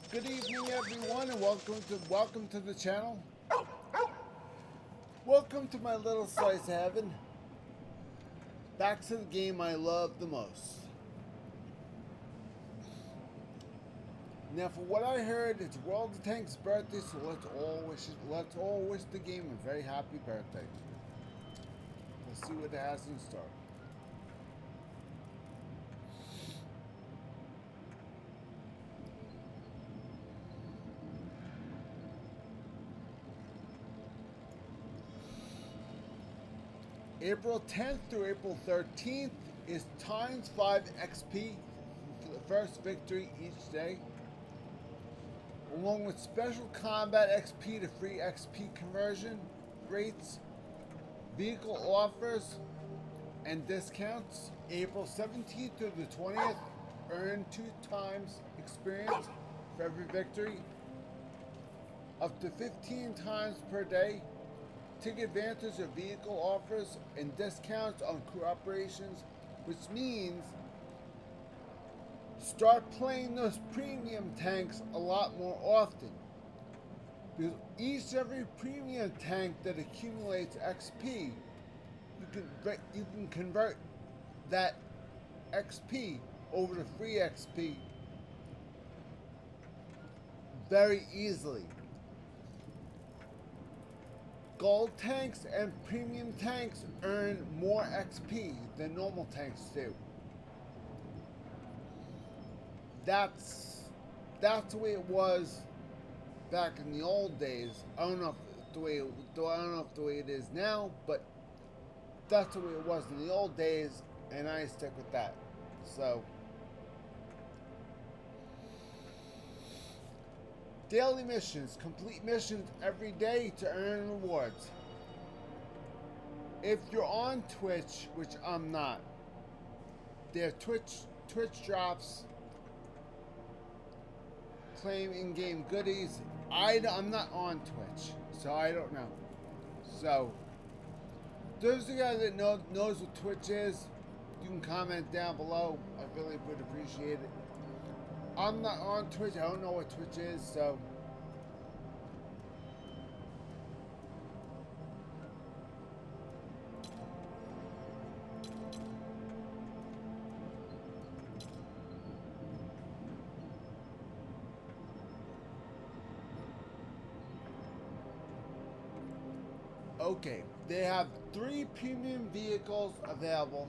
Good evening, everyone, and welcome to the channel. Welcome to my little slice of heaven. Back to the game I love the most. Now, for what I heard, it's World of Tanks' birthday, so let's all wish the game a very happy birthday. Let's see what it has in store. April 10th through April 13th is times 5 XP for the first victory each day, along with special combat XP to free XP conversion rates, vehicle offers, and discounts. April 17th through the 20th, earn 2 times experience for every victory, up to 15 times per day. Take advantage of vehicle offers and discounts on crew operations, which means start playing those premium tanks a lot more often. Because every premium tank that accumulates XP, you can convert that XP over to free XP very easily. Gold tanks and premium tanks earn more XP than normal tanks do. That's the way it was back in the old days. I don't know if the way it is now, but that's the way it was in the old days, and I stick with that. So, daily missions. Complete missions every day to earn rewards. If you're on Twitch, which I'm not, their Twitch drops claim in-game goodies. I'm not on Twitch, so I don't know. So, those of you guys that knows what Twitch is, you can comment down below. I really would appreciate it. I'm not on Twitch. I don't know what Twitch is, so okay. They have 3 premium vehicles available.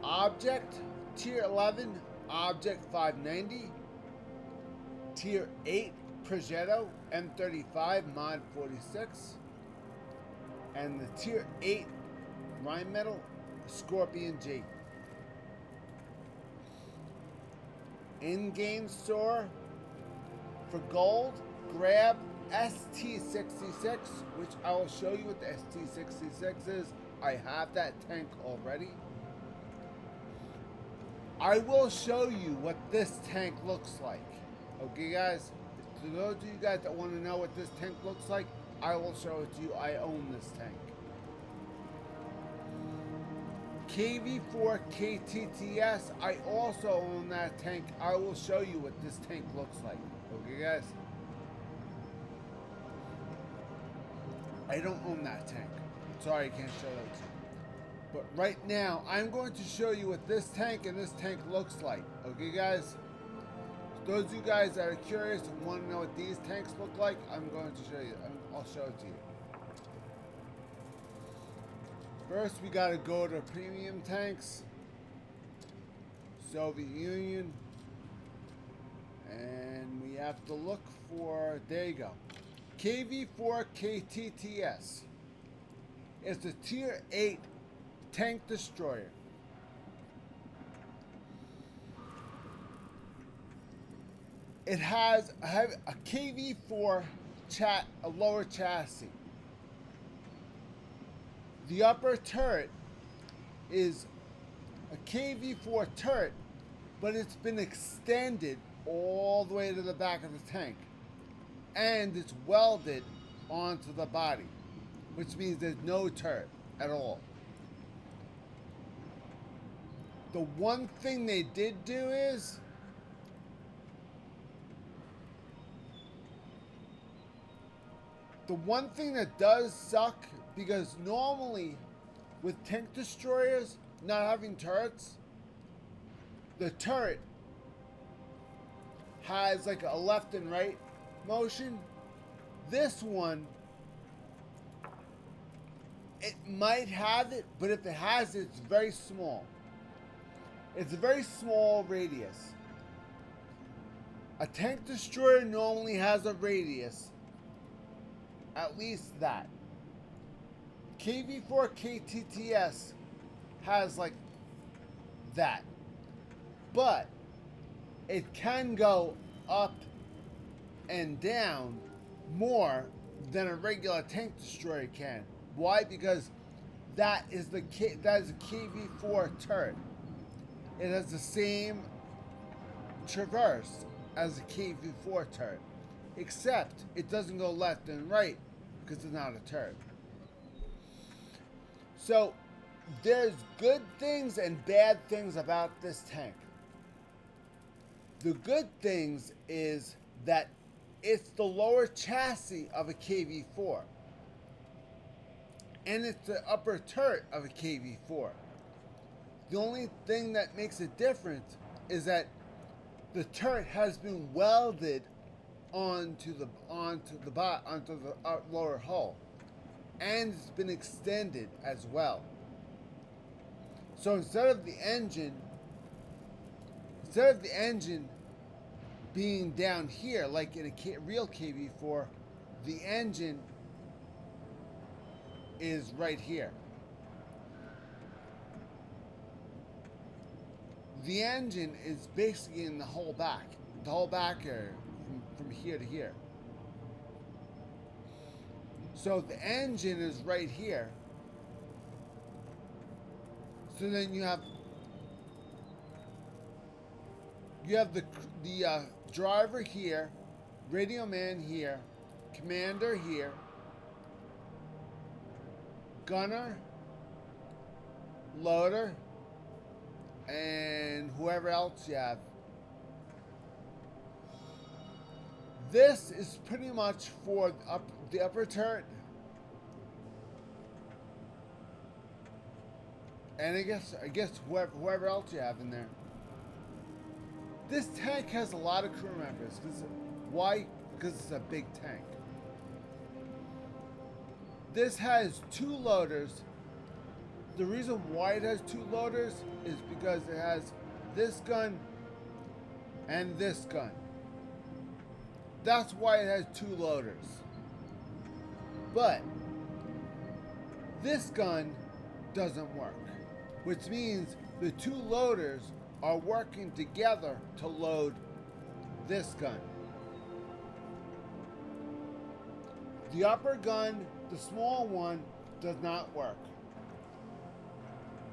Object Tier 11, Object 590. Tier 8, Progetto M35 Mod 46. And the Tier 8 Rheinmetall Scorpion G. In-game store for gold, grab ST66, which I will show you what the ST66 is. I have that tank already. I will show you what this tank looks like. Okay, guys? So those of you guys that want to know what this tank looks like, I will show it to you. I own this tank. KV4 KTTS, I also own that tank. I will show you what this tank looks like. Okay, guys? I don't own that tank. Sorry, I can't show that to you. But right now, I'm going to show you what this tank and this tank looks like. Okay, guys? Those of you guys that are curious and want to know what these tanks look like, I'm going to show you. I'll show it to you. First, we got to go to premium tanks. Soviet Union. And we have to look for, there you go. KV4 KTTS. It's a Tier 8 tank destroyer. It has a KV4 a lower chassis. The upper turret is a KV4 turret, but it's been extended all the way to the back of the tank. And it's welded onto the body, which means there's no turret at all. The one thing they did do is the one thing that does suck, because normally with tank destroyers not having turrets, the turret has like a left and right motion. This one, it might have it, but if it has it, it's very small. It's a very small radius. A tank destroyer normally has a radius, at least that. KV4 KTTS has like that, but it can go up and down more than a regular tank destroyer can. Why? Because that is a KV4 turret. It has the same traverse as a KV4 turret, except it doesn't go left and right because it's not a turret. So there's good things and bad things about this tank. The good things is that it's the lower chassis of a KV4. And it's the upper turret of a KV4. The only thing that makes it different is that the turret has been welded onto the lower hull, and it's been extended as well. So instead of the engine being down here like in a real KV4, the engine is right here. The engine is basically in the whole back area, from here to here. So the engine is right here. So then you have the driver here, radio man here, commander here, gunner, loader, and whoever else you have. This is pretty much for the upper turret. And I guess whoever else you have in there. This tank has a lot of crew members. Why? Because it's a big tank. This has 2 loaders. The reason why it has 2 loaders is because it has this gun and this gun. That's why it has 2 loaders. But this gun doesn't work, which means the 2 loaders are working together to load this gun. The upper gun, the small one, does not work.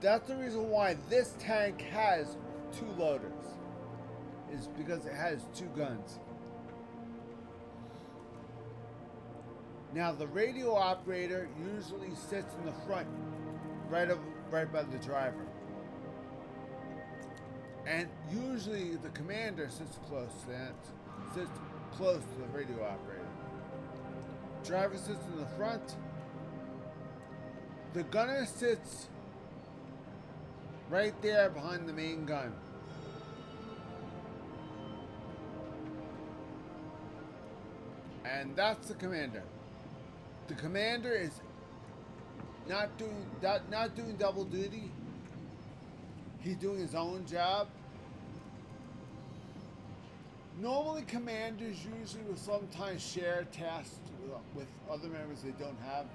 That's the reason why this tank has 2 loaders, is because it has 2 guns. Now the radio operator usually sits in the front, right by the driver. And usually the commander sits close to the radio operator. Driver sits in the front. The gunner sits right there behind the main gun. And that's the commander. The commander is not doing double duty. He's doing his own job. Normally commanders usually will sometimes share tasks with other members they don't have.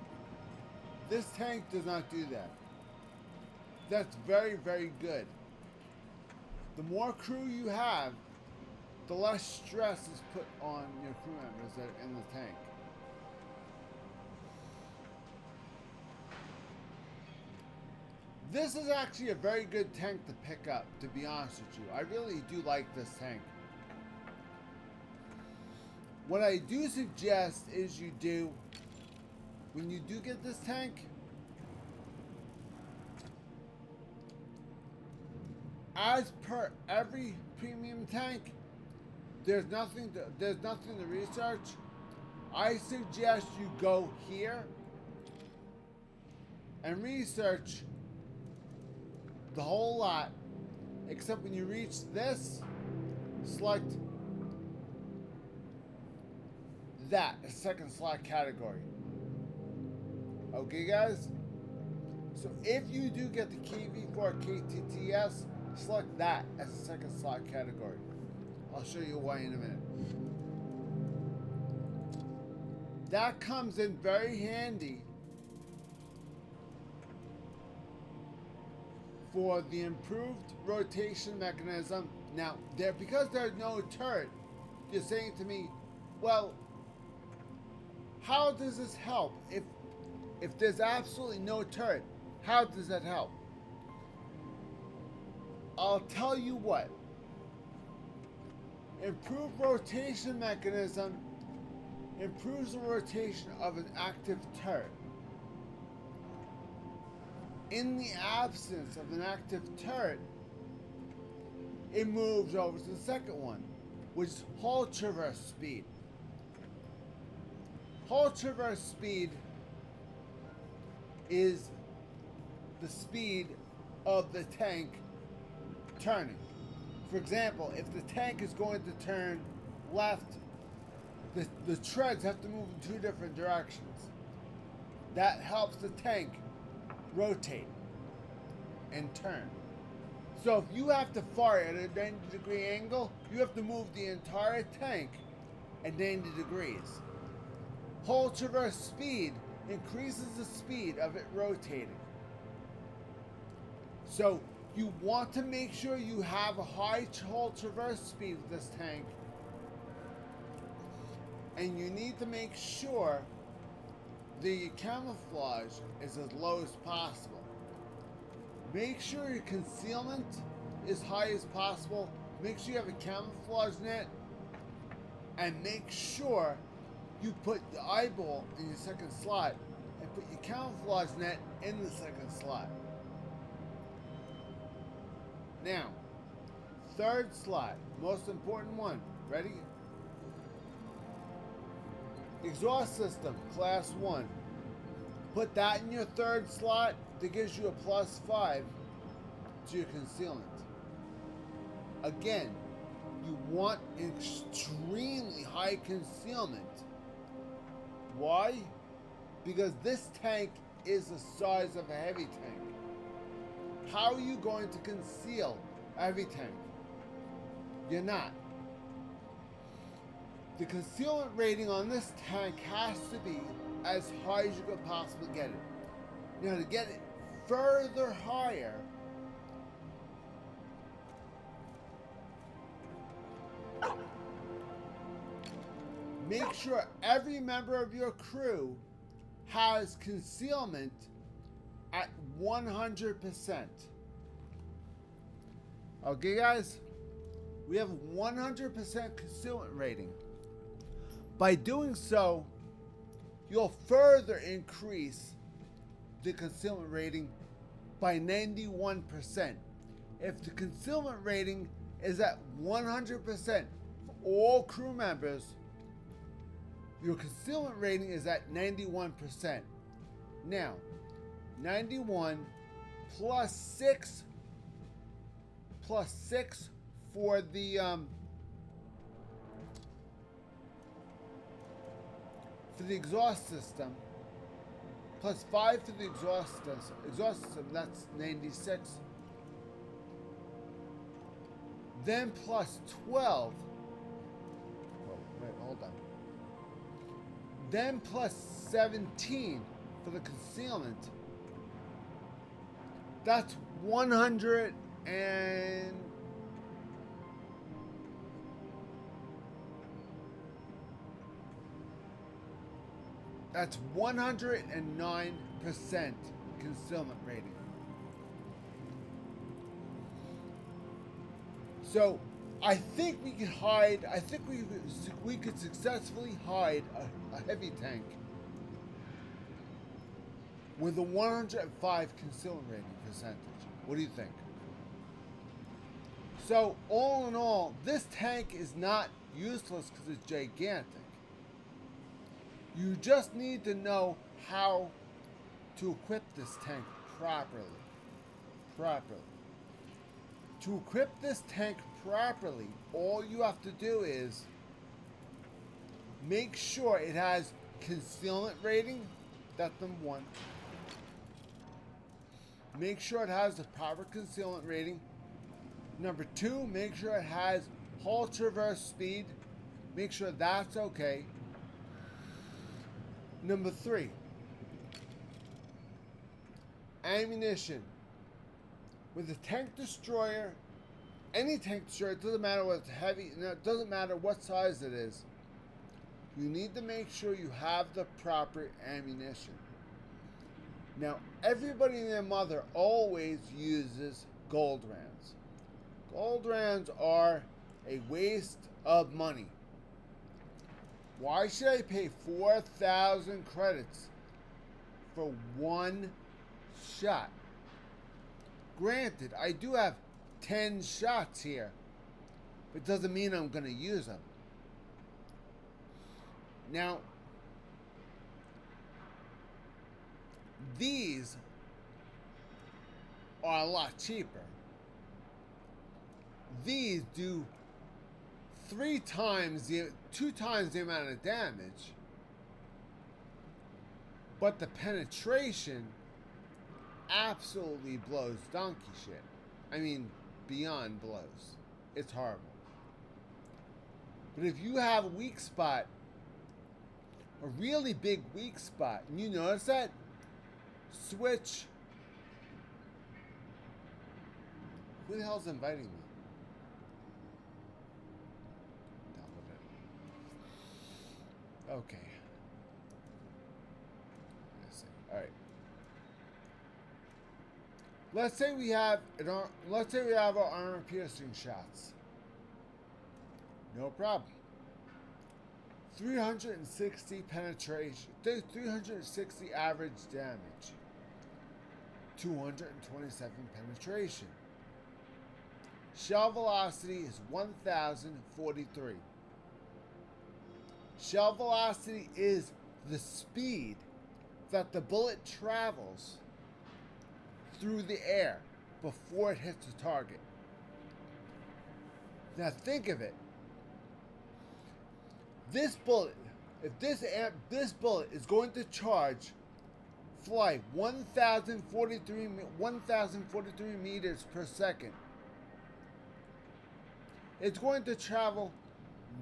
This tank does not do that. That's very, very good. The more crew you have, the less stress is put on your crew members that are in the tank. This is actually a very good tank to pick up, to be honest with you. I really do like this tank. What I do suggest is when you do get this tank, As per every premium tank, there's nothing to research. I suggest you go here and research the whole lot, except when you reach this, select that as second slot category. Okay, guys? So if you do get the KV4 KTTS, select that as a second slot category. I'll show you why in a minute. That comes in very handy for the improved rotation mechanism. Now, because there's no turret, you're saying to me, well, how does this help? If there's absolutely no turret, how does that help? I'll tell you what. Improved rotation mechanism improves the rotation of an active turret. In the absence of an active turret, it moves over to the second one, which is hull traverse speed. Hull traverse speed is the speed of the tank turning. For example, if the tank is going to turn left, the treads have to move in two different directions. That helps the tank rotate and turn. So if you have to fire at a 90-degree angle, you have to move the entire tank at 90 degrees. Hull traverse speed increases the speed of it rotating. So you want to make sure you have a high hull traverse speed with this tank, and you need to make sure the camouflage is as low as possible. Make sure your concealment is high as possible. Make sure you have a camouflage net, and make sure you put the eyeball in your second slot and put your camouflage net in the second slot. Now, third slot, most important one. Ready? Exhaust system, class 1. Put that in your third slot. That gives you a +5 to your concealment. Again, you want extremely high concealment. Why? Because this tank is the size of a heavy tank. How are you going to conceal a heavy tank? You're not. The concealment rating on this tank has to be as high as you could possibly get it. Now, to get it further higher, make sure every member of your crew has concealment at 100%. Okay, guys? We have 100% concealment rating. By doing so, you'll further increase the concealment rating by 91%. If the concealment rating is at 100% for all crew members, your concealment rating is at 91%. Now, 91 plus 6 for the exhaust system, plus 5 for the exhaust system, that's 96. Then plus 12. Oh, wait, hold on. Then plus 17 for the concealment. That's 100 and... That's 109% concealment rating. So, I think we could hide, I think we could successfully hide a heavy tank with a 105 concealment rating percentage. What do you think? So all in all, this tank is not useless because it's gigantic. You just need to know how to equip this tank properly. Properly. To equip this tank properly, all you have to do is make sure it has concealment rating. That's number one. Make sure it has the proper concealment rating. Number two, make sure it has hull traverse speed. Make sure that's okay. Number three, ammunition. With a tank destroyer, any tank destroyer, it doesn't matter whether it's heavy, it doesn't matter what size it is, you need to make sure you have the proper ammunition. Now, everybody and their mother always uses gold rounds. Gold rounds are a waste of money. Why should I pay 4,000 credits for one shot? Granted, I do have 10 shots here, but it doesn't mean I'm going to use them. Now, these are a lot cheaper. These do 2 times the amount of damage, but the penetration absolutely blows donkey shit. I mean, beyond blows. It's horrible. But if you have a weak spot, a really big weak spot, and you notice that, switch. Who the hell's inviting me? Okay. Let's see. All right. Let's say we have our armor piercing shots. No problem. 360 penetration, 360 average damage, 227 penetration. Shell velocity is 1,043. Shell velocity is the speed that the bullet travels through the air before it hits the target. Now think of it. This bullet, if this bullet is going to fly 1,043 meters per second, it's going to travel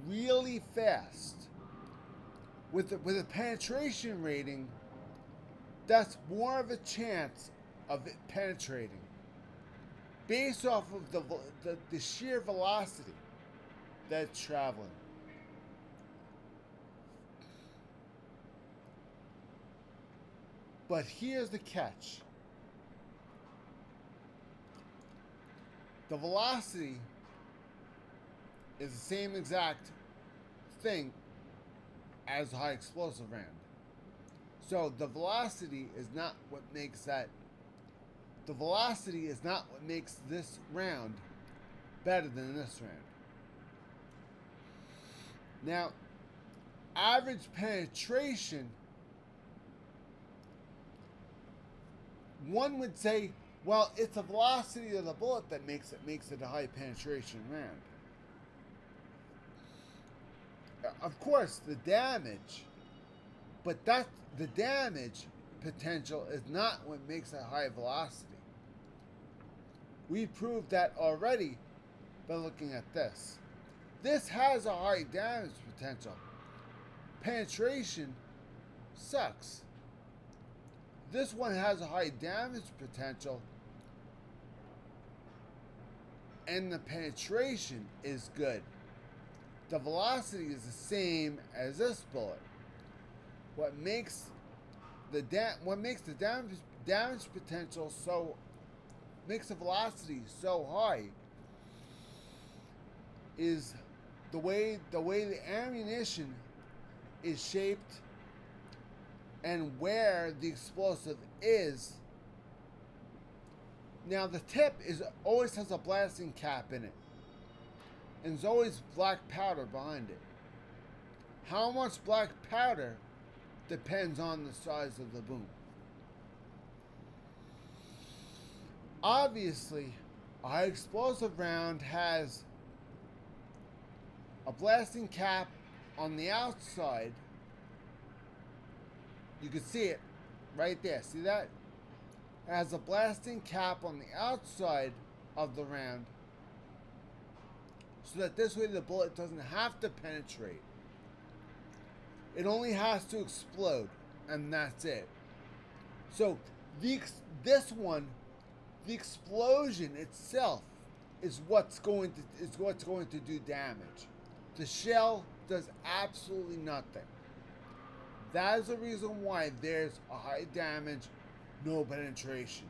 really fast. With a penetration rating, that's more of a chance of it penetrating, based off of the sheer velocity that it's traveling. But here's the catch. The velocity is the same exact thing as a high explosive round. So the velocity is not what makes this round better than this round. Now, average penetration, one would say, well, it's the velocity of the bullet that makes it a high penetration round. Of course, the damage, but the damage potential is not what makes it high velocity. We proved that already by looking at this. This has a high damage potential. Penetration sucks. This one has a high damage potential, and the penetration is good. The velocity is the same as this bullet. What makes the damage potential makes the velocity so high is the way the ammunition is shaped and where the explosive is. Now the tip always has a blasting cap in it. and there's always black powder behind it. How much black powder depends on the size of the boom. Obviously, a high explosive round has a blasting cap on the outside. You can see it right there. See that? It has a blasting cap on the outside of the round, so that this way the bullet doesn't have to penetrate. It only has to explode, and that's it. So this one, the explosion itself is what's going to do damage. The shell does absolutely nothing. That is the reason why there's a high damage, no penetration.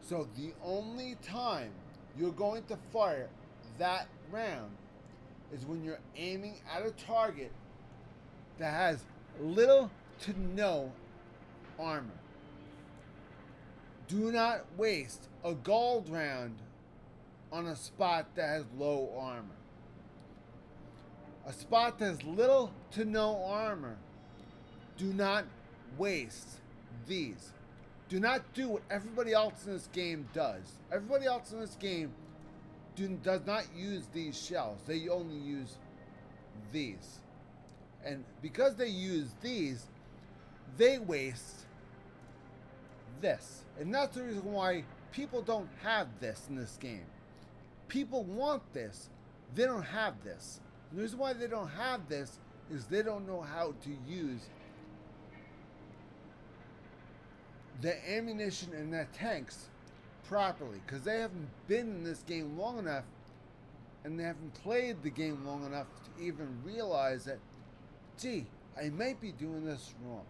So the only time you're going to fire that round is when you're aiming at a target that has little to no armor. Do not waste a gold round on a spot that has low armor. A spot that has little to no armor, do not waste these. Do not do what everybody else in this game does. Everybody else in this game does not use these shells. They only use these. And because they use these, they waste this. And that's the reason why people don't have this in this game. People want this. They don't have this. And the reason why they don't have this is they don't know how to use the ammunition and their tanks properly, because they haven't been in this game long enough, and they haven't played the game long enough to even realize that, gee, I might be doing this wrong.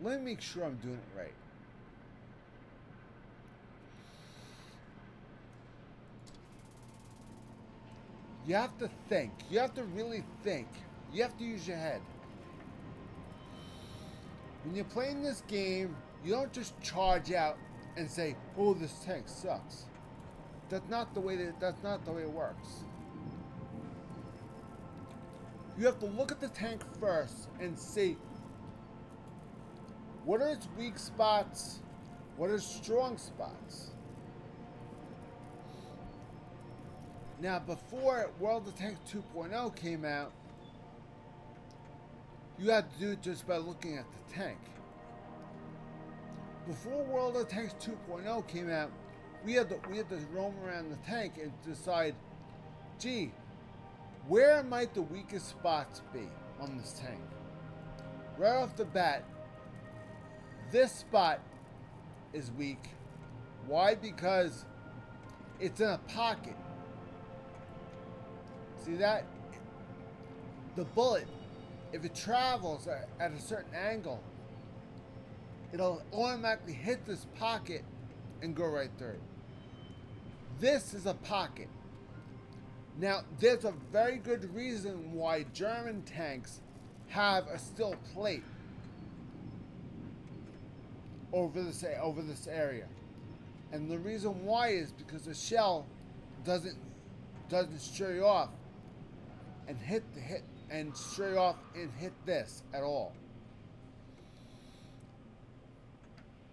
Let me make sure I'm doing it right. You have to think. You have to really think. You have to use your head. When you're playing this game, you don't just charge out and say, "Oh, this tank sucks." That's not the way it works. You have to look at the tank first and see what are its weak spots, what are its strong spots. Now, before World of Tanks 2.0 came out, you had to do it just by looking at the tank. Before World of Tanks 2.0 came out, we had to roam around the tank and decide, gee, where might the weakest spots be on this tank? Right off the bat, this spot is weak. Why? Because it's in a pocket. See that? The bullet, if it travels at a certain angle, it'll automatically hit this pocket and go right through. This is a pocket. Now, there's a very good reason why German tanks have a steel plate over this area. And the reason why is because the shell doesn't stray off and stray off and hit this at all.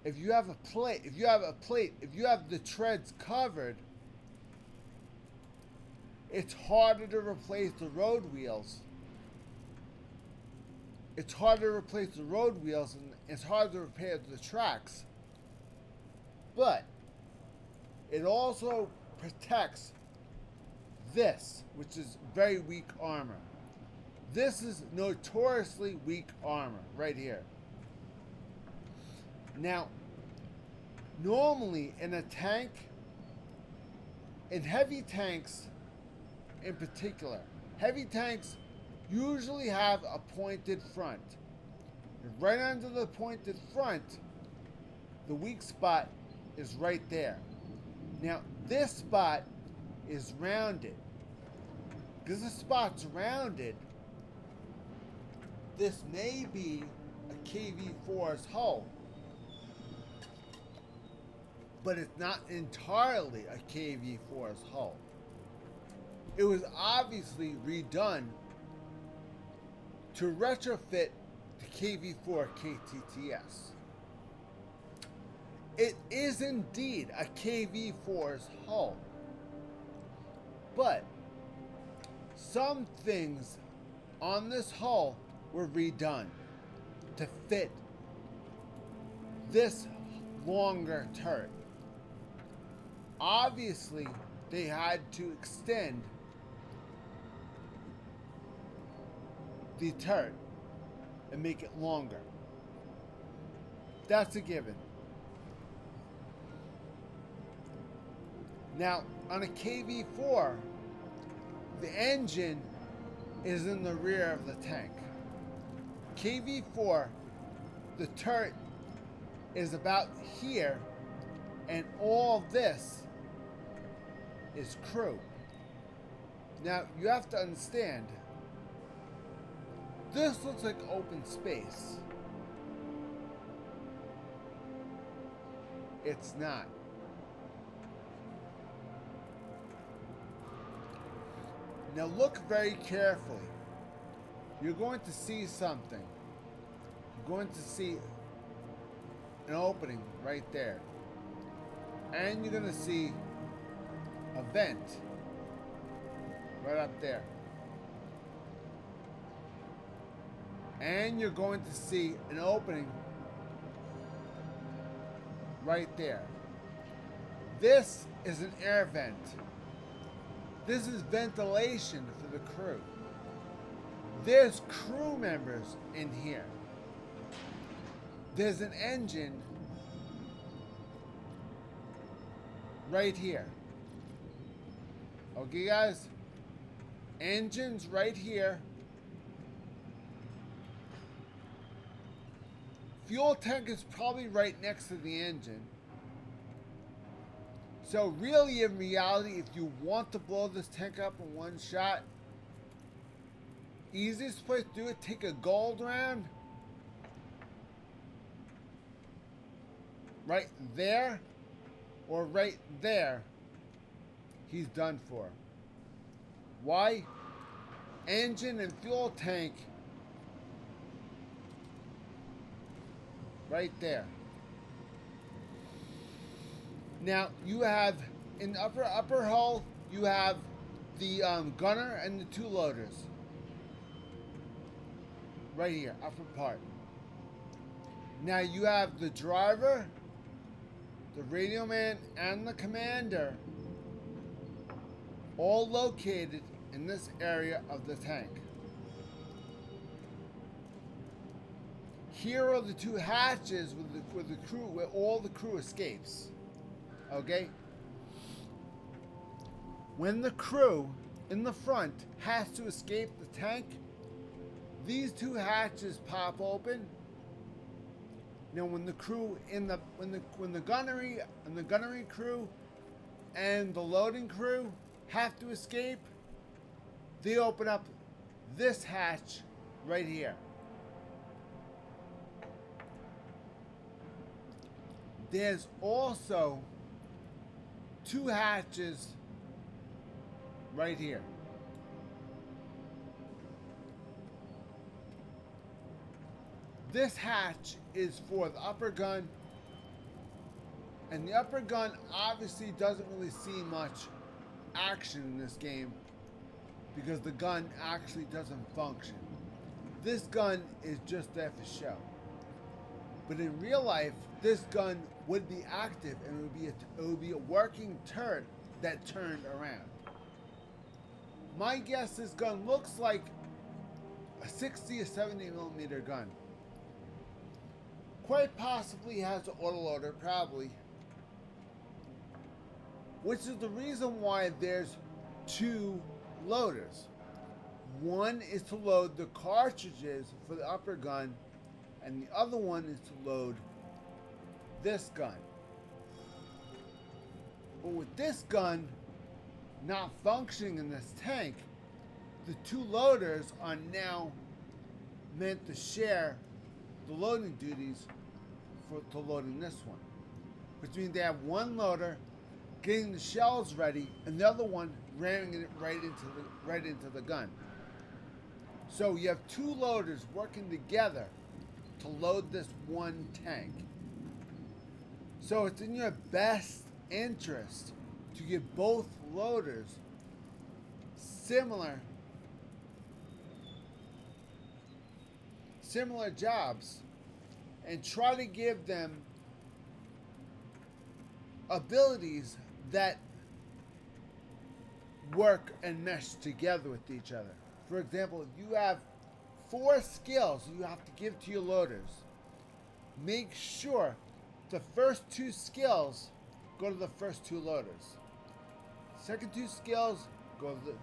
If you have the treads covered, it's harder to replace the road wheels. It's harder to replace the road wheels, and it's harder to repair the tracks. But it also protects this, which is very weak armor. This is notoriously weak armor right here. Now, normally in a tank, in heavy tanks in particular, heavy tanks usually have a pointed front. Right under the pointed front, the weak spot is right there. Now, this spot is rounded. Because the spot's rounded, this may be a KV-4's hull. But it's not entirely a KV-4's hull. It was obviously redone to retrofit the KV4 KTTS. It is indeed a KV4's hull, but some things on this hull were redone to fit this longer turret. Obviously, they had to extend the turret and make it longer. That's a given. Now, on a KV4, the engine is in the rear of the tank. KV4, the turret is about here, and all this is crew. Now, you have to understand, this looks like open space. It's not. Now look very carefully. You're going to see something. You're going to see an opening right there. And you're going to see a vent right up there. And you're going to see an opening right there. This is an air vent. This is ventilation for the crew. There's crew members in here. There's an engine right here. Okay, guys? Engines right here. Fuel tank is probably right next to the engine. So really, in reality, if you want to blow this tank up in one shot, easiest place to do it, take a gold round right there or right there. He's done for. Why? Engine and fuel tank right there. Now you have in the upper hull, you have the gunner and the two loaders right here, upper part. Now you have the driver, the radio man, and the commander all located in this area of the tank. Here are the two hatches with the crew, where all the crew escapes. Okay? When the crew in the front has to escape the tank, these two hatches pop open. Now when the crew when the gunnery and the gunnery crew and the loading crew have to escape, they open up this hatch right here. There's also two hatches right here. This hatch is for the upper gun, and the upper gun obviously doesn't really see much action in this game because the gun actually doesn't function. This gun is just there for show. But in real life, this gun would be active and it would be a working turret that turned around. My guess, this gun looks like a 60 or 70 millimeter gun. Quite possibly has an autoloader, probably. Which is the reason why there's two loaders. One is to load the cartridges for the upper gun, and the other one is to load this gun. But with this gun not functioning in this tank, the two loaders are now meant to share the loading duties to loading this one. Which means they have one loader getting the shells ready, and the other one ramming it right into the gun. So you have two loaders working together to load this one tank. So it's in your best interest to give both loaders similar jobs and try to give them abilities that work and mesh together with each other. For example, if you have 4 skills you have to give to your loaders, make sure the first 2 skills go to the first 2 loaders. Second 2 skills go to the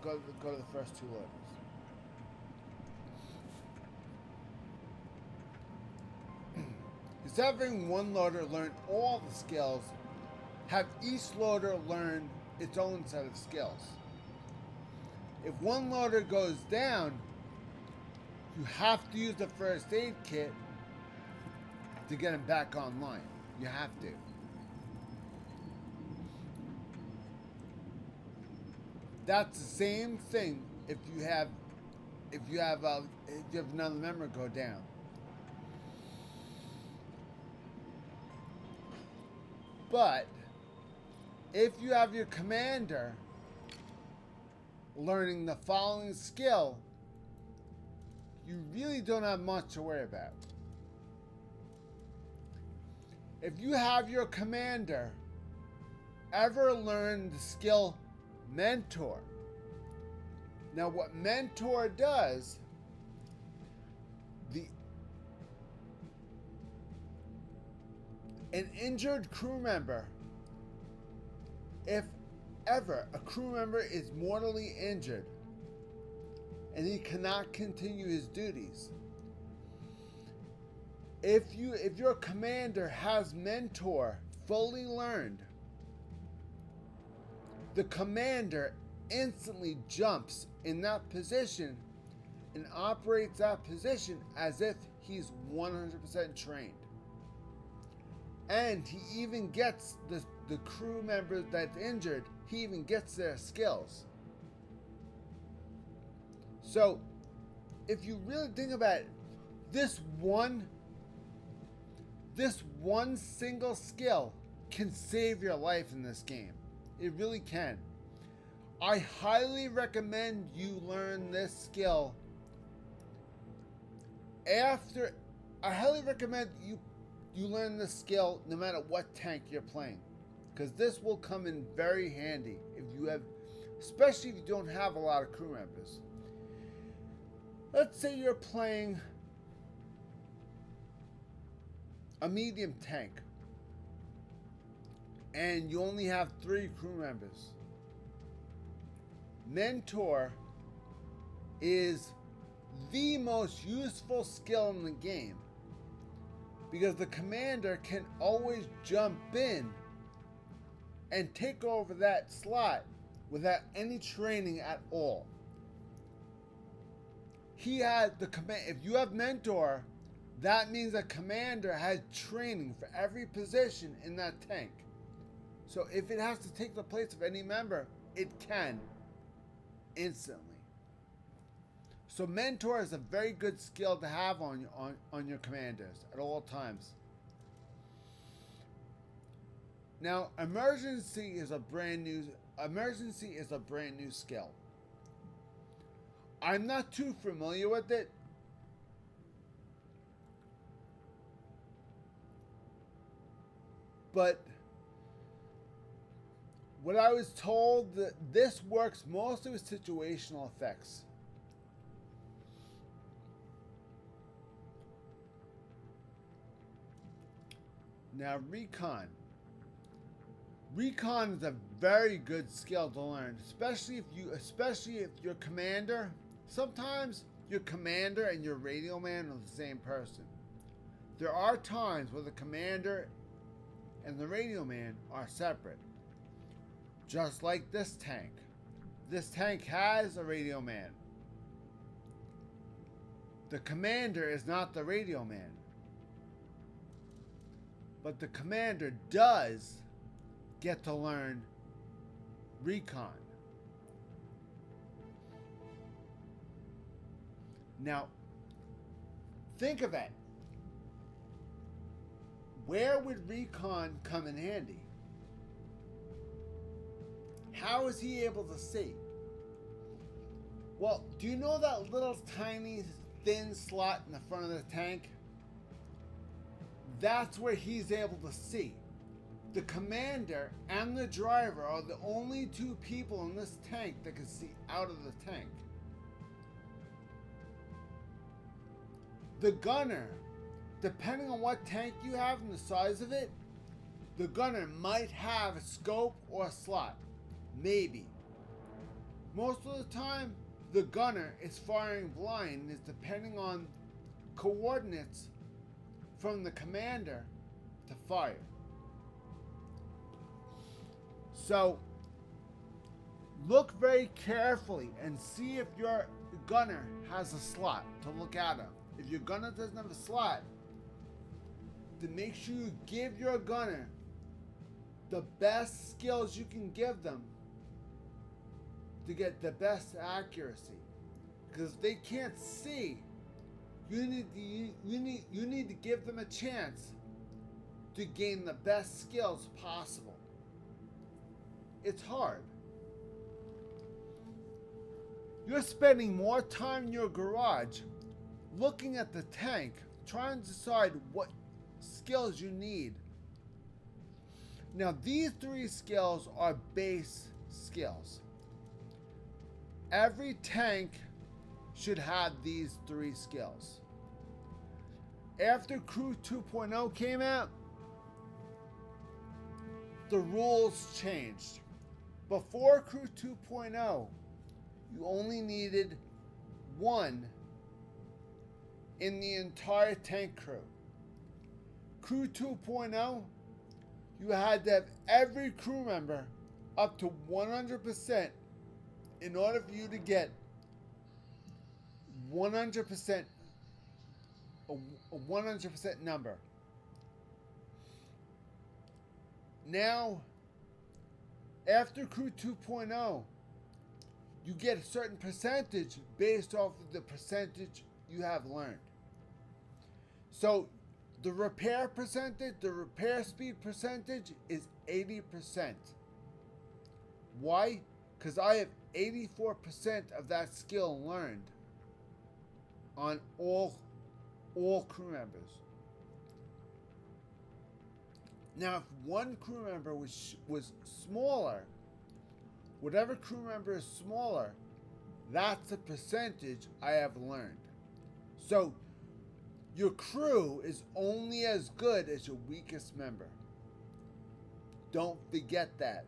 first 2 loaders. Instead of having one loader learn all the skills, have each loader learn its own set of skills. If one loader goes down, you have to use the first aid kit to get him back online. You have to. That's the same thing if you have another member go down. But if you have your commander learning the following skill, you really don't have much to worry about. If you have your commander ever learn the skill Mentor. Now what Mentor does, an injured crew member, if ever a crew member is mortally injured and he cannot continue his duties, if your commander has Mentor fully learned, the commander instantly jumps in that position and operates that position as if he's 100% trained. And he even gets the crew member that's injured, he even gets their skills. So, if you really think about it, this one single skill can save your life in this game. It really can. I highly recommend you learn this skill I highly recommend you learn this skill no matter what tank you're playing, because this will come in very handy especially if you don't have a lot of crew members. Let's say you're playing a medium tank and you only have 3 crew members. Mentor is the most useful skill in the game, because the commander can always jump in and take over that slot without any training at all. He has the command. If you have Mentor, that means the commander has training for every position in that tank. So if it has to take the place of any member, it can instantly. So Mentor is a very good skill to have on your commanders at all times. Now, emergency is a brand new skill. I'm not too familiar with it. But what I was told, that this works mostly with situational effects. Now, Recon. Recon is a very good skill to learn, especially if your commander. Sometimes your commander and your radio man are the same person. There are times where the commander and the radio man are separate. Just like this tank. This tank has a radio man. The commander is not the radio man. But the commander does get to learn recon. Now, think of it. Where would recon come in handy? How is he able to see? Well, do you know that little tiny thin slot in the front of the tank? That's where he's able to see. The commander and the driver are the only two people in this tank that can see out of the tank. The gunner, depending on what tank you have and the size of it, the gunner might have a scope or a slot. Maybe. Most of the time, the gunner is firing blind and is depending on coordinates from the commander to fire. So, look very carefully and see if your gunner has a slot to look at him. If your gunner doesn't have a slot, then make sure you give your gunner the best skills you can give them to get the best accuracy. Because if they can't see, you need to give them a chance to gain the best skills possible. It's hard. You're spending more time in your garage looking at the tank, trying to decide what skills you need. Now, these three skills are base skills. Every tank should have these three skills. After Crew 2.0 came out, the rules changed. Before Crew 2.0, you only needed one in the entire tank crew. Crew 2.0, you had to have every crew member up to 100% in order for you to get 100% a 100% number. Now, after Crew 2.0, you get a certain percentage based off of the percentage you have learned. So the repair percentage, the repair speed percentage is 80%. Why? Because I have 84% of that skill learned on all crew members. Now, if one crew member was smaller, whatever crew member is smaller, that's a percentage I have learned. So, your crew is only as good as your weakest member. Don't forget that.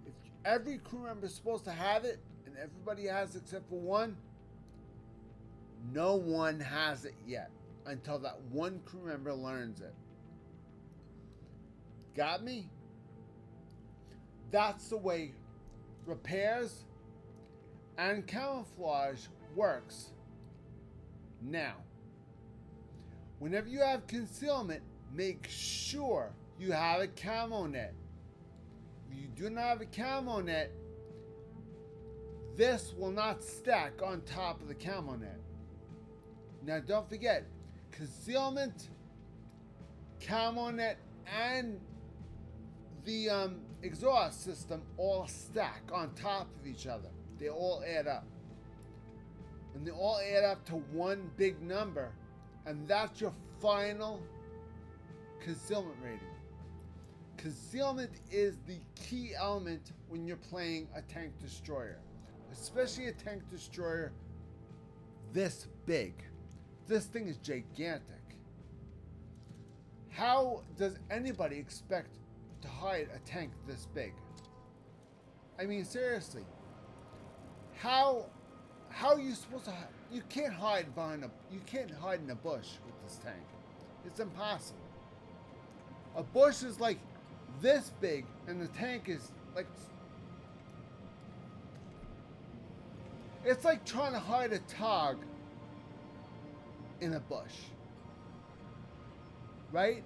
If every crew member is supposed to have it, and everybody has except for one, no one has it yet until that one crew member learns it. Got me? That's the way repairs and camouflage works now. Whenever you have concealment, make sure you have a camo net. If you do not have a camo net, this will not stack on top of the camo net. Now don't forget, concealment, camo net, and the exhaust system all stack on top of each other. They all add up. And they all add up to one big number. And that's your final concealment rating. Concealment is the key element when you're playing a tank destroyer. Especially a tank destroyer this big. This thing is gigantic. How does anybody expect to hide a tank this big? I mean, seriously. How are you supposed to hide? You can't hide in a bush with this tank. It's impossible. A bush is like this big and the tank is like, it's like trying to hide a tog in a bush. Right?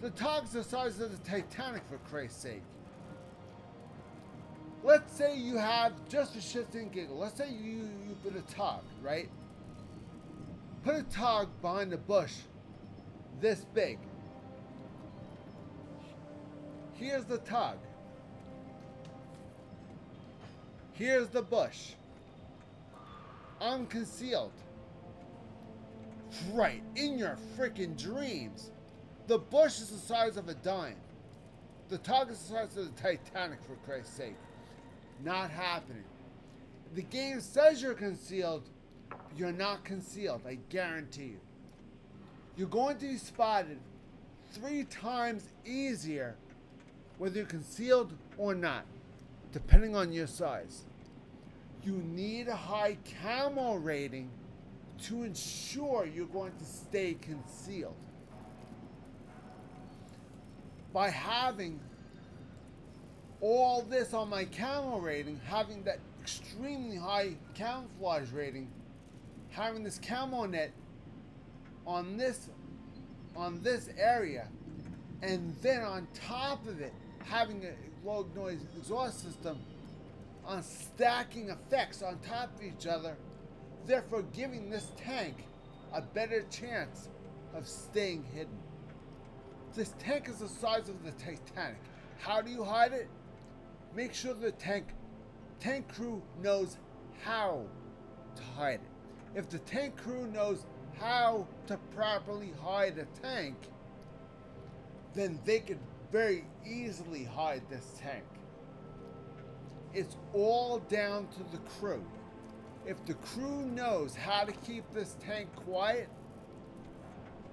The tog's the size of the Titanic, for Christ's sake. let's say you have, just for shits and giggles, let's say you put a tug, right? Put a tug behind a bush this big. Here's the tug. Here's the bush. Unconcealed. Right, in your freaking dreams. The bush is the size of a dime. The tug is the size of the Titanic, for Christ's sake. Not happening. The game says you're concealed, but you're not concealed, I guarantee you. You're going to be spotted 3 times easier whether you're concealed or not, depending on your size. You need a high camo rating to ensure you're going to stay concealed. By having all this on my camo rating, having that extremely high camouflage rating, having this camo net on this area, and then on top of it having a low noise exhaust system on stacking effects on top of each other, therefore giving this tank a better chance of staying hidden. This tank is the size of the Titanic. How do you hide it? Make sure the tank crew knows how to hide it. If the tank crew knows how to properly hide a tank, then they could very easily hide this tank. It's all down to the crew. If the crew knows how to keep this tank quiet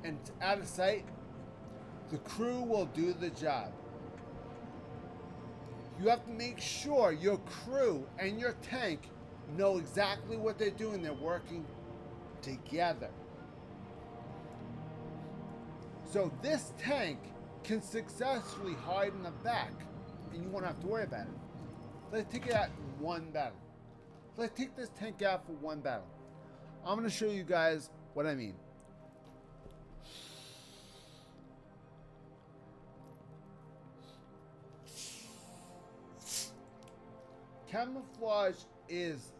and out of sight, the crew will do the job. You have to make sure your crew and your tank know exactly what they're doing. They're working together. So this tank can successfully hide in the back, and you won't have to worry about it. Let's take it out in one battle. Let's take this tank out for one battle. I'm going to show you guys what I mean. Camouflage is...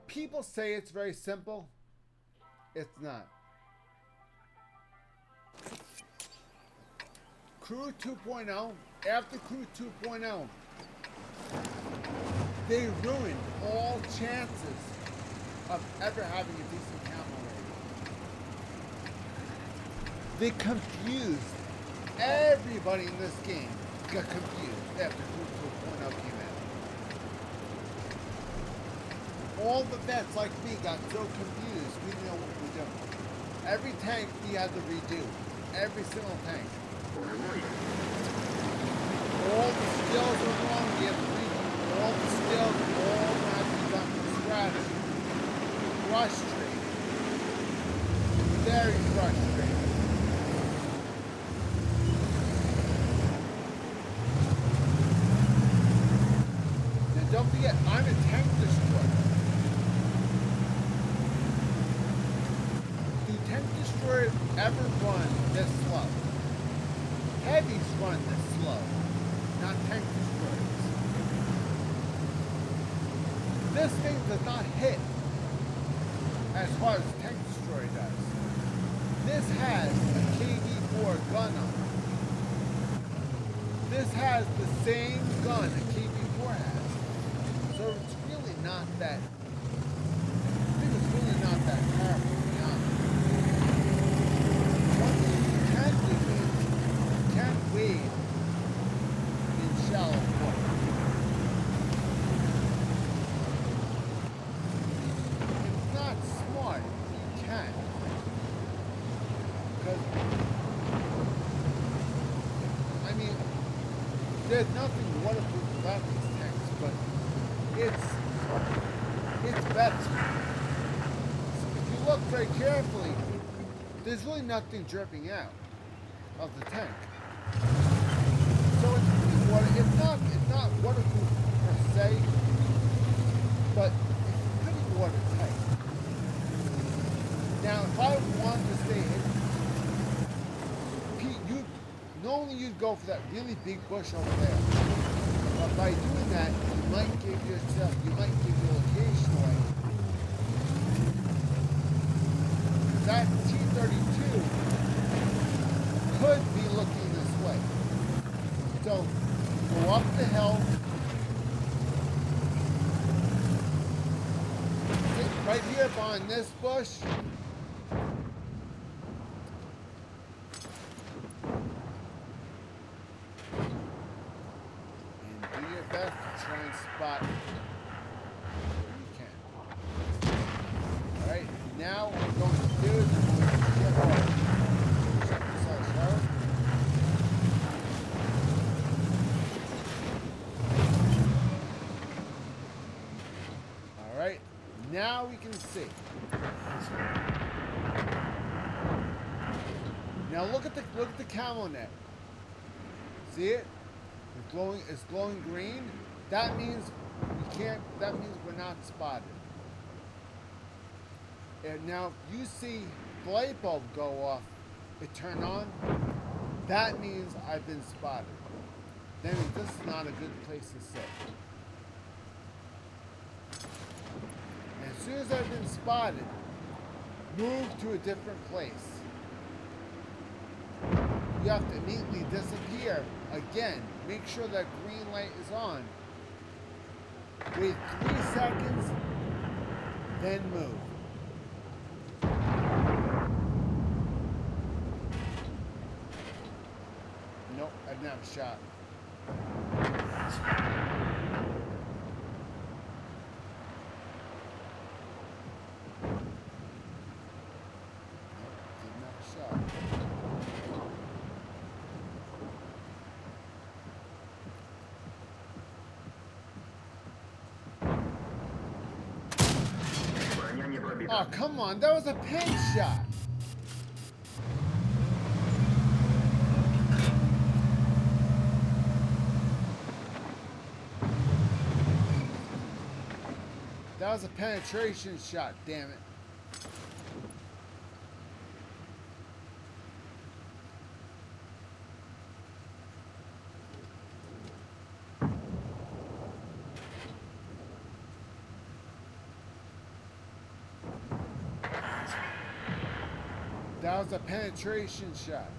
People say it's very simple. It's not. Crew 2.0, after Crew 2.0, they ruined all chances of ever having a decent camo rating. They confused everybody in this game. Got confused after Crew 2.0 came out. All the vets like me got so confused, we didn't know what we were doing. Every tank we had to redo. Every single tank. All the skills are wrong, we have to redo all the skills, all have to be done from scratch. Frustrating. Very frustrating. Now don't forget, I'm a tank destroyer. Do tank destroyers ever run this slow? Heavies run this slow, not tank destroyers. This thing does not hit as hard as a tank destroyer does. This has a KV-4 gun on it. This has the same gun a KV-4 has. So it's really not that, I think it's really not that powerful, to be honest. One thing you can do is, you can wade in shallow water. It's not smart, you can. Because, I mean, there's nothing waterproof about these tanks, but it's better. If you look very carefully, there's really nothing dripping out of the tank. So it's not waterproof per se, but it's pretty watertight. Now, if I wanted to stay hidden, Pete, normally you'd go for that really big bush over there, But by doing that, you might give your location away. That T-32 could be looking this way. So go up the hill, sit right here behind this bush. And do your best to try and spot where you can. Alright, now what we're going to do is we're going to get our check this out, shall we? Alright, now we can see. Now look at the camo net. See it? It's glowing green. That means we're not spotted. And now if you see the light bulb go off, it turn on, that means I've been spotted. Then this is not a good place to sit. And as soon as I've been spotted, move to a different place. You have to immediately disappear again. Make sure that green light is on. Wait 3 seconds, then move. Nope, I didn't have a shot. Oh, come on. That was a pin shot. That was a penetration shot, damn it. That was a penetration shot.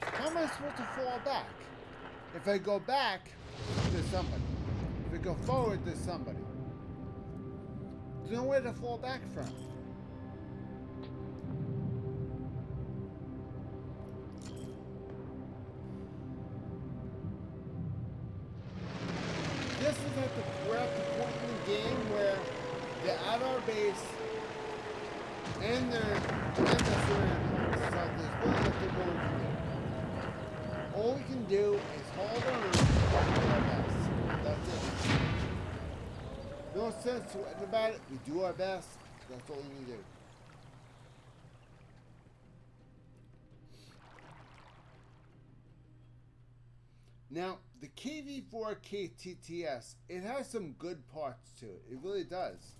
How am I supposed to fall back? If I go back, there's somebody. If I go forward, there's somebody. There's nowhere to fall back from. We're at the point in the game where they're at our base and they're surrounding us. So there's really nothing more we can do. All we can do is hold on and do our best. That's it. No sense sweating about it. We do our best. That's all we need to do. Now, the KV4 KTTS, it has some good parts to it. It really does.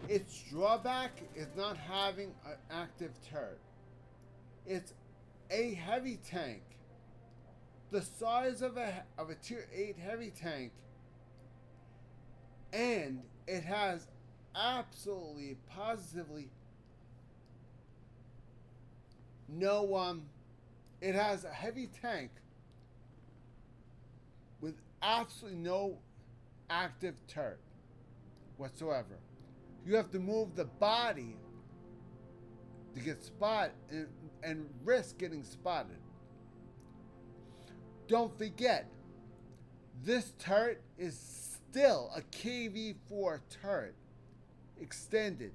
Its drawback is not having an active turret. It's a heavy tank, the size of a tier 8 heavy tank, and it has absolutely, positively no, it has a heavy tank with absolutely no active turret whatsoever. You have to move the body to get spotted and risk getting spotted. Don't forget, this turret is still a KV4 turret extended,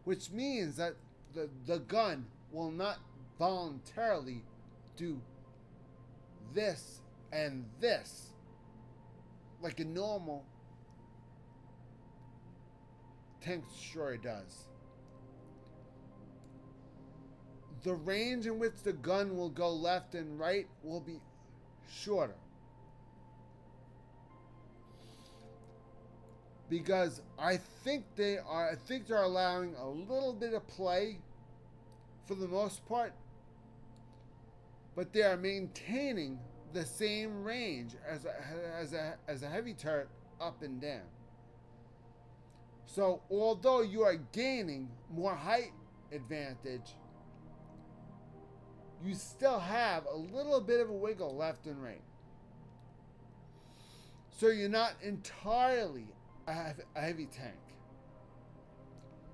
which means that the gun will not voluntarily do this and this like a normal tank destroyer does. The range in which the gun will go left and right will be shorter, because I think they're allowing a little bit of play for the most part, but they are maintaining the same range as a heavy turret up and down. So although you are gaining more height advantage, you still have a little bit of a wiggle left and right. So you're not entirely a heavy tank.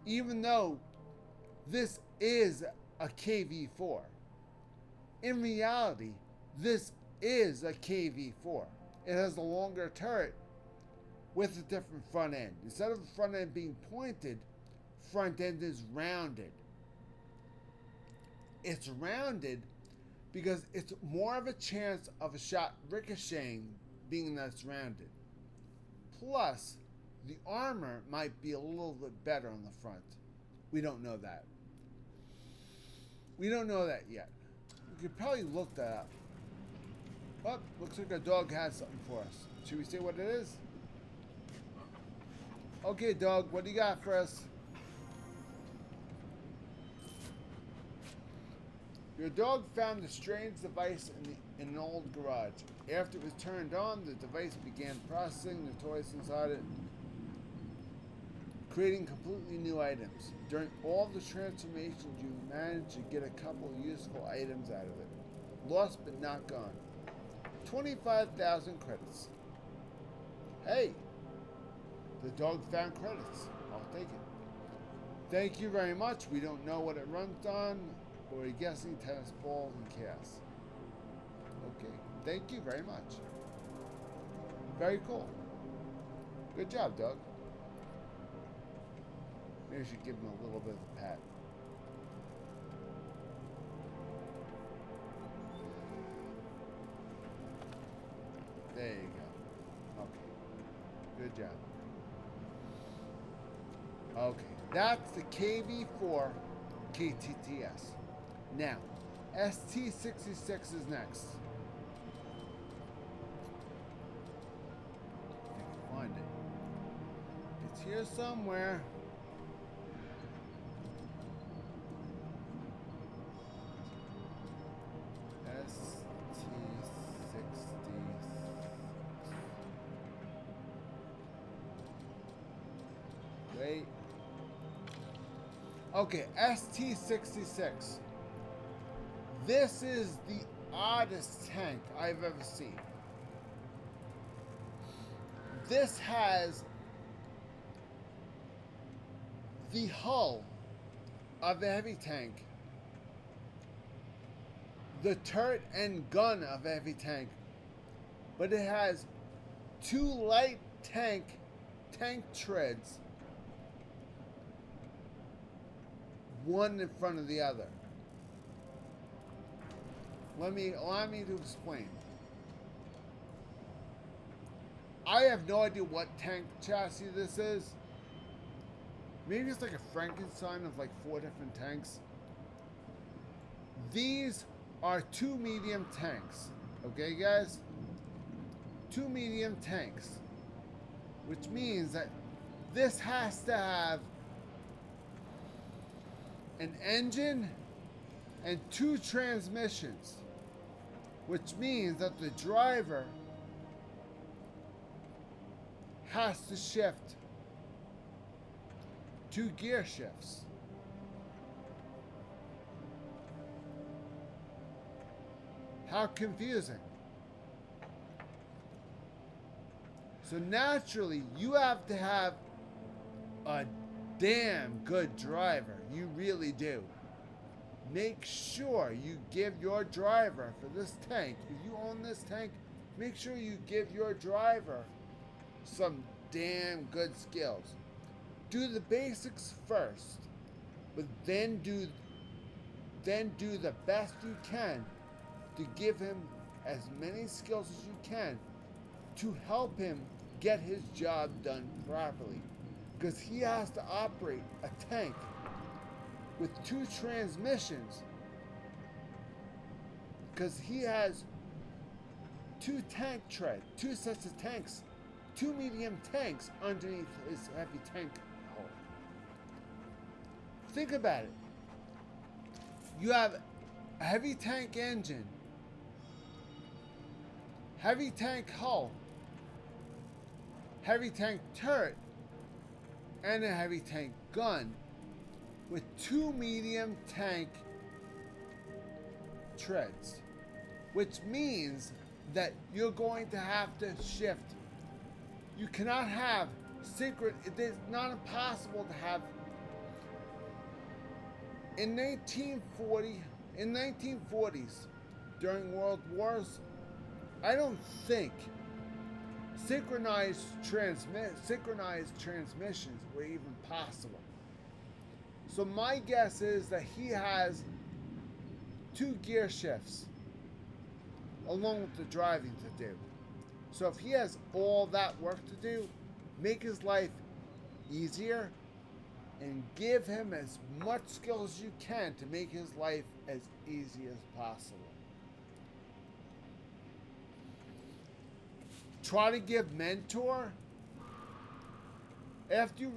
Even though this is a KV4, in reality, this is a KV4. It has a longer turret with a different front end. Instead of the front end being pointed, front end is rounded. It's rounded because it's more of a chance of a shot ricocheting, being that it's rounded. Plus, the armor might be a little bit better on the front. We don't know that. We don't know that yet. We could probably look that up. Oh, looks like our dog has something for us. Should we say what it is? Okay, dog, what do you got for us? Your dog found a strange device in an old garage. After it was turned on, the device began processing the toys inside it, creating completely new items. During all the transformations, you managed to get a couple useful items out of it. Lost but not gone. 25,000 credits. Hey, the dog found credits. I'll take it. Thank you very much. We don't know what it runs on, but we're guessing tennis balls and chaos. Okay, thank you very much. Very cool. Good job, dog. Maybe I should give him a little bit of a pat. There you go. Okay. Good job. Okay. That's the KV4 KTTS. Now, ST66 is next. If I can find it. It's here somewhere. Wait. Okay, ST66. This is the oddest tank I've ever seen. This has the hull of a heavy tank, the turret and gun of a heavy tank, but it has two light tank treads, one in front of the other. Allow me to explain. I have no idea what tank chassis this is. Maybe it's like a Frankenstein of like 4 different tanks. These are 2 medium tanks. Okay, guys? 2 medium tanks. Which means that this has to have an engine and 2 transmissions. Which means that the driver has to shift 2 gear shifts. How confusing. So naturally, you have to have a damn good driver. You really do. Make sure you give your driver for this tank, if you own this tank, make sure you give your driver some damn good skills. Do the basics first, but then do the best you can to give him as many skills as you can to help him get his job done properly. Because he has to operate a tank with 2 transmissions, because he has 2 tank tread, 2 sets of tanks, 2 medium tanks underneath his heavy tank hull. Think about it. You have a heavy tank engine, heavy tank hull, heavy tank turret, and a heavy tank gun with 2 medium tank treads, which means that you're going to have to shift. You cannot have synchron. It is not impossible to have. In 1940s, during World Wars, I don't think synchronized transmissions were even possible. So my guess is that he has 2 gear shifts along with the driving to do. So if he has all that work to do, make his life easier and give him as much skill as you can to make his life as easy as possible. Try to give mentor. After you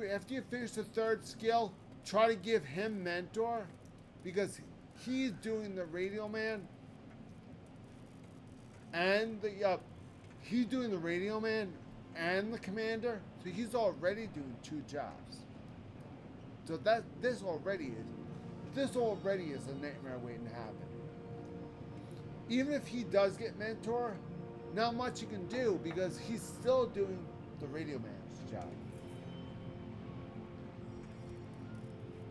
finish the 3rd skill, try to give him mentor, because he's doing the radio man and he's doing the radio man and the commander, so he's already doing 2 jobs. So this already is a nightmare waiting to happen. Even if he does get mentor, not much you can do, because he's still doing the radio man's job.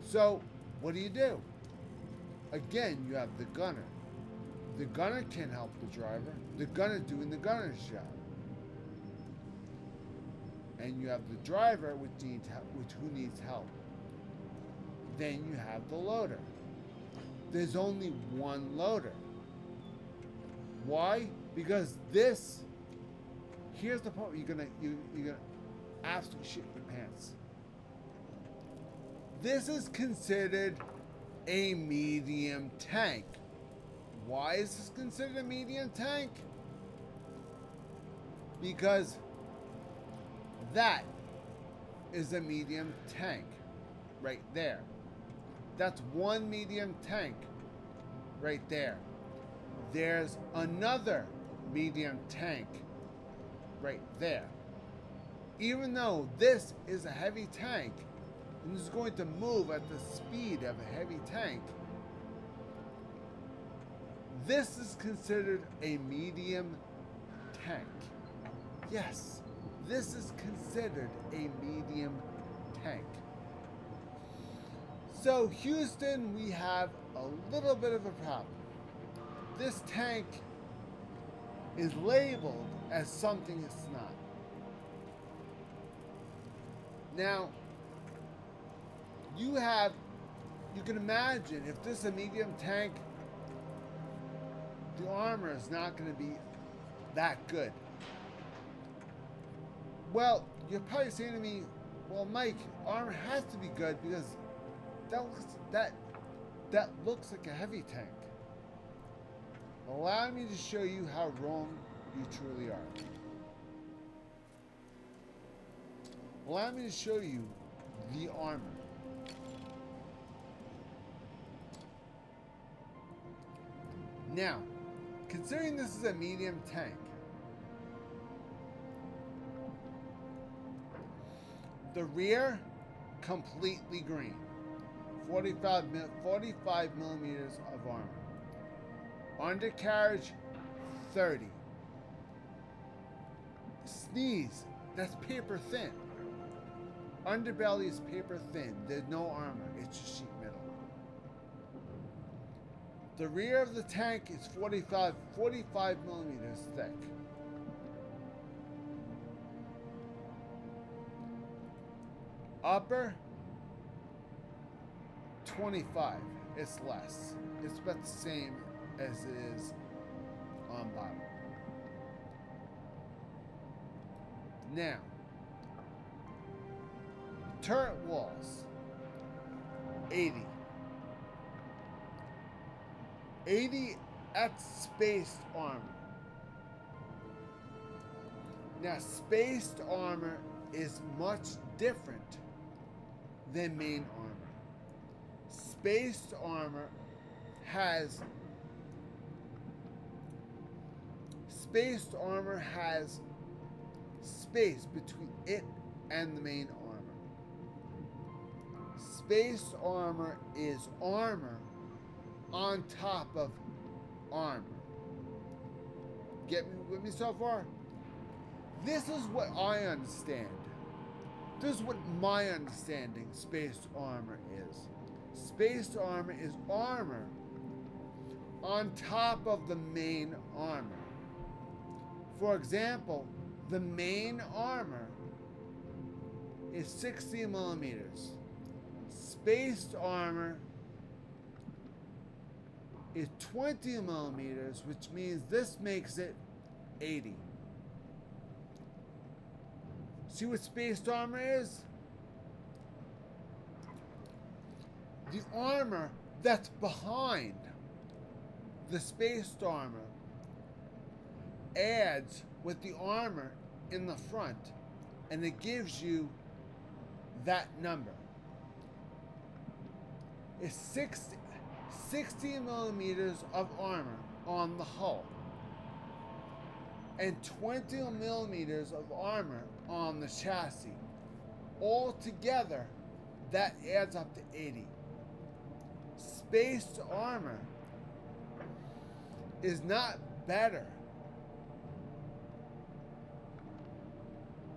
So, what do? Again, you have the gunner. The gunner can help the driver. The gunner doing the gunner's job. And you have the driver who needs help. Then you have the loader. There's only one loader. Why? Because here's the part where you're gonna absolutely shit your pants. This is considered a medium tank. Why is this considered a medium tank? Because that is a medium tank right there. That's 1 medium tank right there. There's another medium tank right there. Even though this is a heavy tank and is going to move at the speed of a heavy tank, this is considered a medium tank. Yes, this is considered a medium tank. So Houston, we have a little bit of a problem. This tank is labeled as something it's not. Now, you can imagine if this is a medium tank, the armor is not going to be that good. Well, you're probably saying to me, well, Mike, armor has to be good because that looks like a heavy tank. Allow me to show you how wrong you truly are. Allow me to show you the armor. Now, considering this is a medium tank, the rear, completely green. 45 millimeters of armor. Undercarriage, 30. Sneeze, that's paper thin. Underbelly is paper thin. There's no armor. It's just sheet metal. The rear of the tank is 45 millimeters thick. Upper, 25. It's less. It's about the same as it is on bottom. Now, turret walls, 80. 80 at spaced armor. Now, spaced armor is much different than main armor. Spaced armor has space between it and the main armor. Spaced armor is armor on top of armor. Get me with me so far? This is what I understand. This is what my understanding spaced armor is. Spaced armor is armor on top of the main armor. For example, the main armor is 60 millimeters. Spaced armor is 20 millimeters, which means this makes it 80. See what spaced armor is? The armor that's behind the spaced armor adds with the armor in the front, and it gives you that number. It's 60 millimeters of armor on the hull and 20 millimeters of armor on the chassis. All together, that adds up to 80. Spaced armor is not better,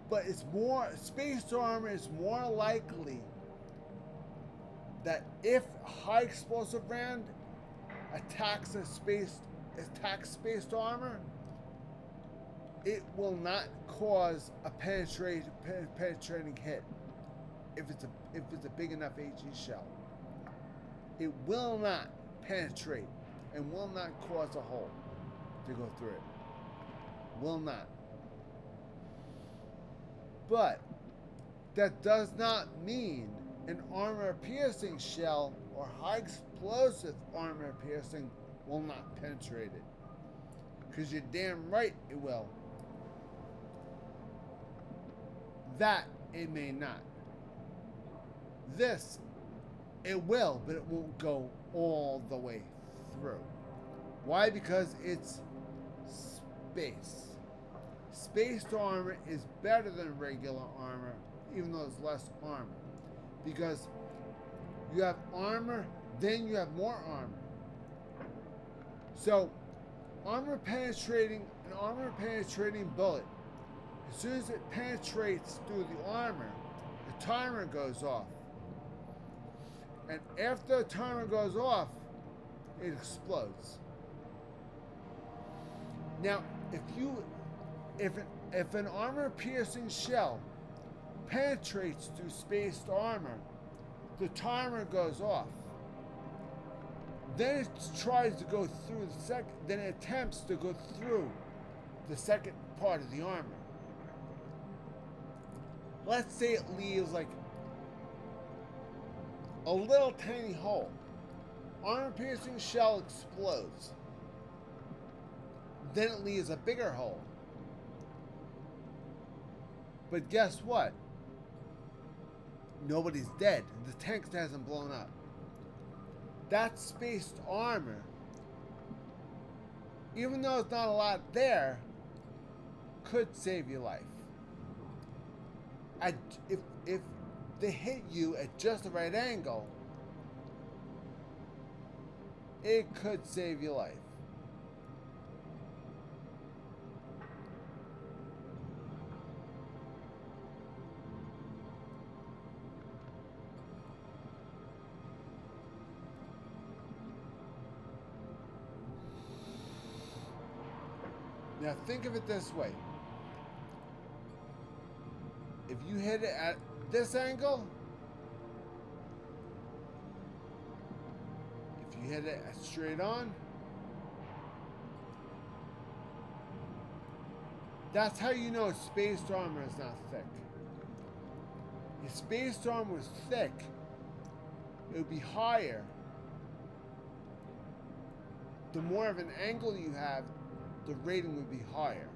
but it's more, spaced armor is more likely that if a high explosive round attacks spaced armor, it will not cause a penetrating hit if it's a big enough HE shell. It will not penetrate and will not cause a hole to go through it. Will not. But that does not mean an armor-piercing shell or high-explosive armor-piercing will not penetrate it. Because you're damn right it will. That it may not. This, it will, but it won't go all the way through. Why? Because it's space. Spaced armor is better than regular armor, even though it's less armor. Because you have armor, then you have more armor. So, an armor penetrating bullet, as soon as it penetrates through the armor, the timer goes off. And after the timer goes off, it explodes. Now, if an armor-piercing shell penetrates through spaced armor, the timer goes off. Then it tries to go through then it attempts to go through the second part of the armor. Let's say it leaves like a little tiny hole. Armor-piercing shell explodes. then it leaves a bigger hole. But guess what? Nobody's dead. The tank hasn't blown up. That spaced armor, even though it's not a lot there, could save your life. If they hit you at just the right angle, it could save your life. Now think of it this way. If you hit it at this angle, if you hit it straight on, that's how you know spaced armor is not thick. If spaced armor was thick, it would be higher. The more of an angle you have, the rating would be higher.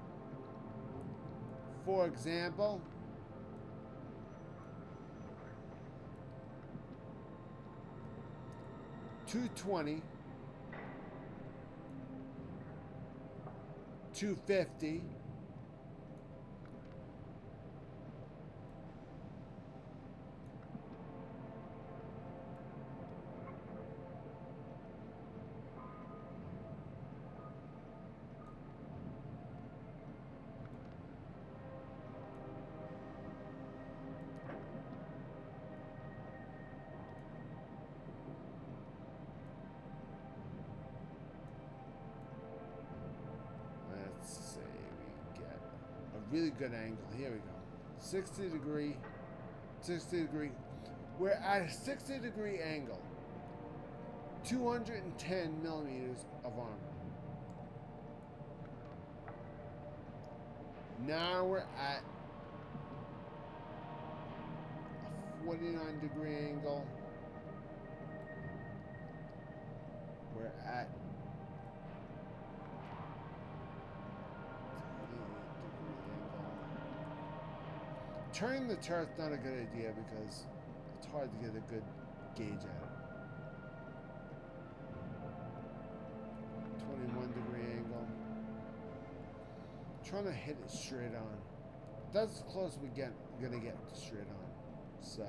For example, .220, .250, really good angle. Here we go. 60 degree. We're at a 60 degree angle. 210 millimeters of armor. Now we're at a 49 degree angle. We're at turning the turret's not a good idea because it's hard to get a good gauge at it. 21 degree angle. Trying to hit it straight on. That's as close as we're gonna get to straight on. So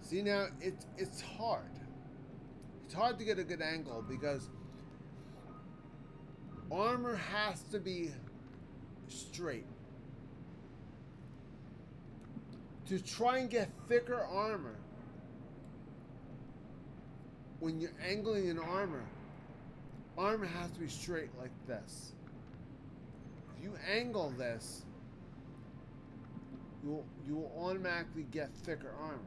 see, now it's hard. It's hard to get a good angle because armor has to be straight. To try and get thicker armor, when you're angling an armor has to be straight like this. If you angle this, you will automatically get thicker armor.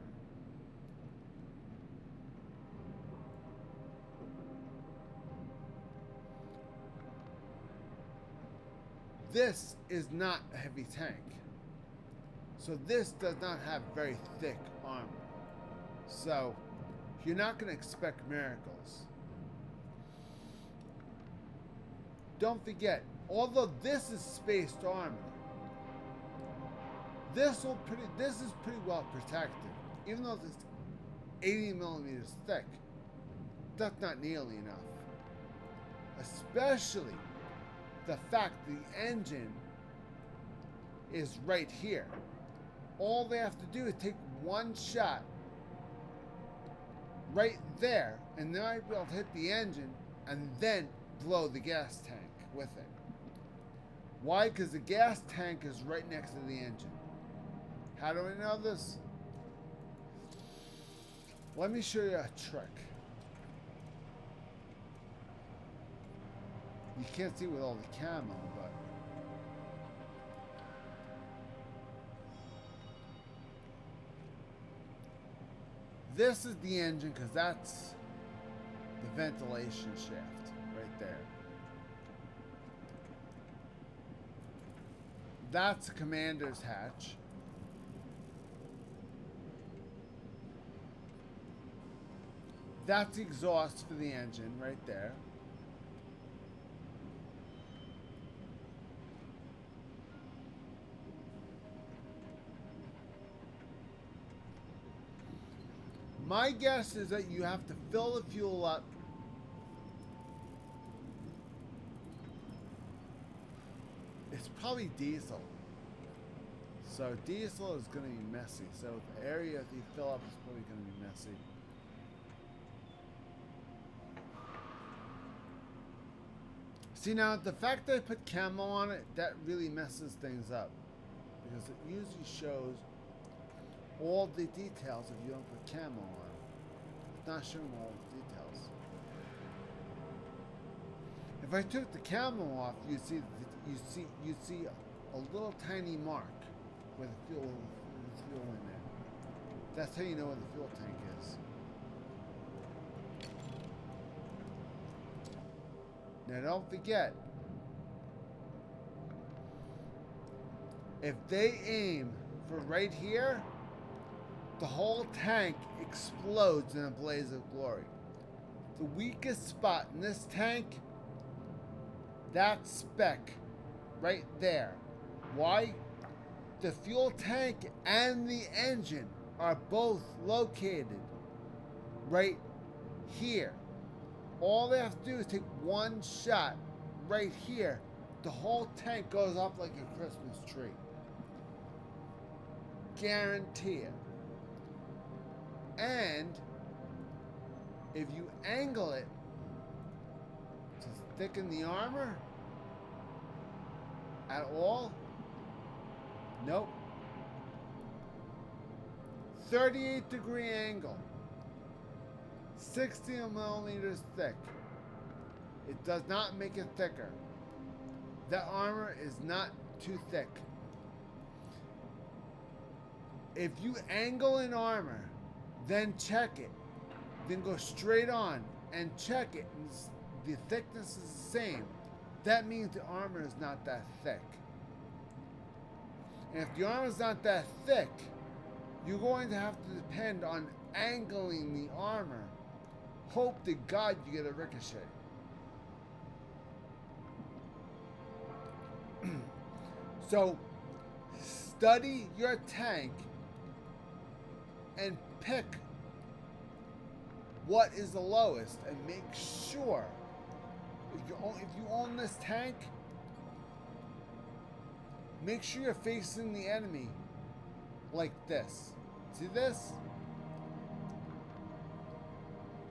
This is not a heavy tank. So this does not have very thick armor. So you're not going to expect miracles. Don't forget, although this is spaced armor, this is pretty well protected. Even though it's 80 millimeters thick, that's not nearly enough. Especially the fact the engine is right here. All they have to do is take one shot right there, and then I'll be able to hit the engine and then blow the gas tank with it. Why? Because the gas tank is right next to the engine. How do I know this? Let me show you a trick. You can't see with all the camo, but this is the engine because that's the ventilation shaft right there. That's the commander's hatch. That's the exhaust for the engine right there. My guess is that you have to fill the fuel up. It's probably diesel. So diesel is going to be messy. So the area that you fill up is probably going to be messy. See, now the fact that I put camo on it, that really messes things up. Because it usually shows all the details if you don't put camo on. It's not showing all the details. If I took the camo off, you'd see a little tiny mark with fuel in there. That's how you know where the fuel tank is. Now don't forget, if they aim for right here, the whole tank explodes in a blaze of glory. The weakest spot in this tank, that speck right there. Why? The fuel tank and the engine are both located right here. All they have to do is take one shot right here. The whole tank goes up like a Christmas tree. Guarantee it. And if you angle it to thicken the armor at all, nope. 38-degree angle. 60 millimeters thick. It does not make it thicker. That armor is not too thick. If you angle an armor, then check it, then go straight on and check it, and the thickness is the same, that means the armor is not that thick. And if the armor is not that thick, you're going to have to depend on angling the armor. Hope to God you get a ricochet. So, study your tank and pick what is the lowest and make sure if you own this tank, make sure you're facing the enemy like this. See this?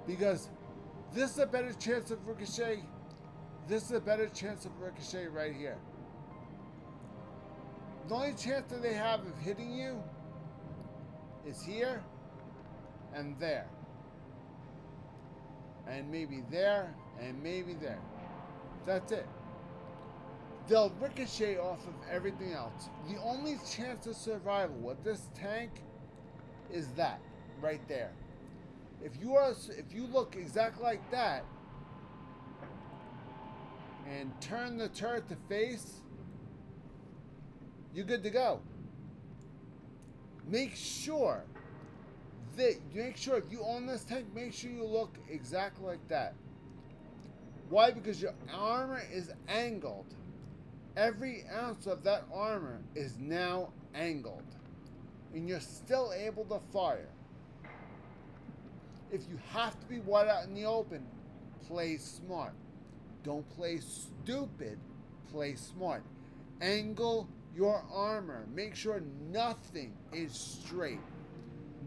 Because this is a better chance of ricochet. This is a better chance of ricochet right here. The only chance that they have of hitting you is here and there. And maybe there and maybe there. That's it. They'll ricochet off of everything else. The only chance of survival with this tank is that right there. If you look exactly like that and turn the turret to face, you're good to go. Make sure if you own this tank, make sure you look exactly like that. Why? Because your armor is angled. Every ounce of that armor is now angled. And you're still able to fire. If you have to be wide out in the open, play smart. Don't play stupid, play smart. Angle your armor. Make sure nothing is straight.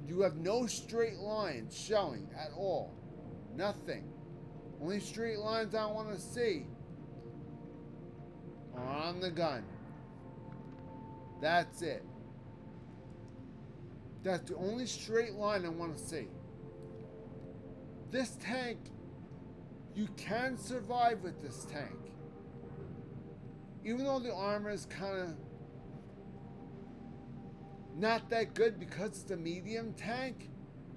You have no straight lines showing at all. Nothing. Only straight lines I want to see are on the gun. That's it. That's the only straight line I want to see. This tank, you can survive with this tank. Even though the armor is kind of not that good because it's a medium tank.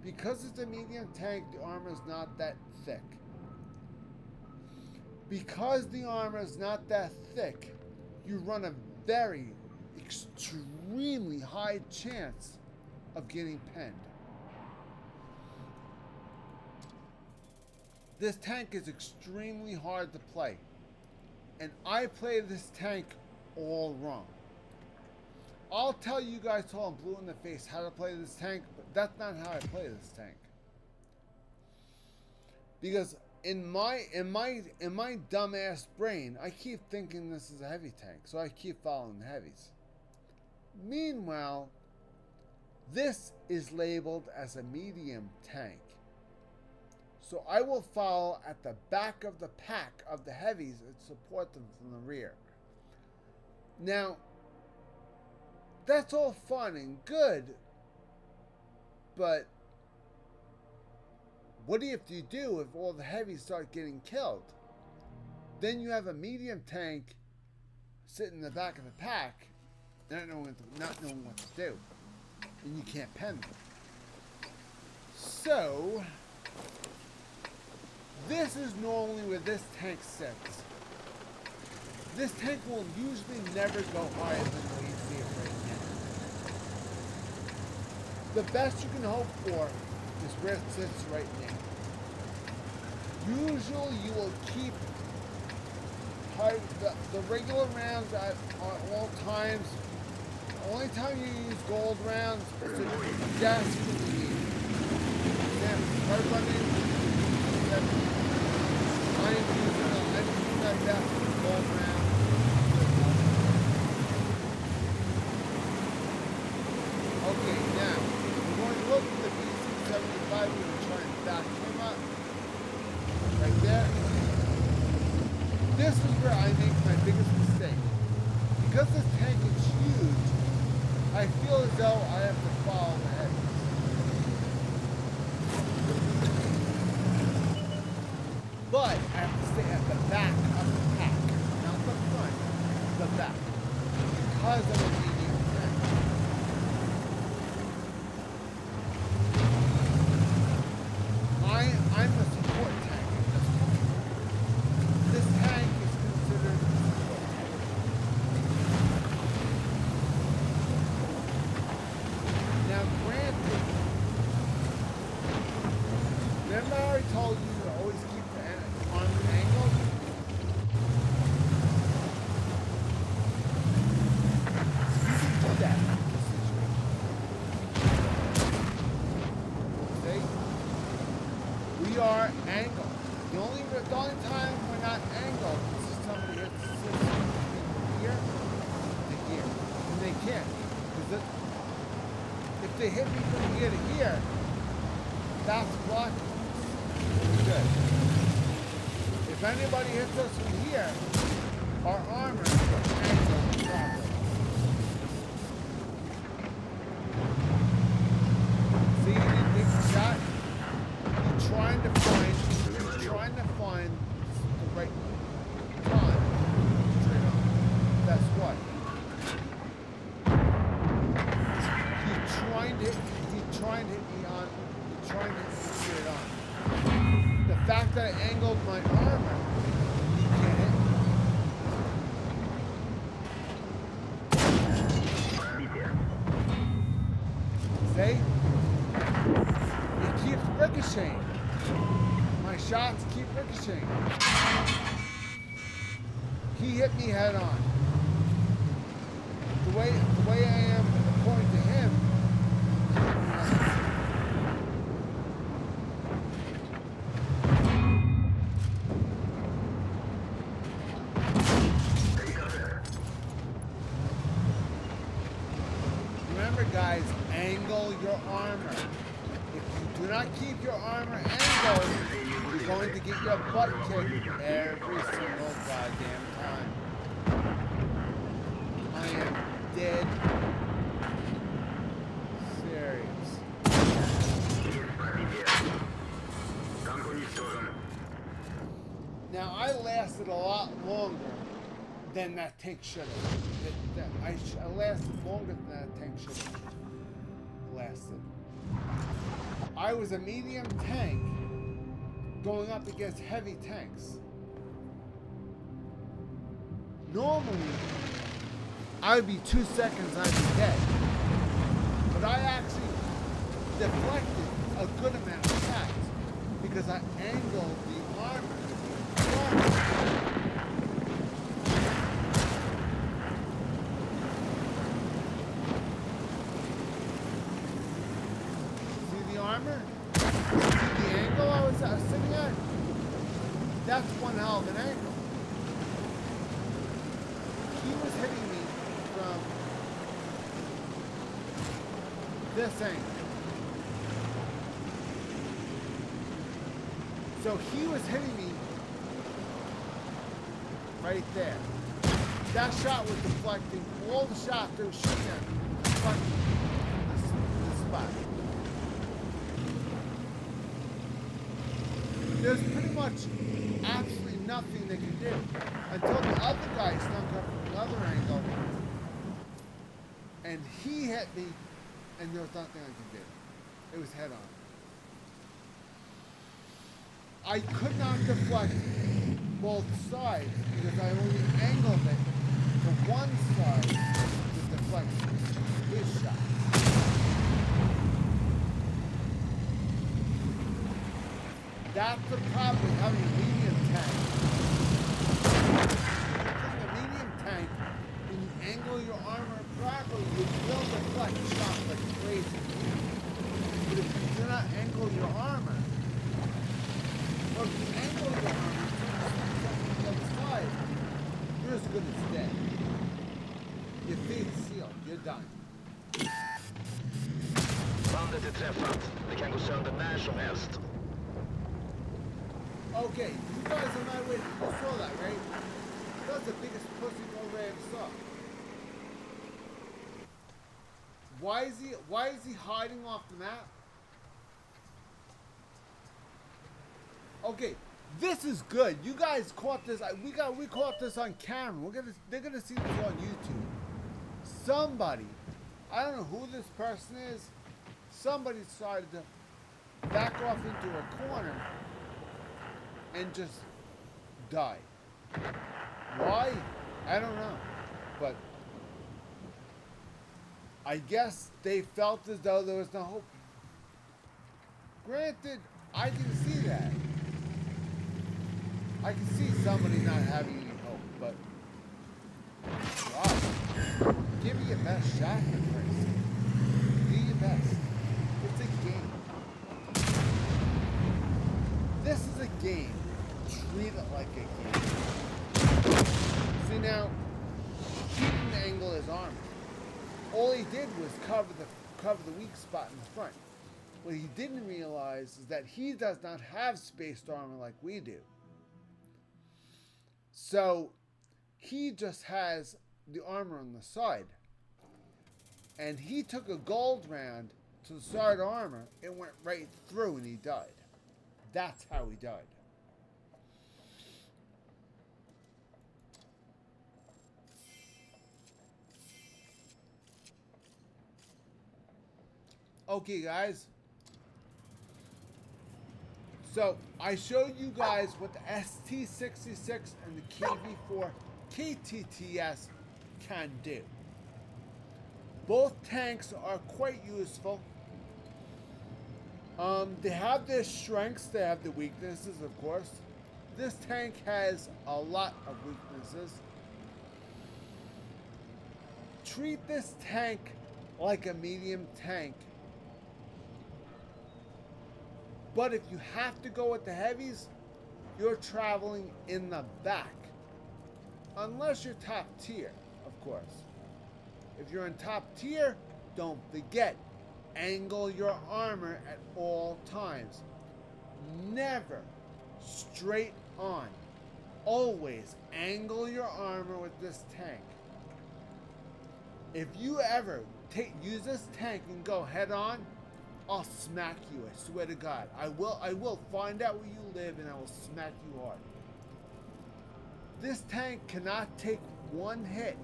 Because it's a medium tank, the armor is not that thick. Because the armor is not that thick, you run a very, extremely high chance of getting penned. this tank is extremely hard to play. And I play this tank all wrong. I'll tell you guys till I'm blue in the face how to play this tank, but that's not how I play this tank. Because in my dumbass brain, I keep thinking this is a heavy tank, so I keep following the heavies. Meanwhile, this is labeled as a medium tank. So I will follow at the back of the pack of the heavies and support them from the rear. Now, that's all fun and good, but what if you do if all the heavies start getting killed? Then you have a medium tank sitting in the back of the pack, not knowing what to do, and you can't pen them. So this is normally where this tank sits. This tank will usually never go higher than what you see it right now. The best you can hope for is where it sits right now. Usually you will keep the regular rounds at all times. The only time you use gold rounds is if you desperately need it. Then start running. I'm using that best gold round. Okay, now we're going to look at the BC-75. We're going to try and back him up. Right there. This is where I make my biggest mistake. Because this tank is huge, I feel as though I have to follow the heavies. But I have to stay at the back of the pack. Not the front, the back. Because of a medium tank. I'm a support tank at this point. This tank is considered a support tank. Now granted, remember I already told you to always keep the arm angled? You can do that in this situation. See? We are angled. The only time we're not angled is if somebody hits from here to here. And they can't. Because if they hit me from here to here, that's blocking. Good. If anybody hits us from here, our armor is angled properly. See, you didn't take the shot? You're trying to find the right time. That's what. He's trying to hit it on. The fact that I angled my armor, he can't hit. See? It keeps ricocheting. My shots keep ricocheting. He hit me head on. The way I am according to him, remember guys, angle your armor. If you do not keep your armor angled, you're going to get your butt kicked every single goddamn time. I am dead serious. Now I lasted a lot longer than that tank should have. I lasted longer than that tank should have lasted. I was a medium tank going up against heavy tanks. Normally, I would be 2 seconds, I'd be dead. But I actually deflected a good amount of attacks because I angled the That's one hell of an angle. He was hitting me from this angle. So he was hitting me right there. That shot was deflecting. All the shots they were shooting at me deflecting this spot. There's pretty much absolutely nothing they can do until the other guy snuck up from another angle and he hit me and there was nothing I could do. It was head on. I could not deflect both sides because I only angled it to one side to deflect his shot. That's the problem with having a medium tank. With a medium tank, when you angle your armor properly, you will deflect shots like crazy. But if you do not angle your armor, or if you angle your armor to the other side, you're as good as dead. Your fate's sealed. You're done. Bandet är träffat. Det kan gå sönder när som helst. Okay, you guys are not waiting. You saw that, right? That's the biggest pussy over I ever saw. Why is he hiding off the map? Okay, this is good. You guys caught this. We caught this on camera. They're gonna see this on YouTube. Somebody, I don't know who this person is. Somebody decided to back off into a corner and just die. Why? I don't know. But I guess they felt as though there was no hope. Granted, I can see that. I can see somebody not having any hope, but God, give me your best shot for Christ's sake. Do your best. It's a game. This is a game. Treat it like a game. See now, he didn't angle his armor. All he did was cover the weak spot in the front. What he didn't realize is that he does not have spaced armor like we do. So he just has the armor on the side. And he took a gold round to the side armor. It went right through and he died. That's how he died. Okay, guys. So, I showed you guys what the ST66 and the KV4 KTTS can do. Both tanks are quite useful. They have their strengths, they have their weaknesses, of course. This tank has a lot of weaknesses. Treat this tank like a medium tank. But if you have to go with the heavies, you're traveling in the back. Unless you're top tier, of course. If you're in top tier, don't forget, angle your armor at all times. Never straight on. Always angle your armor with this tank. If you ever use this tank and go head on, I'll smack you, I swear to God. I will find out where you live and I will smack you hard. This tank cannot take one hit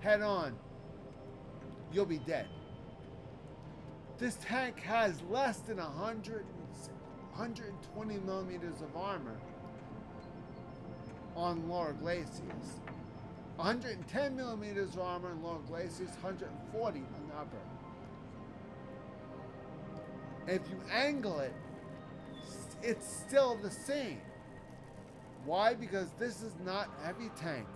head on. You'll be dead. This tank has less than 120 millimeters of armor on lower glaciers. 110 millimeters of armor on lower glaciers, 140 on the upper. If you angle it, it's still the same. Why? Because this is not a heavy tank.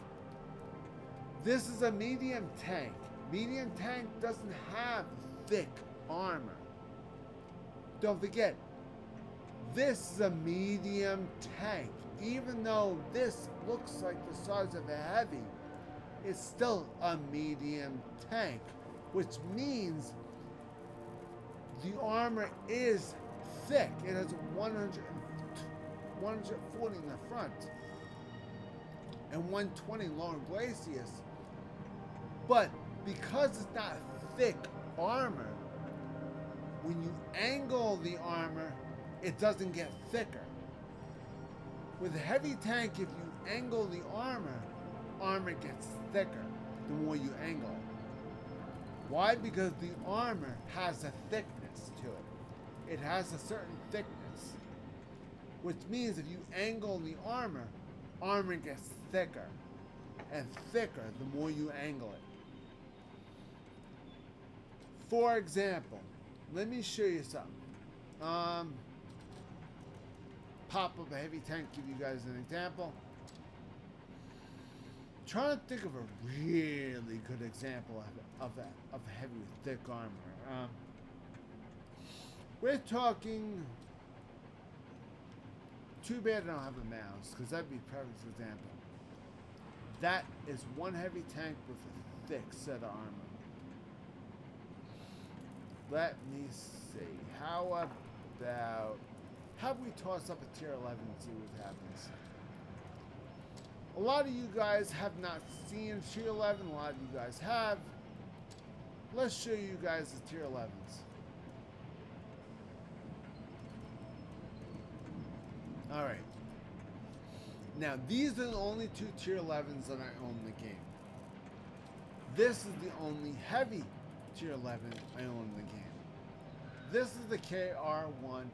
This is a medium tank. Medium tank doesn't have thick armor. Don't forget, this is a medium tank. even though this looks like the size of a heavy, it's still a medium tank, which means the armor is thick. It has 140 in the front and 120 long glacis. But because it's not thick armor, when you angle the armor, it doesn't get thicker. With a heavy tank, if you angle the armor gets thicker the more you angle it. Why? Because the armor has a thickness to it. It has a certain thickness, which means if you angle the armor gets thicker and thicker the more you angle it. For example, let me show you something. Pop up a heavy tank, give you guys an example. Trying to think of a really good example of heavy with thick armor. We're talking. Too bad I don't have a mouse, because that'd be a perfect example. That is one heavy tank with a thick set of armor. Let me see. How we toss up a tier 11 and see what happens? A lot of you guys have not seen tier 11. A lot of you guys have. Let's show you guys the tier 11s. Alright. Now, these are the only two tier 11s that I own in the game. This is the only heavy tier 11 I own in the game. This is the KR-1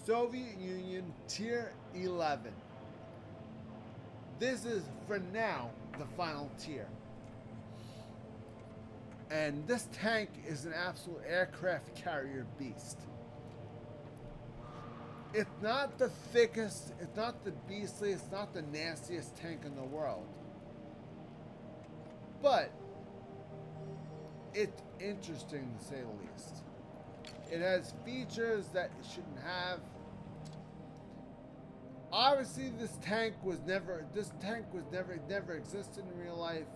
Soviet Union tier 11. This is, for now, the final tier. And this tank is an absolute aircraft carrier beast. It's not the thickest, it's not the beastliest, it's not the nastiest tank in the world. But it's interesting to say the least. It has features that it shouldn't have. Obviously, this tank never existed in real life.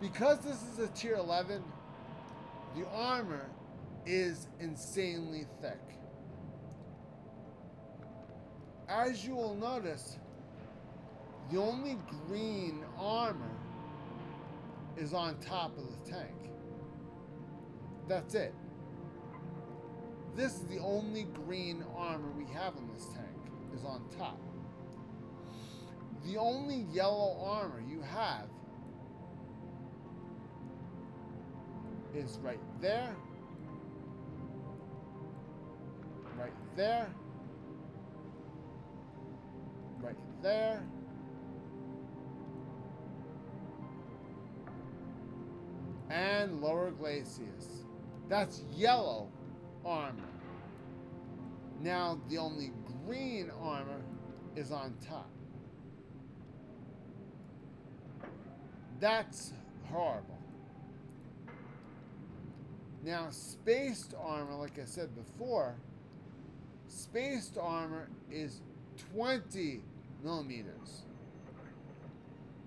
Because this is a tier 11, the armor is insanely thick. As you will notice, the only green armor is on top of the tank. That's it. This is the only green armor we have on this tank, is on top. The only yellow armor you have is right there, right there, right there, and lower glacis. That's yellow armor. Now the only green armor is on top. That's horrible. Now spaced armor, like I said before, spaced armor is 20 millimeters.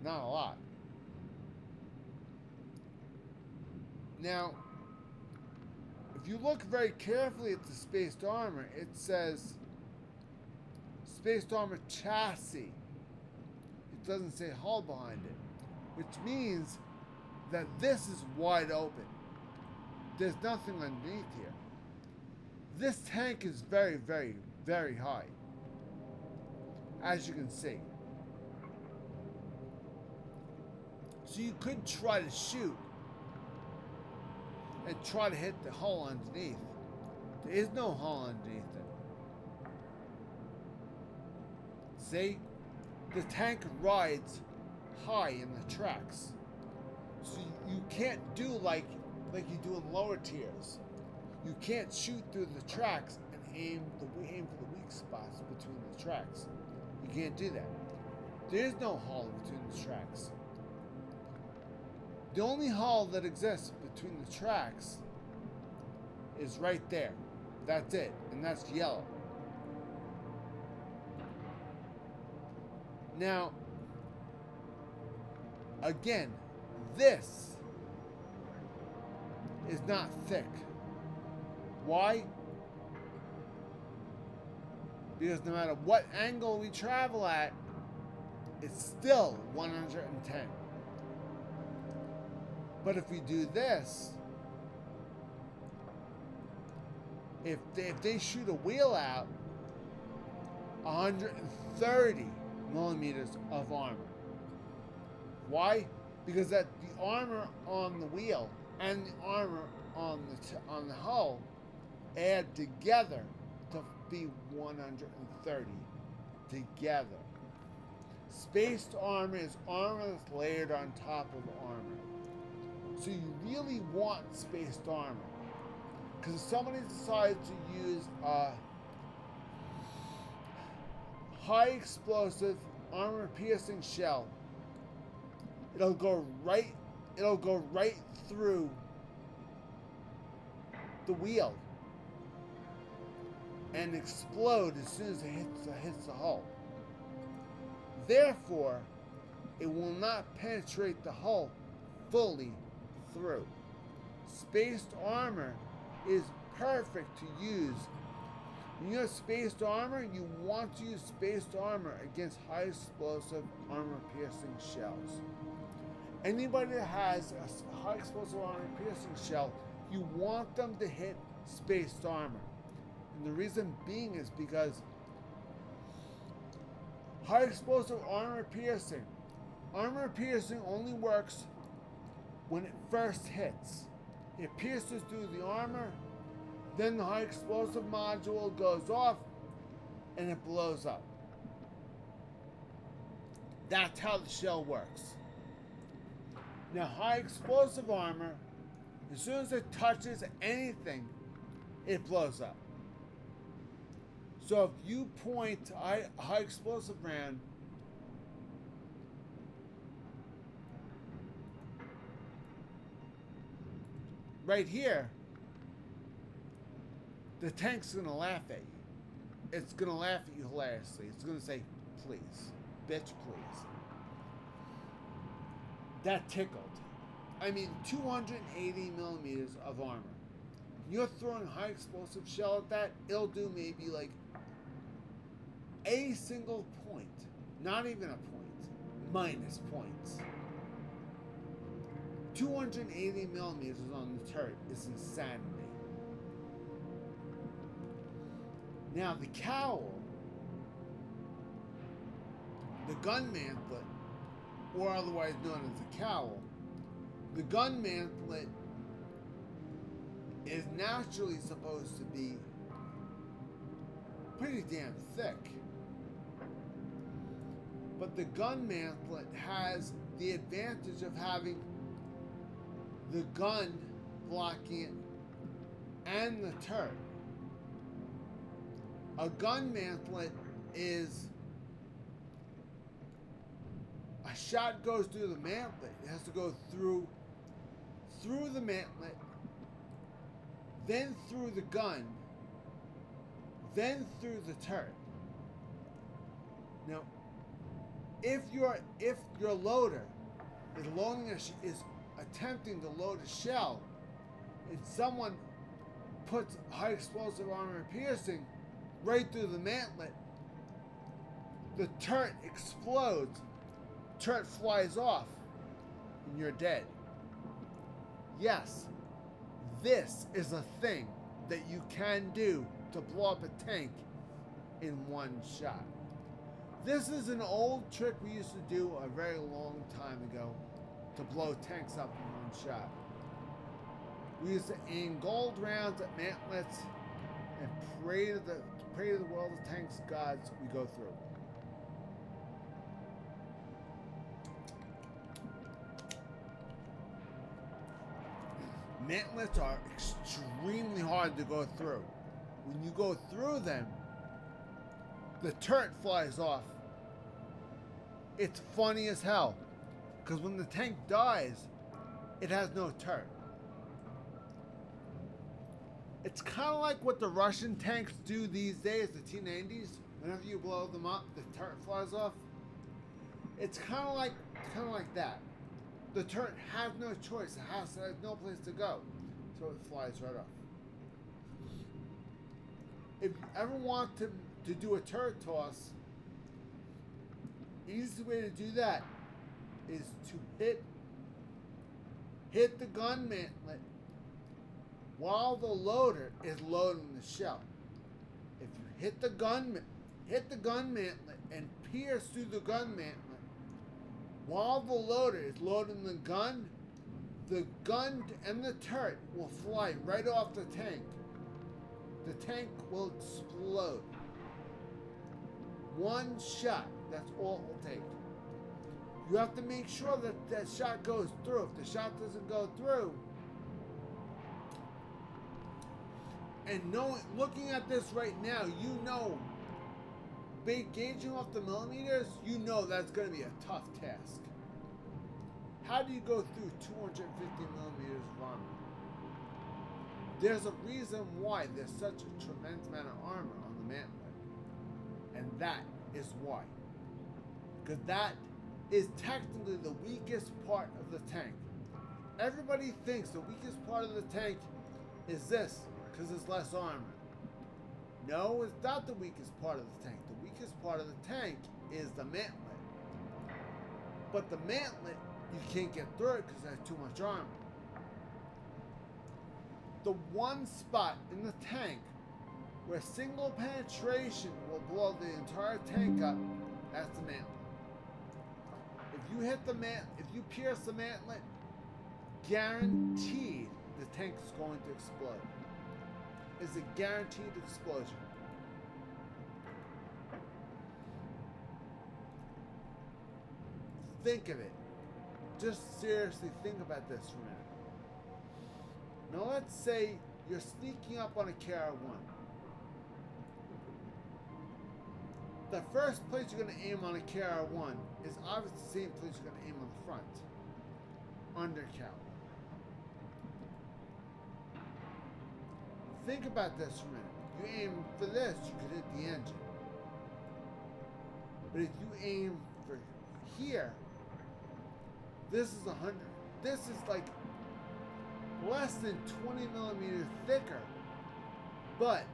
Not a lot. Now, if you look very carefully at the spaced armor, it says spaced armor chassis. It doesn't say hull behind it, which means that this is wide open. There's nothing underneath here. This tank is very, very, very high, as you can see. So you could try to shoot and try to hit the hull underneath. There is no hull underneath it. See? The tank rides high in the tracks. So you can't do like you do in lower tiers. You can't shoot through the tracks and aim for the weak spots between the tracks. You can't do that. There is no hull between the tracks. The only hull that exists between the tracks is right there. That's it, and that's yellow. Now, again, this is not thick. Why? Because no matter what angle we travel at, it's still 110. But if we do this, if they shoot a wheel out, 130 millimeters of armor. Why? Because that the armor on the wheel and the armor on the hull add together to be 130 together. Spaced armor is armor that's layered on top of armor. So you really want spaced armor. Because if somebody decides to use a high explosive armor piercing shell, it'll go right through the wheel and explode as soon as it hits the hull. Therefore, it will not penetrate the hull fully through. Spaced armor is perfect to use. When you have spaced armor, you want to use spaced armor against high explosive armor piercing shells. Anybody that has a high explosive armor piercing shell, you want them to hit spaced armor. And the reason being is because high explosive armor piercing only works when it first hits. It pierces through the armor, then the high explosive module goes off and it blows up. That's how the shell works. Now, high explosive armor, as soon as it touches anything, it blows up. So if you point a high explosive round right here, the tank's gonna laugh at you. It's gonna laugh at you hilariously. It's gonna say, please, bitch, please. That tickled. I mean, 280 millimeters of armor. You're throwing a high explosive shell at that, it'll do maybe like a single point. Not even a point. Minus points. 280 millimeters on the turret is insanity. Now the cowl, the gun mantlet, or otherwise known as the cowl, the gun mantlet is naturally supposed to be pretty damn thick. But the gun mantlet has the advantage of having the gun blocking it and the turret. A gun mantlet is a shot goes through the mantlet. It has to go through the mantlet, then through the gun, then through the turret. Now, if your loader is attempting to load a shell, and someone puts high explosive armor piercing right through the mantlet, the turret explodes, turret flies off, and you're dead. Yes, this is a thing that you can do to blow up a tank in one shot. This is an old trick we used to do a very long time ago to blow tanks up in one shot. We used to aim gold rounds at mantlets and pray to the world of tanks gods we go through. Mantlets are extremely hard to go through. When you go through them, the turret flies off. It's funny as hell, because when the tank dies, it has no turret. It's kind of like what the Russian tanks do these days, the T-90s. Whenever you blow them up, the turret flies off. It's kind of like that. The turret has no choice. It has no place to go, so it flies right off. If you ever want to do a turret toss, easy way to do that is to hit the gun mantlet while the loader is loading the shell. If you hit the gun mantlet and pierce through the gun mantlet while the loader is loading the gun and the turret will fly right off the tank. The tank will explode. One shot, that's all it will take. You have to make sure that that shot goes through. If the shot doesn't go through, and looking at this right now, you know, gauging off the millimeters, you know that's going to be a tough task. How do you go through 250 millimeters of armor? There's a reason why there's such a tremendous amount of armor on the mantlet. And that is why. Because that is technically the weakest part of the tank. Everybody thinks the weakest part of the tank is this, because it's less armor. No, it's not the weakest part of the tank. The weakest part of the tank is the mantlet. But the mantlet, you can't get through it because it has too much armor. The one spot in the tank where single penetration will blow the entire tank up, that's the mantlet. If you pierce the mantlet, guaranteed the tank is going to explode. It's a guaranteed explosion. Think of it. Just seriously think about this for a minute. Now let's say you're sneaking up on a KR-1. The first place you're going to aim on a KR-1 is obviously the same place you're going to aim on the front. Undercowl. Think about this for a minute. You aim for this, you could hit the engine. But if you aim for here, this is 100. This is like less than 20 millimeters thicker. But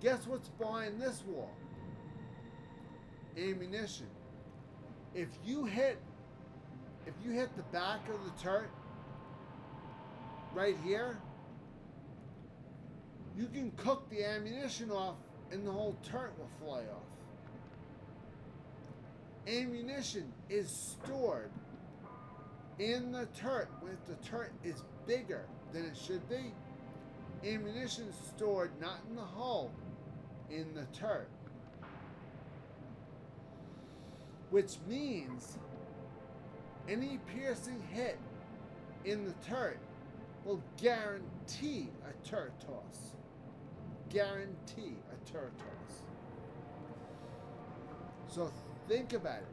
guess what's behind this wall? Ammunition. If you hit the back of the turret right here, you can cook the ammunition off and the whole turret will fly off. Ammunition is stored in the turret when the turret is bigger than it should be. Ammunition is stored not in the hull, in the turret. Which means any piercing hit in the turret will guarantee a turret toss. Guarantee a turret toss. So think about it.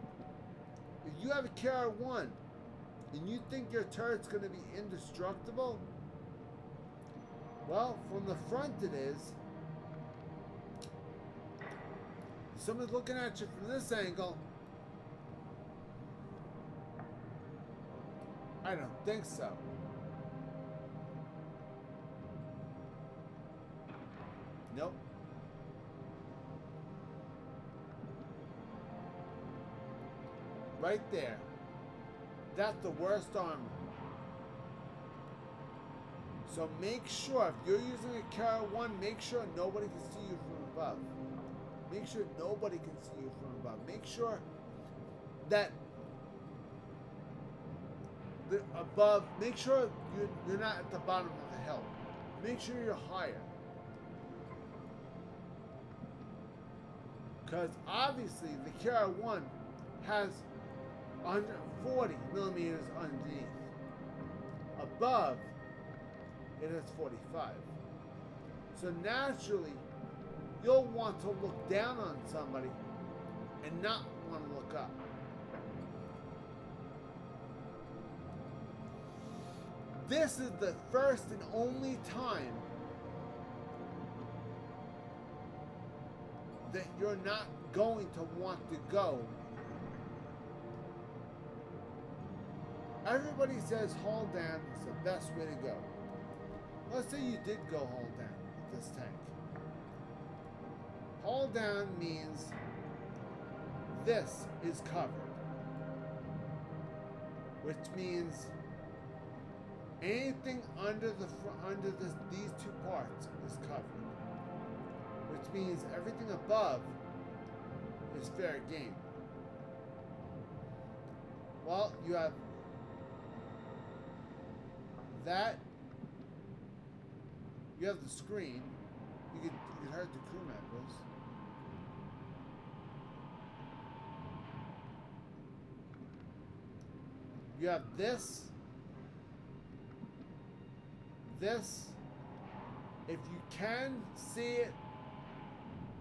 If you have a KR-1 and you think your turret's going to be indestructible, well, from the front it is. If someone's looking at you from this angle, I don't think so. Nope. Right there. That's the worst armor. So make sure, if you're using a KR-1, make sure nobody can see you from above. Make sure nobody can see you from above. Make sure that make sure you're not at the bottom of the hill. Make sure you're higher. Because obviously the KR-1 has 140 millimeters underneath. Above, it has 45. So naturally, you'll want to look down on somebody and not want to look up. This is the first and only time that you're not going to want to go Everybody says hold down is the best way to go. Let's say you did go hold down with this tank. Hold down means this is covered, which means anything under these two parts is covered, which means everything above is fair game. Well, you have that. You have the screen. You could hurt the crew members. You have this. This. If you can see it,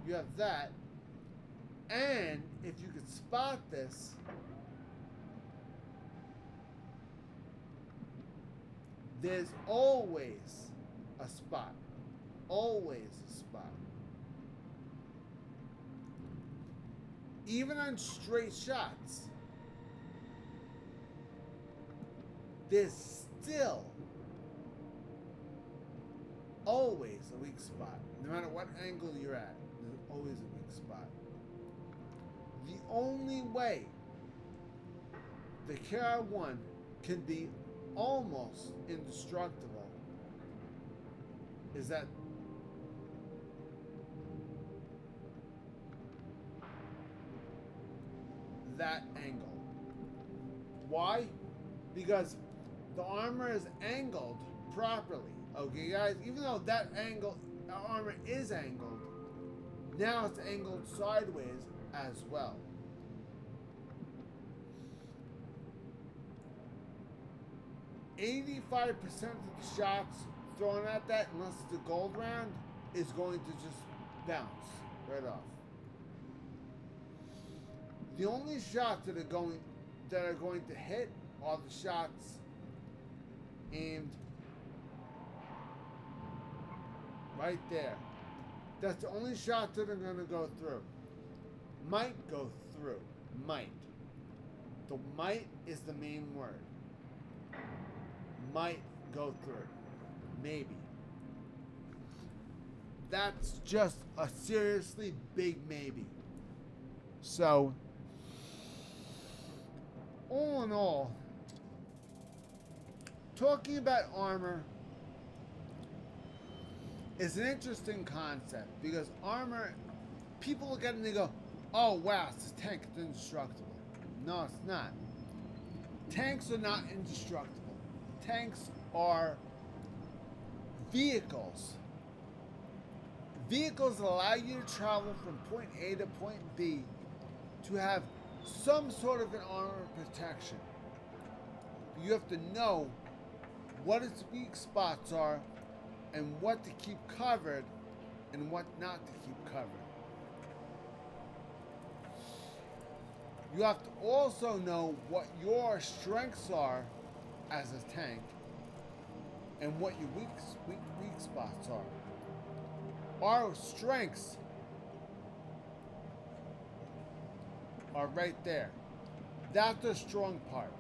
you have that. And if you could spot this, there's always a spot. Always a spot. Even on straight shots, there's still always a weak spot. No matter what angle you're at, there's always a weak spot. The only way the KR-1 can be almost indestructible is that angle. Why? Because the armor is angled properly. Okay, guys? Even though that armor is angled, now it's angled sideways as well. $85% of the shots thrown at that, unless it's a gold round, is going to just bounce right off. The only shots that are going to hit are the shots aimed right there. That's the only shots that are going to go through. Might go through. Might. The might is the main word. Might go through. Maybe. That's just a seriously big maybe. So, all in all, talking about armor is an interesting concept because armor, people look at it and they go, oh wow, it's a tank, it's indestructible. No, it's not. Tanks are not indestructible. Tanks are vehicles. Vehicles allow you to travel from point A to point B to have some sort of an armor protection. You have to know what its weak spots are and what to keep covered and what not to keep covered. You have to also know what your strengths are as a tank and what your weak spots are. Our strengths are right there. That's the strong part.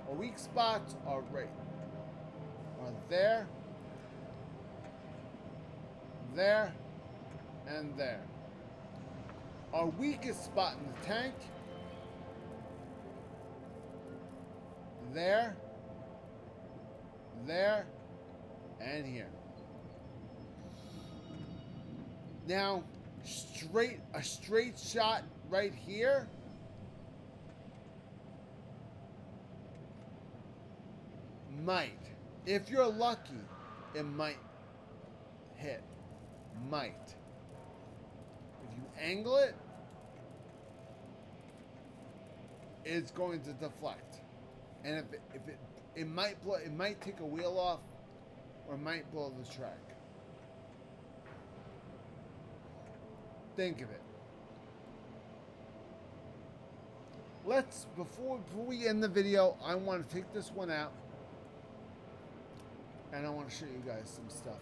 Our weak spots are there, there, and there. Our weakest spot in the tank, there, and here. Now, a straight shot right here might. If you're lucky, it might hit. Might. If you angle it, it's going to deflect. And if it might blow, it might take a wheel off or it might blow the track. Think of it. Before we end the video, I want to take this one out and I want to show you guys some stuff.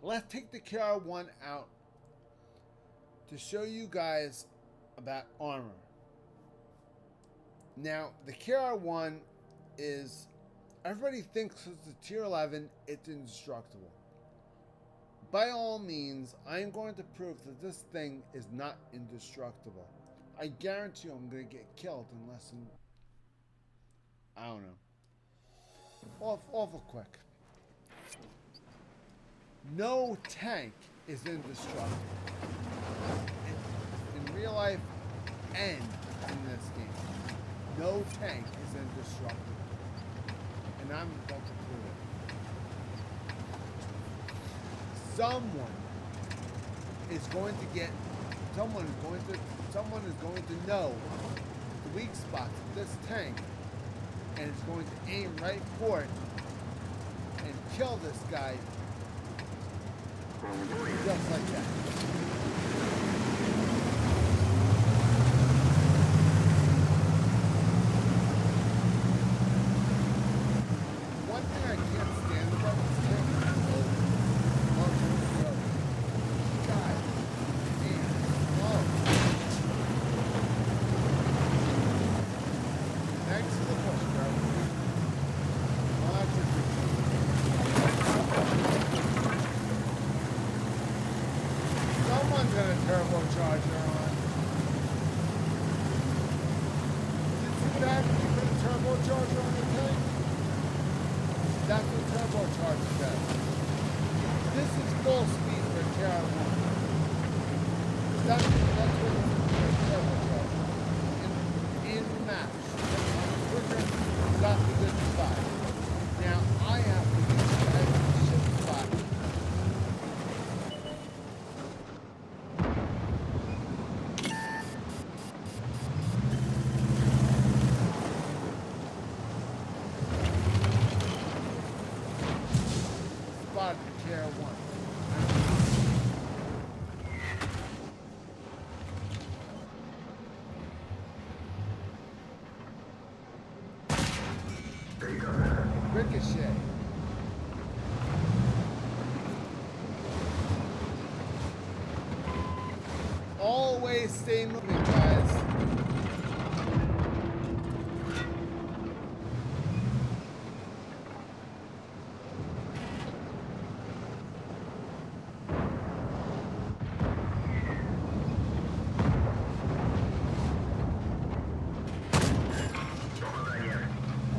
Let's take the KR-1 out to show you guys about armor. Now, the KR-1 is, everybody thinks it's a tier 11, it's indestructible. By all means, I am going to prove that this thing is not indestructible. I guarantee you I'm going to get killed in less than, I don't know, awful quick. No tank is indestructible. In real life and in this game. No tank is indestructible. And I'm about to prove it. Someone is going to know the weak spots of this tank and is going to aim right for it and kill this guy just like that. One thing I can't stand about this tank is the God damn slow. Thanks for the push, bro. Lots of someone's got a turbocharger on. Did you see that? You put a turbocharger on the tank? That's what turbocharger does. This is full speed for a KR-1. That's what it's turbocharger. In the match. Quicker, got the good spot. Now I have to use the ship spot. Spot the KR-1. Ricochet. Always stay moving, guys.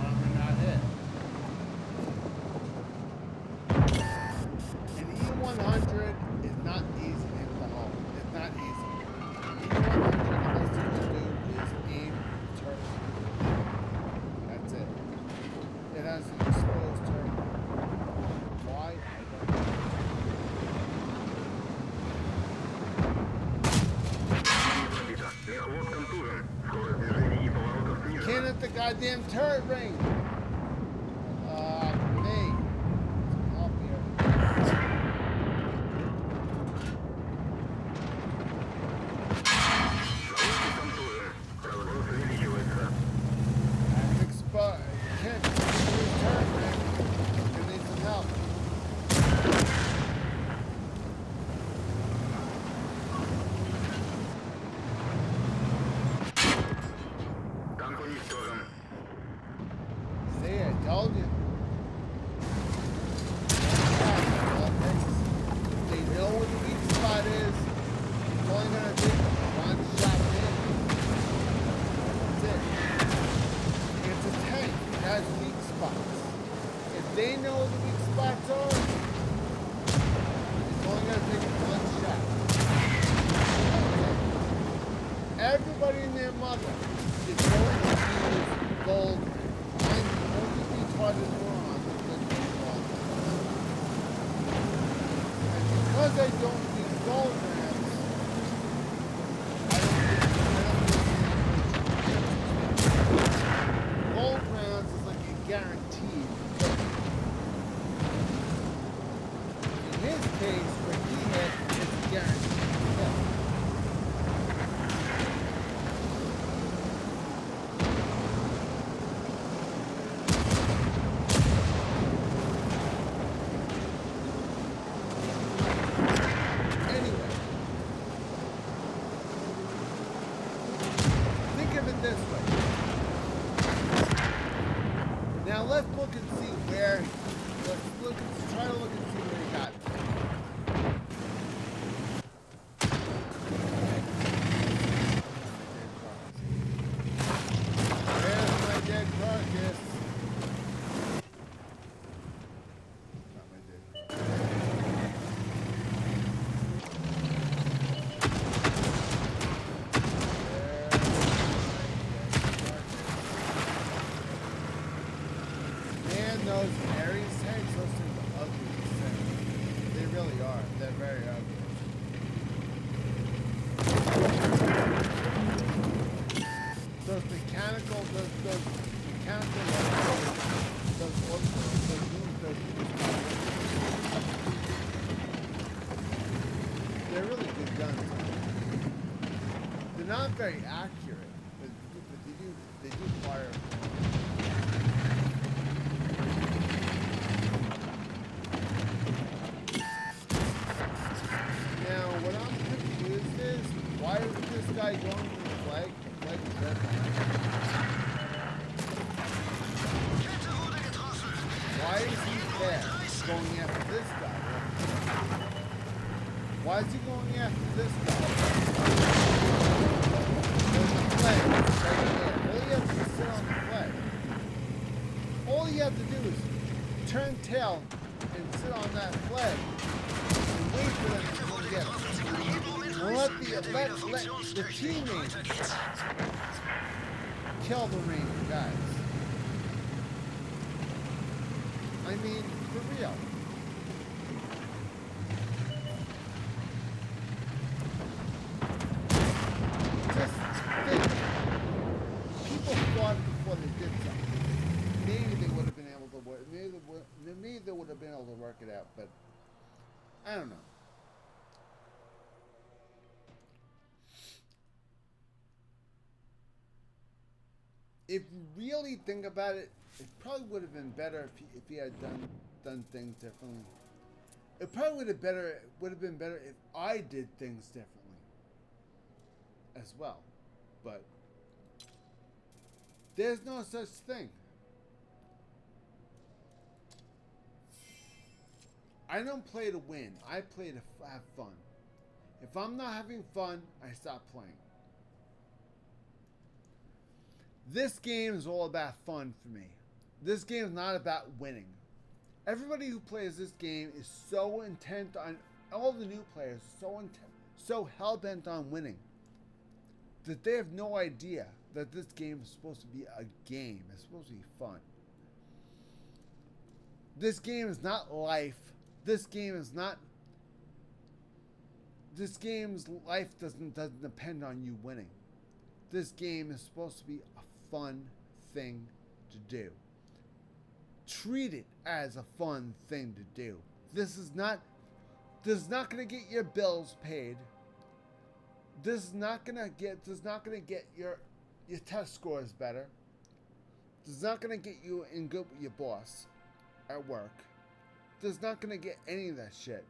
Armor not hit. An E100 is not easy to hit the hull. It's not easy. E100, the best thing to do is aim turret. That's it. It has an exposed turret. Why? I don't know. Can't hit the goddamn turret ring. Me. Help here. That's exposed. Can't use turret ring. You need some help. See, I told you. They know where the weak spot is. It's only gonna take one shot in. That's it. It's a tank. It has weak spots. If they know where the weak spots are, it's only gonna take one shot. Everybody and their mother is going to use gold. I'm the only retarded moron that doesn't use gold. And because I don't use gold rams, gold rounds is like a guaranteed kill. In his case, what he hit is a guaranteed kill. Anyway, think of it this way. really are. They're very ugly. Those mechanical, those mechanical, those they're really good guns. They're not very accurate, but they do fire. Now, what I'm confused is, why is this guy going for the flag? The flag is red behind him. Why is he there going after this guy? Why is he going after this guy? There's the flag right there. All you have to do is sit on the flag. All you have to do is turn tail and sit on that flag and wait for them to come get him. Let the teammates kill the Ranger guys. I mean, for real. Just think. People thought before they did something. Maybe they would have been able to work. Maybe they would have been able to work it out, but I don't know. If you really think about it, it probably would have been better if he had done things differently. It probably would have been better if I did things differently as well. But there's no such thing. I don't play to win. I play to have fun. If I'm not having fun, I stop playing. This game is all about fun for me. This game is not about winning. Everybody who plays this game is so intent on, all the new players, so hell-bent on winning, that they have no idea that this game is supposed to be a game. It's supposed to be fun. This game is not life. This game's life doesn't depend on you winning. This game is supposed to be a fun thing to do. Treat it as a fun thing to do. This is not going to get your bills paid. This is not going to get your test scores better. This is not going to get you in good with your boss at work. This is not going to get any of that shit.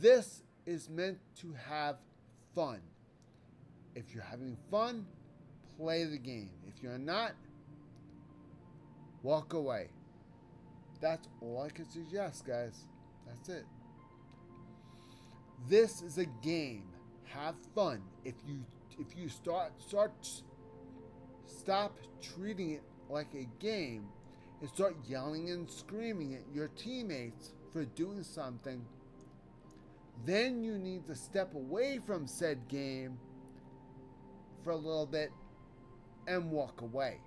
This is meant to have fun. If you're having fun, play the game. If you're not, walk away. That's all I can suggest, guys. That's it. This is a game. Have fun. If you stop treating it like a game and start yelling and screaming at your teammates for doing something, then you need to step away from said game for a little bit and walk away.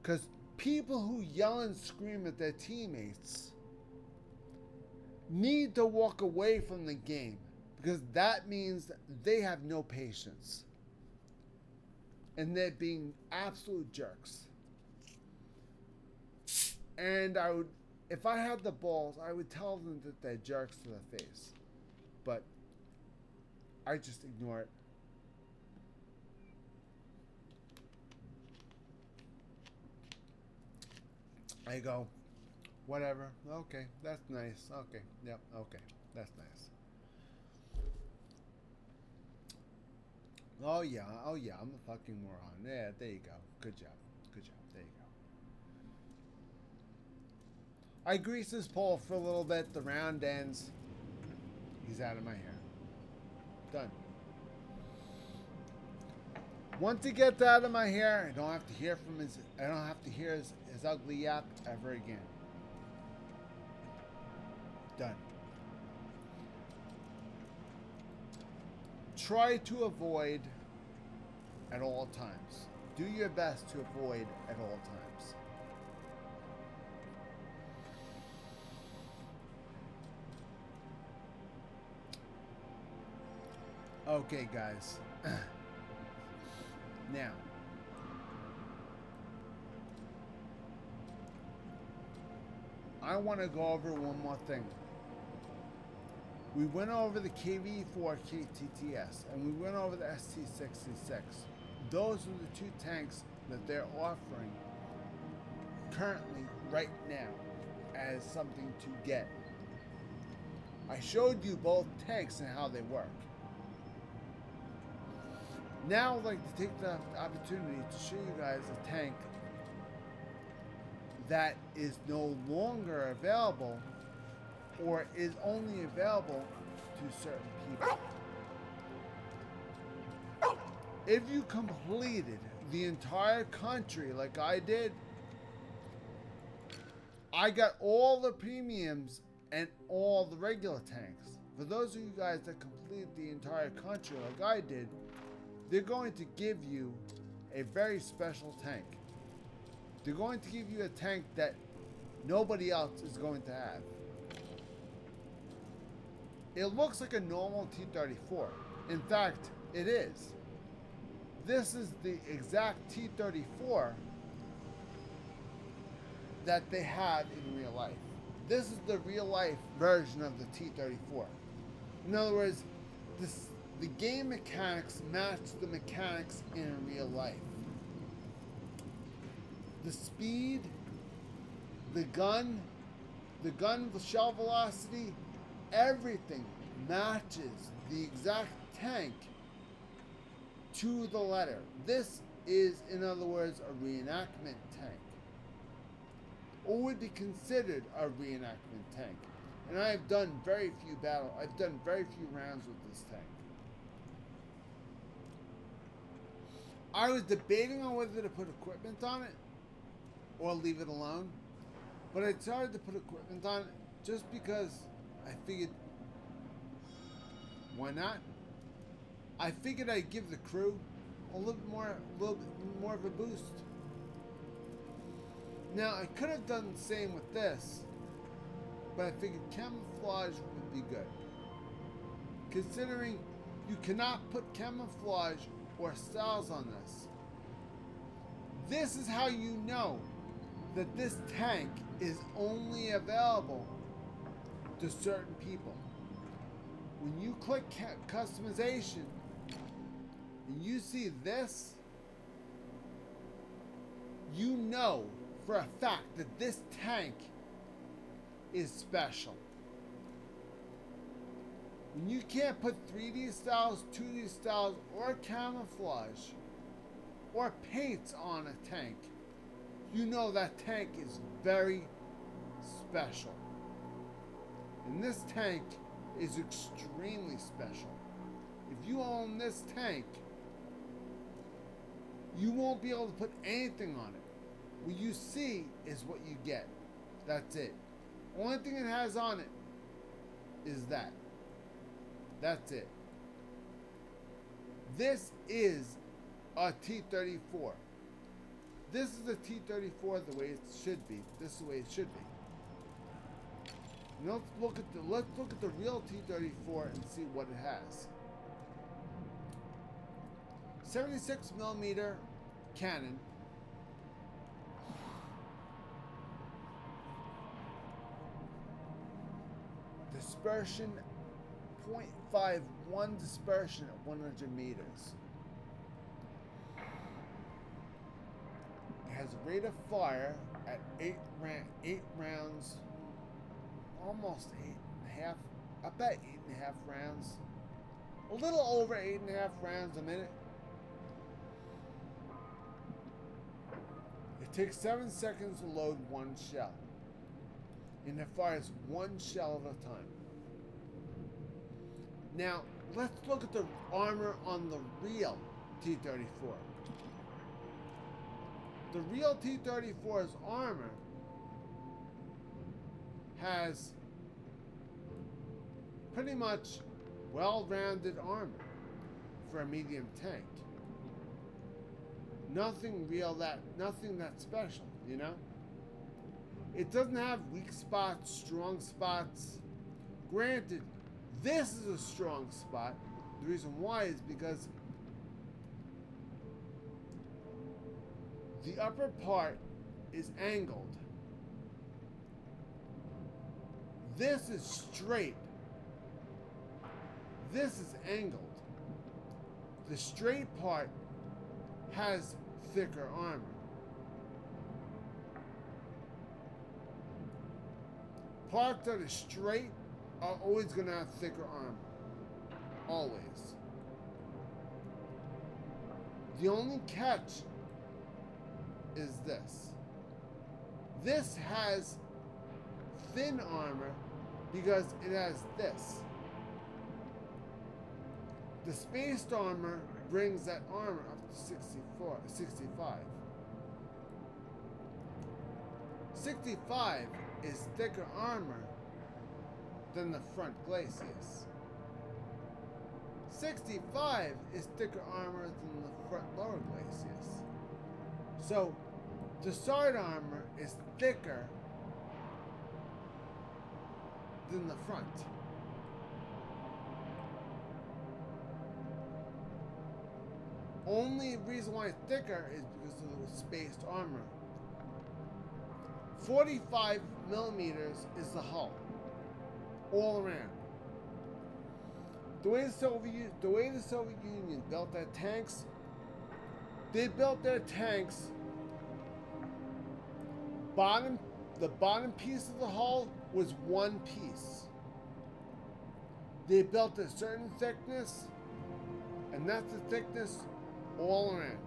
Because people who yell and scream at their teammates need to walk away from the game, because that means they have no patience and they're being absolute jerks. And if I had the balls, I would tell them that they're jerks to the face, but I just ignore it. I go, whatever, okay, that's nice, okay, yep, okay, that's nice. Oh yeah, I'm a fucking moron. Yeah, there you go. Good job, there you go. I grease this pole for a little bit, the round ends. He's out of my hair. Done. Once he gets out of my hair, I don't have to hear his ugly yap ever again. Done. Try to avoid at all times. Do your best to avoid at all times. Okay, guys. Now, I want to go over one more thing. We went over the KV-4 KTTS, and we went over the ST-66. Those are the two tanks that they're offering currently, right now, as something to get. I showed you both tanks and how they work. Now I'd like to take the opportunity to show you guys a tank that is no longer available, or is only available to certain people. If you completed the entire country like I did, I got all the premiums and all the regular tanks. For those of you guys that completed the entire country like I did, they're going to give you a very special tank. They're going to give you a tank that nobody else is going to have. It looks like a normal T-34. In fact, it is. This is the exact T-34 that they have in real life. This is the real life version of the T-34. In other words, the game mechanics match the mechanics in real life. The speed, the gun shell velocity, everything matches the exact tank to the letter. This is, in other words, a reenactment tank, or would be considered a reenactment tank. And I have done very few rounds with this tank. I was debating on whether to put equipment on it or leave it alone, but I decided to put equipment on it just because I figured, why not? I figured I'd give the crew a little bit more of a boost. Now, I could have done the same with this, but I figured camouflage would be good. Considering you cannot put camouflage or styles on this. This is how you know that this tank is only available to certain people. When you click customization and you see this, you know for a fact that this tank is special. When you can't put 3D styles, 2D styles, or camouflage or paints on a tank, you know that tank is very special. And this tank is extremely special. If you own this tank, you won't be able to put anything on it. What you see is what you get. That's it. Only thing it has on it is that. That's it. This is a T-34. This is a T-34 the way it should be. This is the way it should be. Now let's look at the real T-34 and see what it has. 76mm cannon. Dispersion 0.51 dispersion at 100 meters. It has a rate of fire at 8 rounds, almost 8.5, about 8.5 rounds, a little over 8.5 rounds a minute. It takes 7 seconds to load one shell, and it fires one shell at a time. Now, let's look at the armor on the real T-34. The real T-34's armor has pretty much well-rounded armor for a medium tank. Nothing that special, you know? It doesn't have weak spots, strong spots. Granted, this is a strong spot, The reason why is because the upper part is angled. This is straight. This is angled. The straight part has thicker armor. Parts that are straight are always going to have thicker armor. Always. The only catch is this. This has thin armor because it has this. The spaced armor brings that armor up to 65. 65 is thicker armor than the front Glacius. 65 is thicker armor than the front lower Glacius. So, the side armor is thicker than the front. Only reason why it's thicker is because of the spaced armor. 45 millimeters is the hull, all around. The way the Soviet Union built their tanks, they built their tanks. The bottom piece of the hull was one piece. They built a certain thickness, and that's the thickness all around.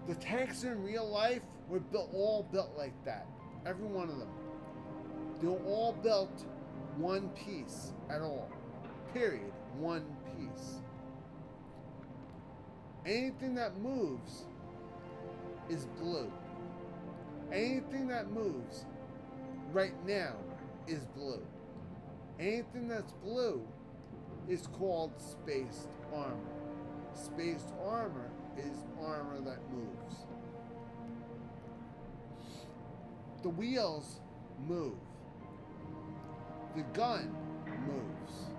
The tanks in real life were all built like that. Every one of them. They were all built one piece at all. Period. One piece. Anything that moves is blue. Anything that moves right now is blue. Anything that's blue is called spaced armor. Spaced armor is armor that moves. The wheels move. The gun moves.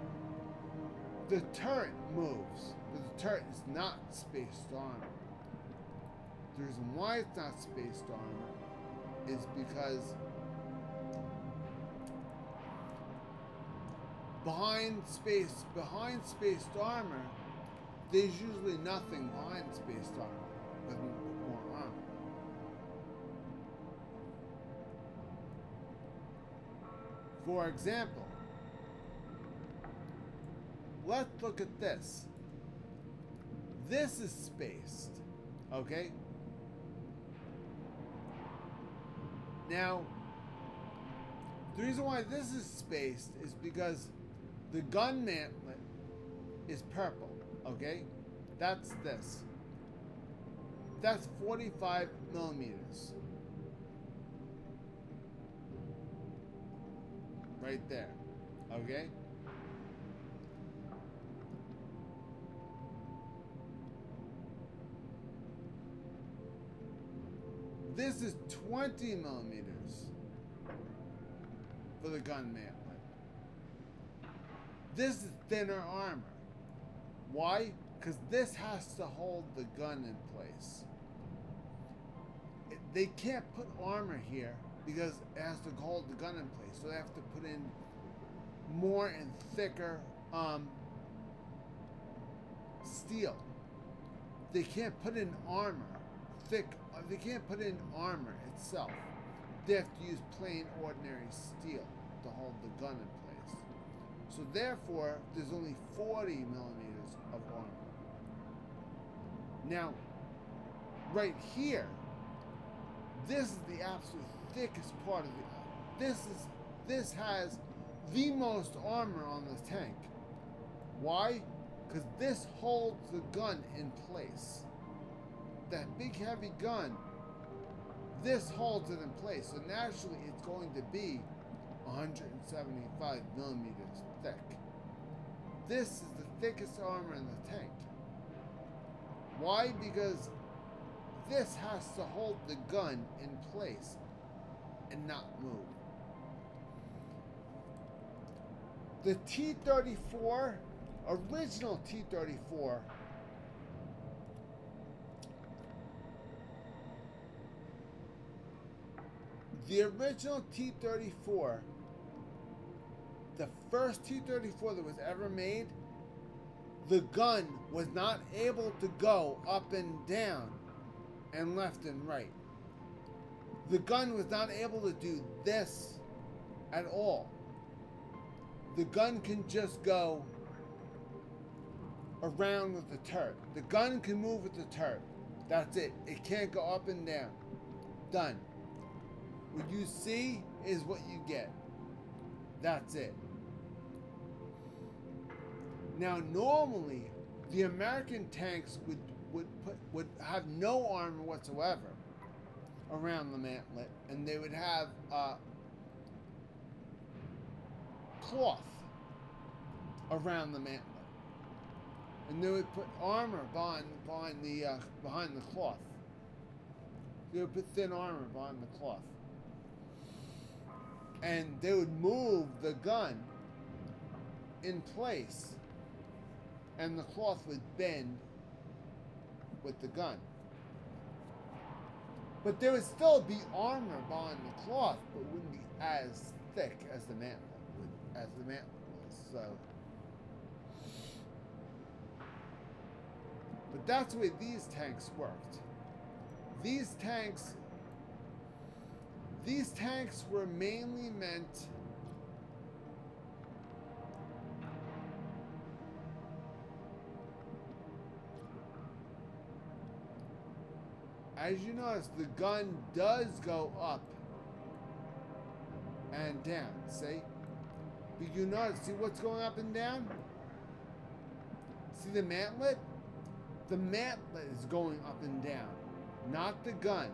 The turret moves, but the turret is not spaced armor. The reason why it's not spaced armor is because behind spaced armor, there's usually nothing behind spaced armor but more armor. For example, let's look at this. This is spaced, okay? Now, the reason why this is spaced is because the gun mantlet is purple, okay? That's this. That's 45 millimeters. Right there, okay? This is 20 millimeters for the gun mantlet. This is thinner armor. Why? Because this has to hold the gun in place. They can't put armor here because it has to hold the gun in place. So they have to put in more and thicker steel. They can't put in armor, they can't put in armor itself. They have to use plain ordinary steel to hold the gun in place. So therefore, there's only 40 millimeters of armor. Now, right here, this is the absolute thickest part of the. This has the most armor on the tank. Why? Because this holds the gun in place. That big heavy gun, this holds it in place. So naturally, it's going to be 175 millimeters thick. This is the thickest armor in the tank. Why? Because this has to hold the gun in place and not move. The T-34, original T-34, the original T-34, the first T-34 that was ever made, the gun was not able to go up and down and left and right. The gun was not able to do this at all. The gun can just go around with the turret. The gun can move with the turret. That's it. It can't go up and down. Done. What you see is what you get. That's it. Now, normally, the American tanks would have no armor whatsoever around the mantlet, and they would have cloth around the mantlet, and they would put armor behind the cloth. They would put thin armor behind the cloth, and they would move the gun in place, and the cloth would bend with the gun. But there would still be armor behind the cloth, but it wouldn't be as thick as the mantlet was. So, but that's the way these tanks worked. These tanks were mainly meant as you notice, the gun does go up and down, see? But you notice, see what's going up and down? See the mantlet? The mantlet is going up and down, not the gun.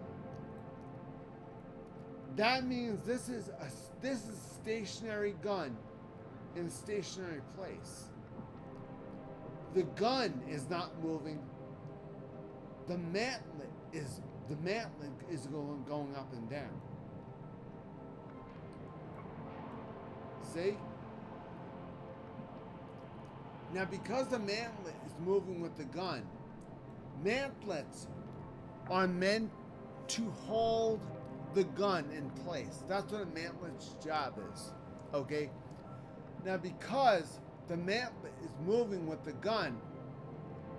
That means this is a stationary gun in a stationary place. The gun is not moving. The mantlet is going up and down. See? Now, because the mantlet is moving with the gun, mantlets are meant to hold the gun in place. That's what a mantlet's job is. Okay? Now, because the mantlet is moving with the gun,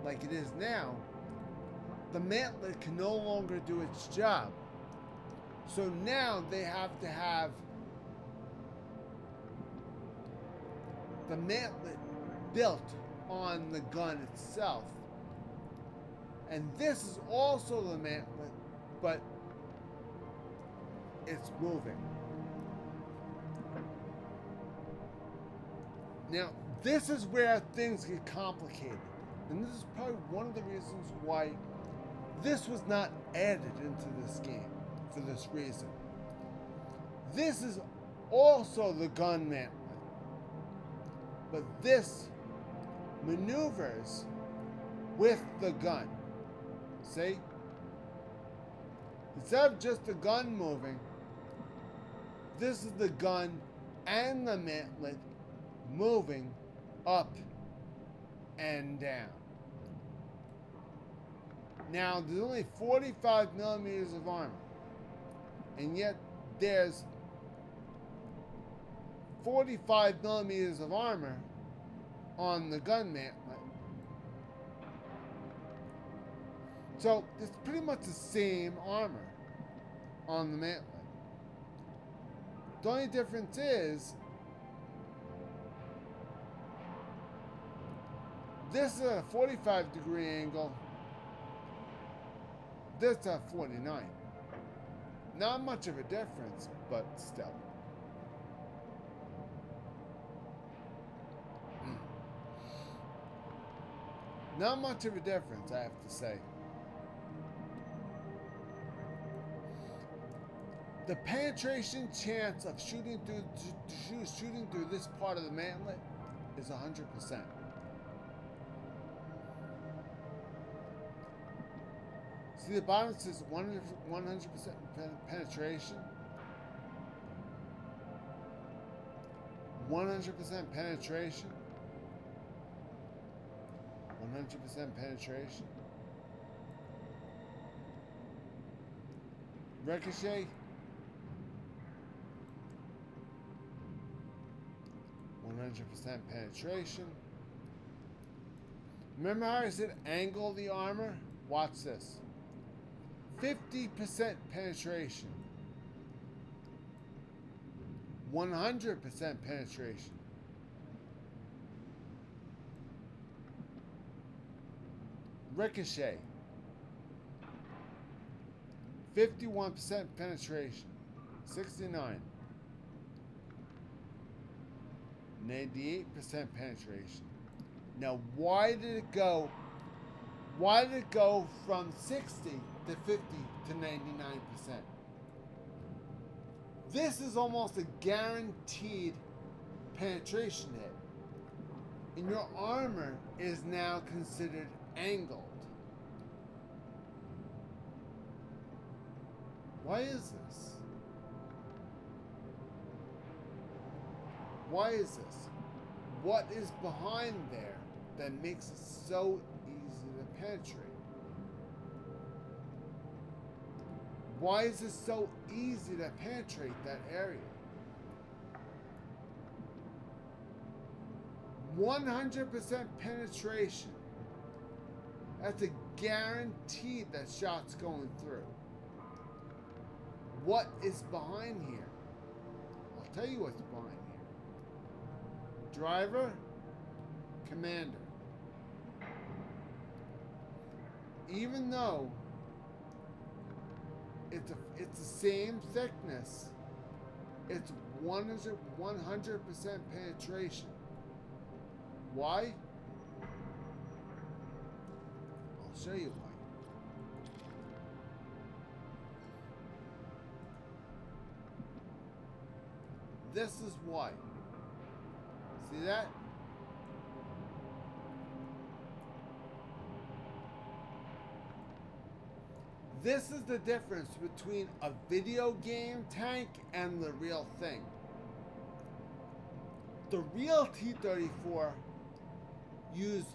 like it is now, the mantlet can no longer do its job. So now they have to have the mantlet built on the gun itself. And this is also the mantlet, but it's moving. Now, this is where things get complicated. And this is probably one of the reasons why this was not added into this game, for this reason. This is also the gun mantlet, but this maneuvers with the gun. See? Instead of just the gun moving, this is the gun and the mantlet moving up and down. Now, there's only 45 millimeters of armor, and yet there's 45 millimeters of armor on the gun mantlet. So, it's pretty much the same armor on the mantlet. The only difference is this is a 45-degree angle. This is a 49. Not much of a difference, but still. Not much of a difference, I have to say. The penetration chance of shooting through this part of the mantlet is 100%. See the bottom says 100% penetration. 100% penetration. 100% penetration. Ricochet. 100% penetration. Remember how I said angle the armor? Watch this. 50% penetration. 100% penetration. Ricochet. 51% penetration. 69. 98% penetration. Now, why did it go from 60 to 50 to 99%? This is almost a guaranteed penetration hit. And your armor is now considered angled. Why is this? Why is this? What is behind there that makes it so easy to penetrate? Why is it so easy to penetrate that area? 100% penetration. That's a guarantee that shot's going through. What is behind here? I'll tell you what's behind here. Driver, commander. Even though it's the same thickness, it's 100% penetration. Why? I'll show you why. This is why. See that? This is the difference between a video game tank and the real thing. The real T-34 use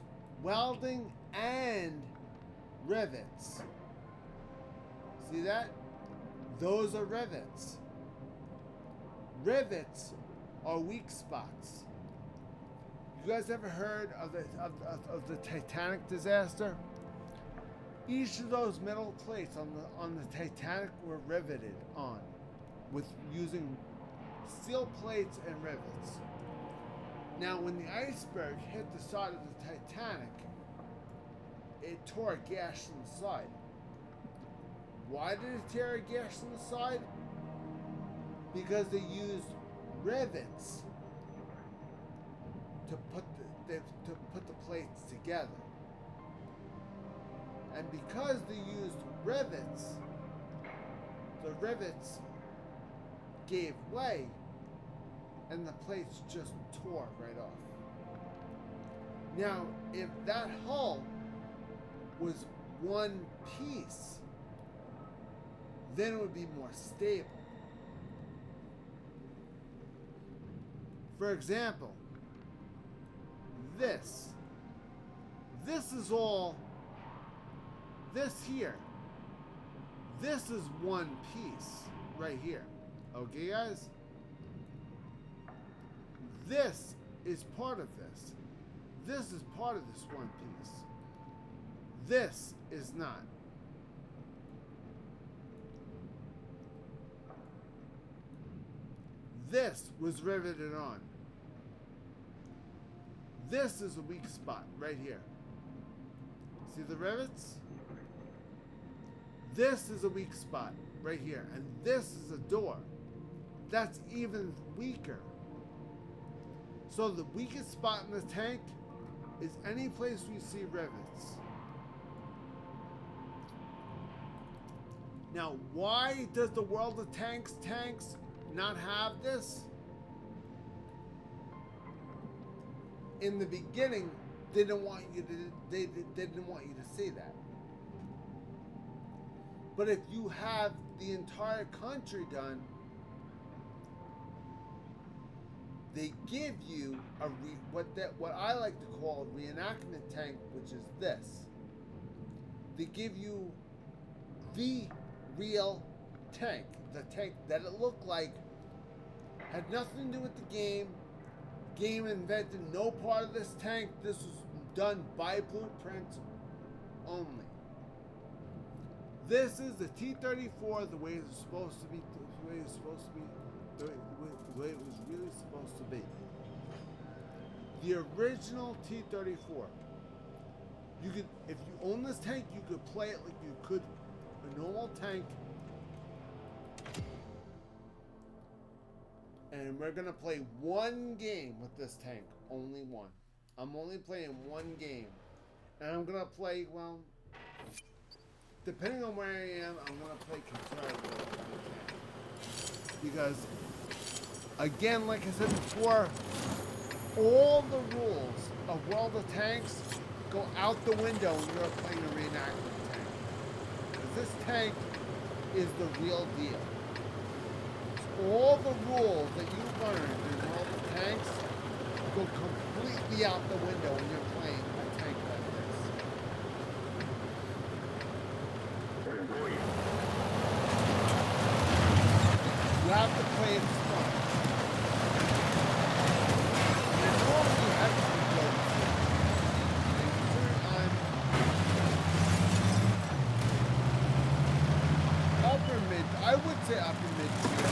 welding and rivets. See that? Those are rivets. Rivets are weak spots. You guys ever heard of the Titanic disaster? Each of those metal plates on the Titanic were riveted on with using steel plates and rivets. Now, when the iceberg hit the side of the Titanic, it tore a gash in the side. Why did it tear a gash in the side? Because they used rivets to put the plates together. And because they used rivets, the rivets gave way and the plates just tore right off. Now, if that hull was one piece, then it would be more stable. For example, this is all, this here, this is one piece right here. Okay, guys? This is part of this. This is part of this one piece. This is not. This was riveted on. This is a weak spot right here. See the rivets? This is a weak spot right here. And this is a door. That's even weaker. So the weakest spot in the tank is any place we see rivets. Now, why does the World of Tanks not have this? In the beginning, they didn't want you to see that. But if you have the entire country done, they give you what I like to call a reenactment tank, which is this. They give you the real tank, the tank that it looked like, had nothing to do with the game. Game invented no part of this tank. This was done by Blueprint only. This is the T-34 the way it's supposed to be, the way it's supposed to be, the way it was really supposed to be. The original T-34. You could, if you own this tank, you could play it like you could a normal tank. And we're gonna play one game with this tank, only one. I'm only playing one game, and I'm gonna play, well, depending on where I am, I'm gonna play conservative because, again, like I said before, all the rules of World of Tanks go out the window when you're playing a reenactment tank. Because this tank is the real deal. All the rules that you learned in World of Tanks go completely out the window when you're playing a tank like this. You have to play it smart. And normally you have to be good. Upper mid, I would say upper mid tier.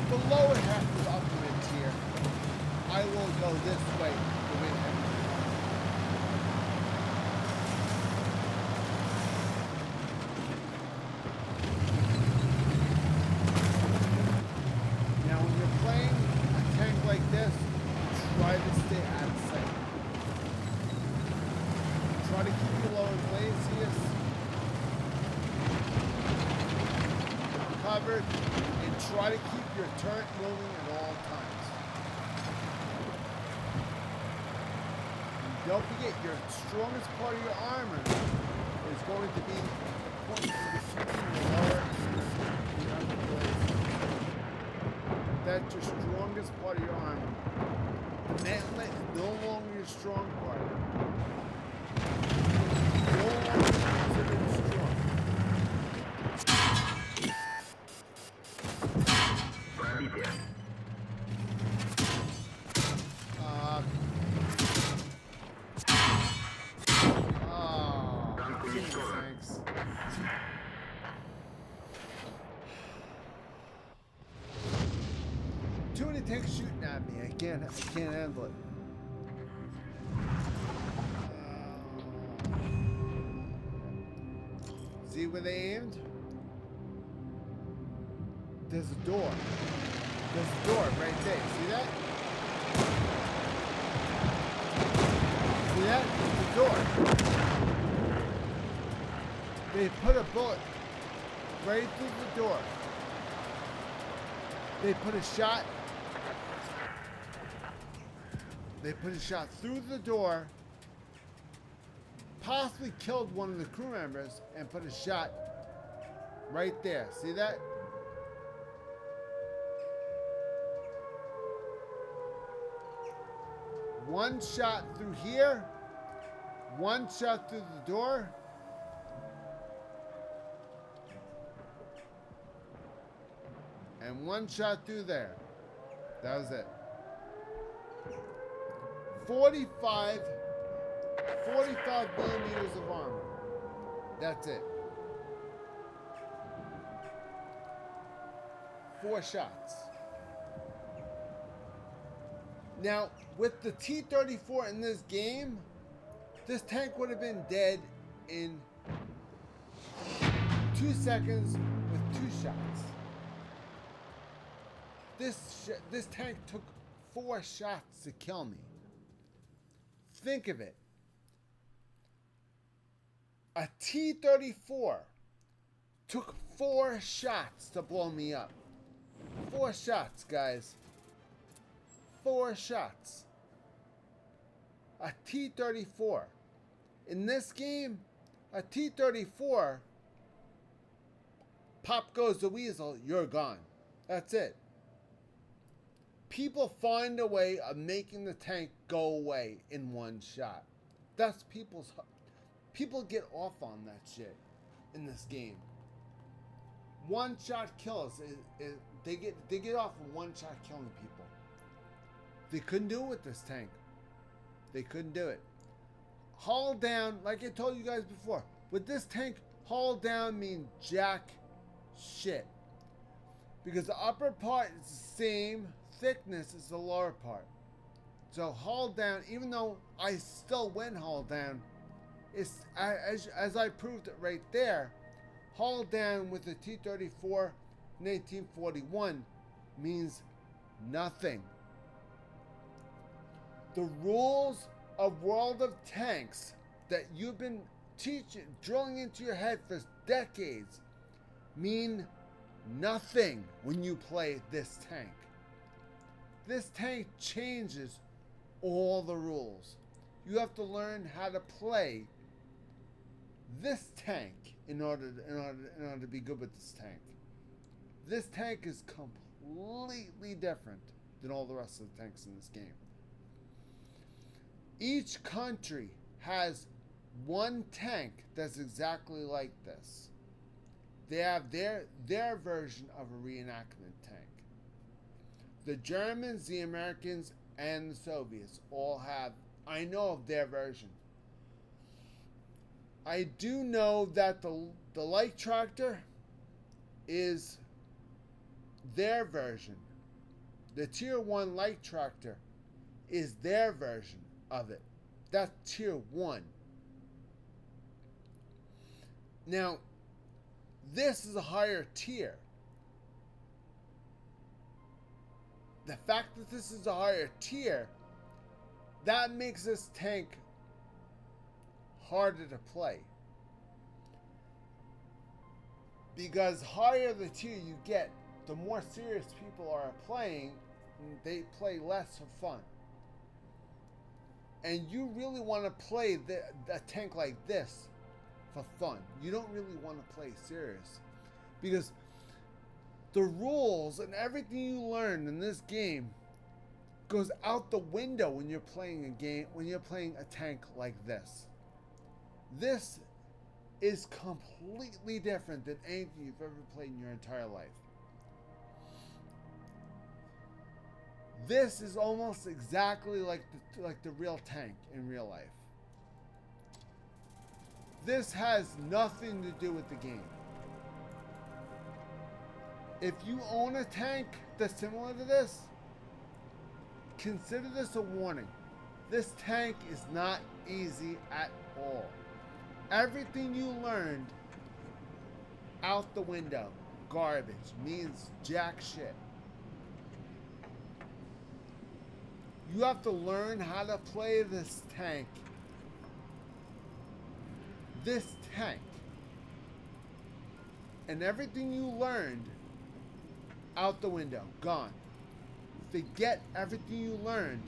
The lower half of upper mid tier, I will go this way to win everything. Now when you're playing a tank like this, try to stay out of sight. Try to keep your lower glacius covered, and try to keep your turret moving at all times. And don't forget, your strongest part of your armor is going to be the point between the lower and the upper blades. That's your strongest part of your armor. The mantlet is no longer your strong part. No longer considered strong. Thanks. Too many tanks shooting at me. I can't handle it. See where they aimed? There's a door. There's a door right there. See that? See that? There's a door. They put a bullet right through the door. They put a shot. They put a shot through the door. Possibly killed one of the crew members and put a shot right there. See that? One shot through here. One shot through the door. And one shot through there. That was it. 45 millimeters of armor. That's it. 4 shots. Now, with the T-34 in this game, this tank would have been dead in 2 seconds with 2 shots. This tank took 4 shots to kill me. Think of it. A T-34 took 4 shots to blow me up. 4 shots, guys. 4 shots. A T-34. In this game, a T-34, pop goes the weasel, you're gone. That's it. people find a way of making the tank go away in one shot. That's people get off on that shit in this game. One shot kills. They get off on one shot killing people. They couldn't do it with this tank. They couldn't do it. Hull down, like I told you guys before. With this tank, hull down means jack shit. Because the upper part is the same thickness as the lower part. So hull down, even though I still win hull down, it's as I proved it right there, hull down with the T-34 1941 means nothing. The rules of World of Tanks that you've been drilling into your head for decades mean nothing when you play this tank. This tank changes all the rules. You have to learn how to play this tank in order to be good with this tank. This tank is completely different than all the rest of the tanks in this game. Each country has one tank that's exactly like this. They have their version of a reenactment tank. The Germans, the Americans, and the Soviets all have, I know of their version. I do know that the light tractor is their version. The Tier 1 light tractor is their version of it. That's Tier 1. Now, this is a higher tier. The fact that this is a higher tier, that makes this tank harder to play. Because higher the tier you get, the more serious people are playing, they play less for fun. And you really want to play a tank like this for fun. You don't really want to play serious. Because the rules and everything you learn in this game goes out the window when you're playing a game, when you're playing a tank like this. This is completely different than anything you've ever played in your entire life. This is almost exactly like the real tank in real life. This has nothing to do with the game. If you own a tank that's similar to this, consider this a warning. This tank is not easy at all. Everything you learned out the window, garbage, means jack shit. You have to learn how to play this tank. This tank. And everything you learned, out the window, gone. Forget everything you learned.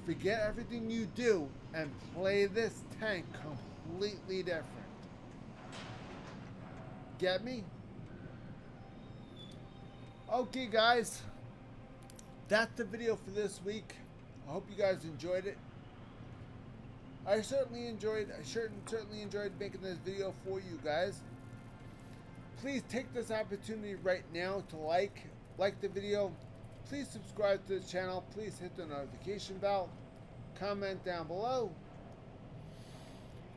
Forget everything you do and play this tank completely different. Get me? Okay, guys. That's the video for this week. I hope you guys enjoyed it. I certainly enjoyed making this video for you guys. Please take this opportunity right now to like the video. Please subscribe to the channel. Please hit the notification bell. Comment down below.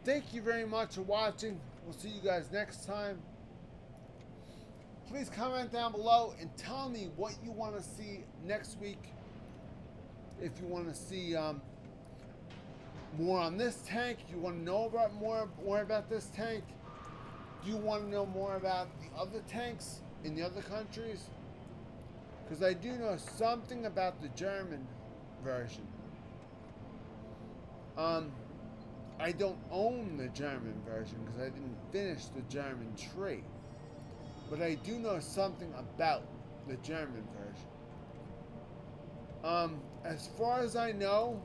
Thank you very much for watching. We'll see you guys next time. Please comment down below and tell me what you want to see next week. If you want to see more on this tank, you want to know about more about this tank. Do you want to know more about the other tanks in the other countries? Because I do know something about the German version. I don't own the German version because I didn't finish the German tree. But I do know something about the German version. As far as I know,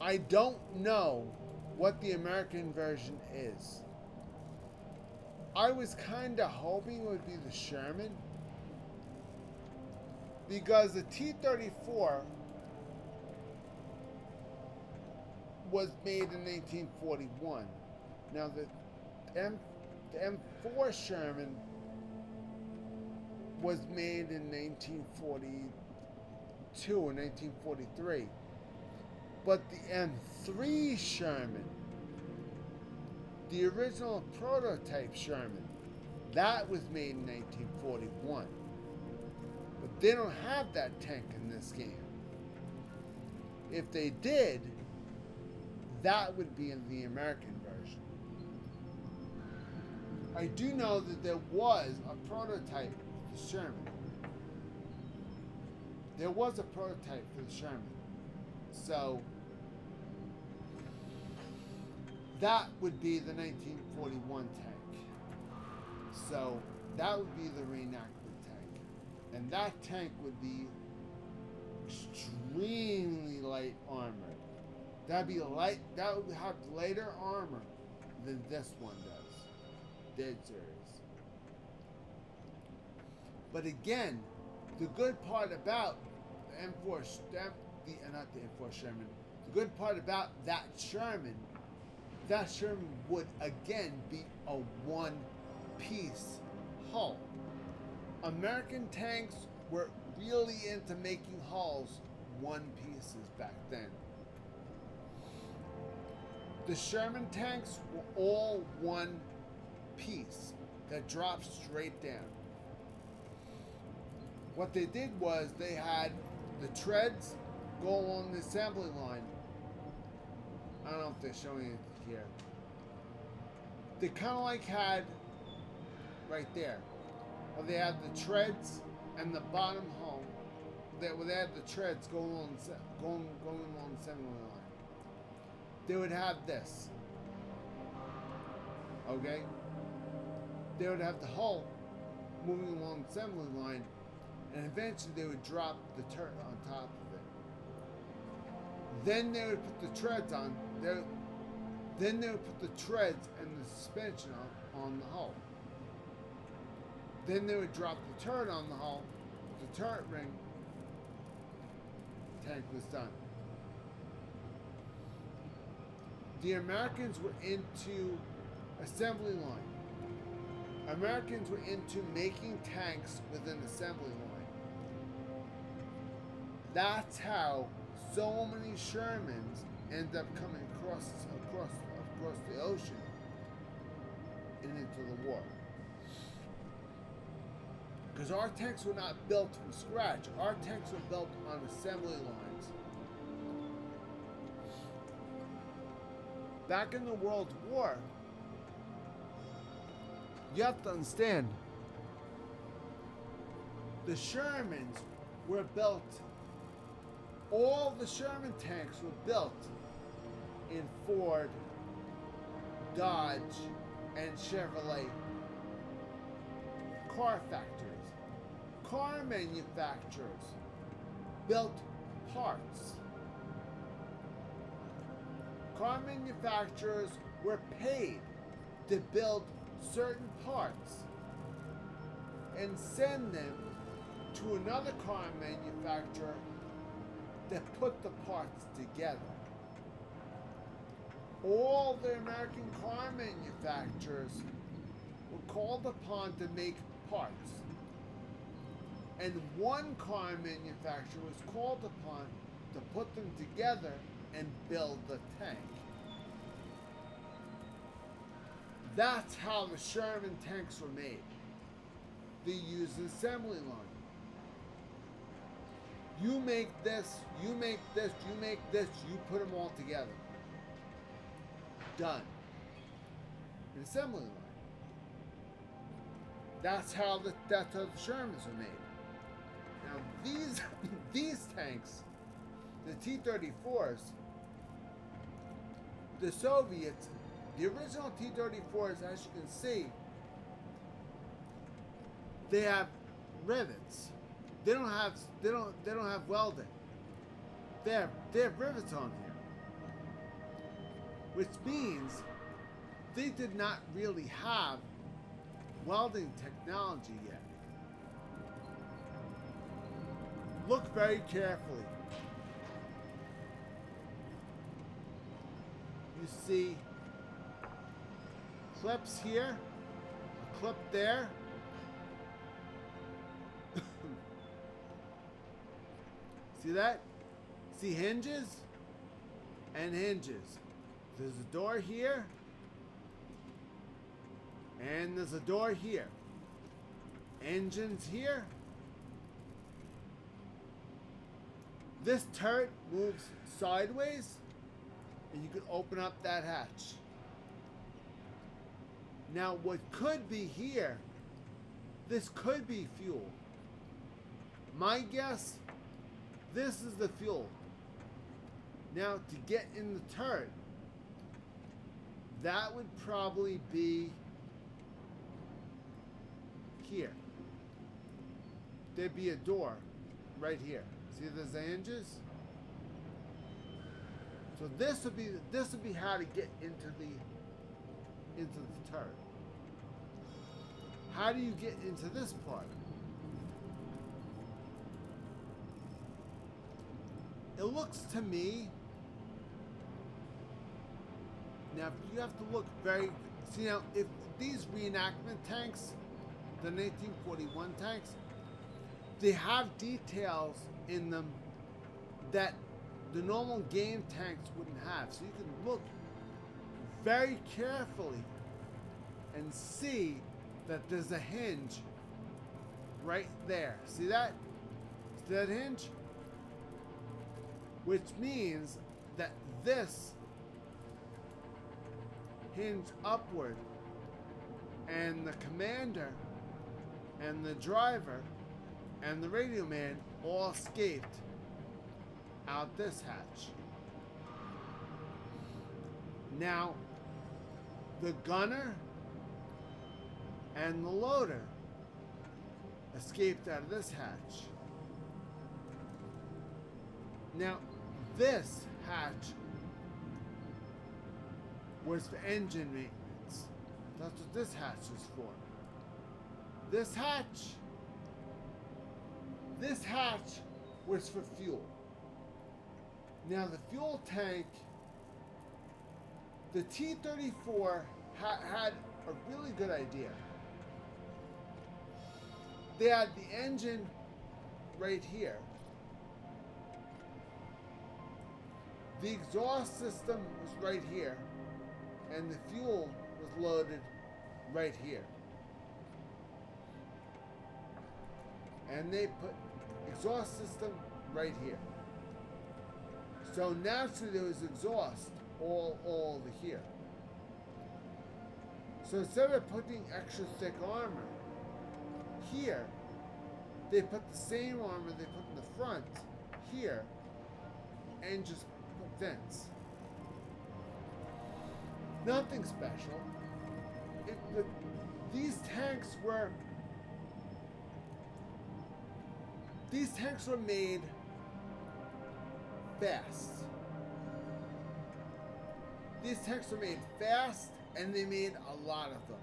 I don't know what the American version is. I was kind of hoping it would be the Sherman, Because the T-34 was made in 1941. Now the M4 Sherman was made in 1942 or 1943. But the M3 Sherman, the original prototype Sherman, that was made in 1941. But they don't have that tank in this game. If they did, that would be in the American version. I do know that there was a prototype for the Sherman. There was a prototype for the Sherman. So that would be the 1941 tank. So that would be the reenactment tank. And that tank would be extremely light armored. That'd be light. That would have lighter armor than this one does. Dead serious. But again, the good part about the M4, not the M4 Sherman, the good part about that Sherman would again be a one-piece hull. American tanks were really into making hulls one pieces back then. The Sherman tanks were all one piece that dropped straight down. What they did was they had the treads go along the assembly line. I don't know if they're showing it here. They kind of like had right there, where they had the treads and the bottom hull. They had the treads going along the assembly line. They would have this. Okay? They would have the hull moving along the assembly line, and eventually they would drop the turret on top of it. Then they would put the treads on. Then they would put the treads and the suspension on the hull. Then they would drop the turret on the hull, the turret ring. Tank was done. The Americans were into assembly line. Americans were into making tanks with an assembly line. That's how so many Shermans end up coming across the ocean and into the war. Because our tanks were not built from scratch. Our tanks were built on assembly lines. Back in the World War, you have to understand, the Shermans were built, all the Sherman tanks were built in Ford, Dodge, and Chevrolet car factories. Car manufacturers built parts. Car manufacturers were paid to build certain parts and send them to another car manufacturer that put the parts together. All the American car manufacturers were called upon to make parts. And one car manufacturer was called upon to put them together and build the tank. That's how the Sherman tanks were made. They used an assembly line. You make this, you make this, you make this, you put them all together. Done. An assembly line. That's how the Shermans were made. Now these tanks, the T-34s, the Soviets, the original T-34s, as you can see, they have rivets. They don't have welding. They have rivets on here, which means they did not really have welding technology yet. Look very carefully. You see clips here, a clip there. See that? See hinges and hinges. There's a door here and there's a door here. Engines here. This turret moves sideways and you can open up that hatch. Now what could be here, this could be fuel. My guess, this is the fuel. Now to get in the turret, that would probably be here. There'd be a door right here. See there's the hinges? So this would be how to get into the turret. How do you get into this part? It looks to me, now you have to look very, see now if these reenactment tanks, the 1941 tanks, they have details in them that the normal game tanks wouldn't have. So you can look very carefully and see that there's a hinge right there. See that? See that hinge? Which means that this hinge upward and the commander and the driver and the radio man all escaped out this hatch. Now, the gunner and the loader escaped out of this hatch. Now, this hatch was for engine maintenance. That's what this hatch is for. This hatch was for fuel. Now the fuel tank, the T-34 had a really good idea. They had the engine right here. The exhaust system was right here, and the fuel was loaded right here. And they put exhaust system right here. So naturally there was exhaust all over here. So instead of putting extra thick armor here, they put the same armor they put in the front here and just put vents. Nothing special. These tanks were made fast. These tanks were made fast, and they made a lot of them.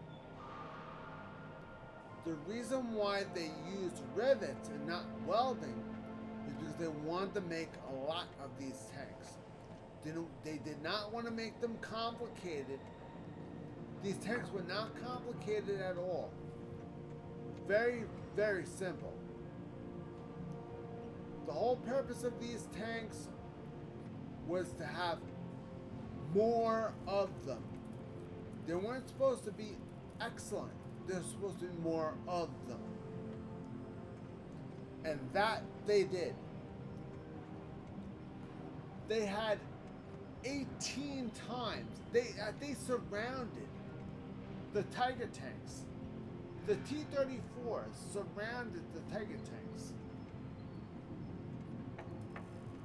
The reason why they used rivets and not welding is because they wanted to make a lot of these tanks. They did not want to make them complicated. These tanks were not complicated at all. Very, very simple. The whole purpose of these tanks was to have more of them. They weren't supposed to be excellent. They're supposed to be more of them. And that they did. They had 18 times. They surrounded the Tiger tanks. The T-34s surrounded the Tiger tanks.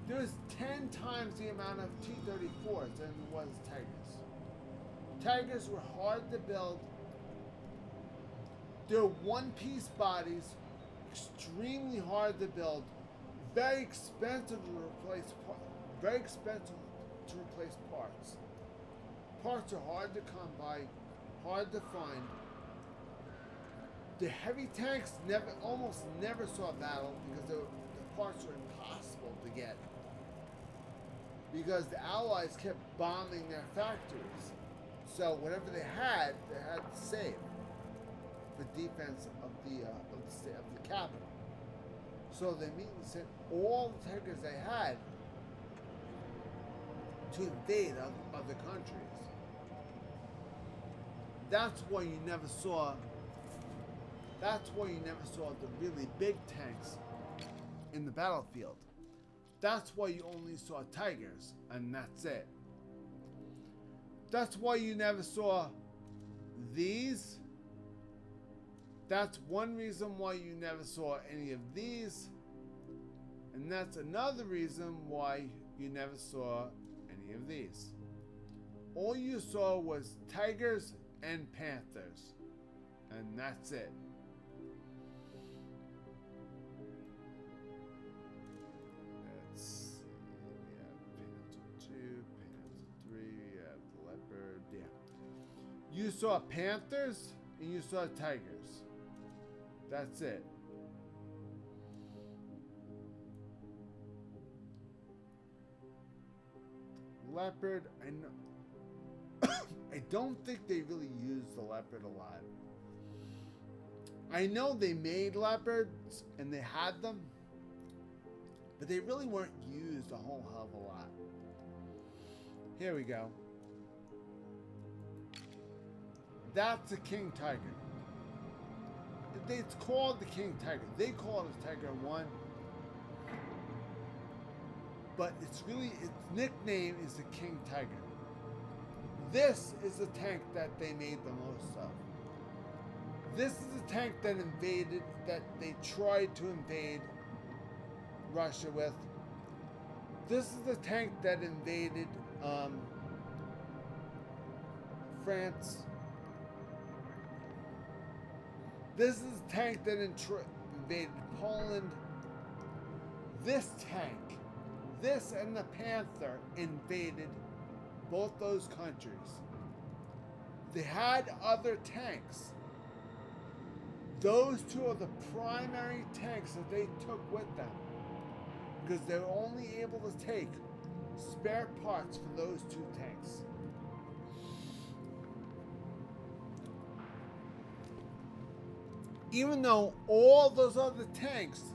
There was 10 times the amount of T-34s than there was Tigers. Tigers were hard to build. They're one-piece bodies, extremely hard to build, very expensive to replace. Very expensive to replace parts. Parts are hard to come by, hard to find. The heavy tanks almost never saw battle because parts were impossible to get because the Allies kept bombing their factories. So whatever they had to save for defense of the capital. So they immediately sent all the tankers they had to invade other countries. That's why you never saw the really big tanks in the battlefield. That's why you only saw Tigers, and that's it. That's why you never saw these. That's one reason why you never saw any of these. And that's another reason why you never saw any of these. All you saw was Tigers and Panthers. And that's it. Let's see. We have Panther 2, Panther 3, we have the Leopard. Yeah. You saw Panthers and you saw Tigers. That's it. Leopard, I know. I don't think they really used the Leopard a lot. I know they made Leopards and they had them, but they really weren't used a whole hell of a lot. Here we go. That's a King Tiger. It's called the King Tiger. They call it a Tiger 1. But its nickname is the King Tiger. This is the tank that they made the most of. This is the tank that they tried to invade Russia with. This is the tank that invaded France. This is the tank that invaded Poland. This tank, this and the Panther invaded both those countries. They had other tanks. Those two are the primary tanks that they took with them because they were only able to take spare parts for those two tanks. Even though all those other tanks,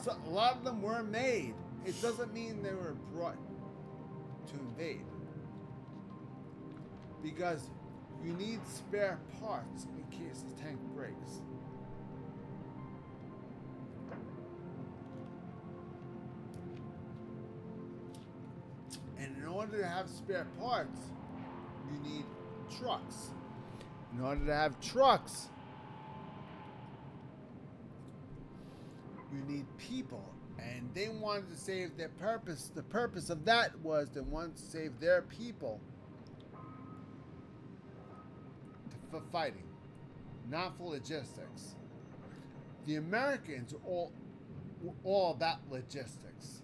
a lot of them were made, it doesn't mean they were brought to invade. Because you need spare parts in case the tank breaks. And in order to have spare parts, you need trucks. In order to have trucks, you need people. And they wanted to save their purpose. The purpose of that was they wanted to save their people for fighting, not for logistics. The Americans were all about logistics.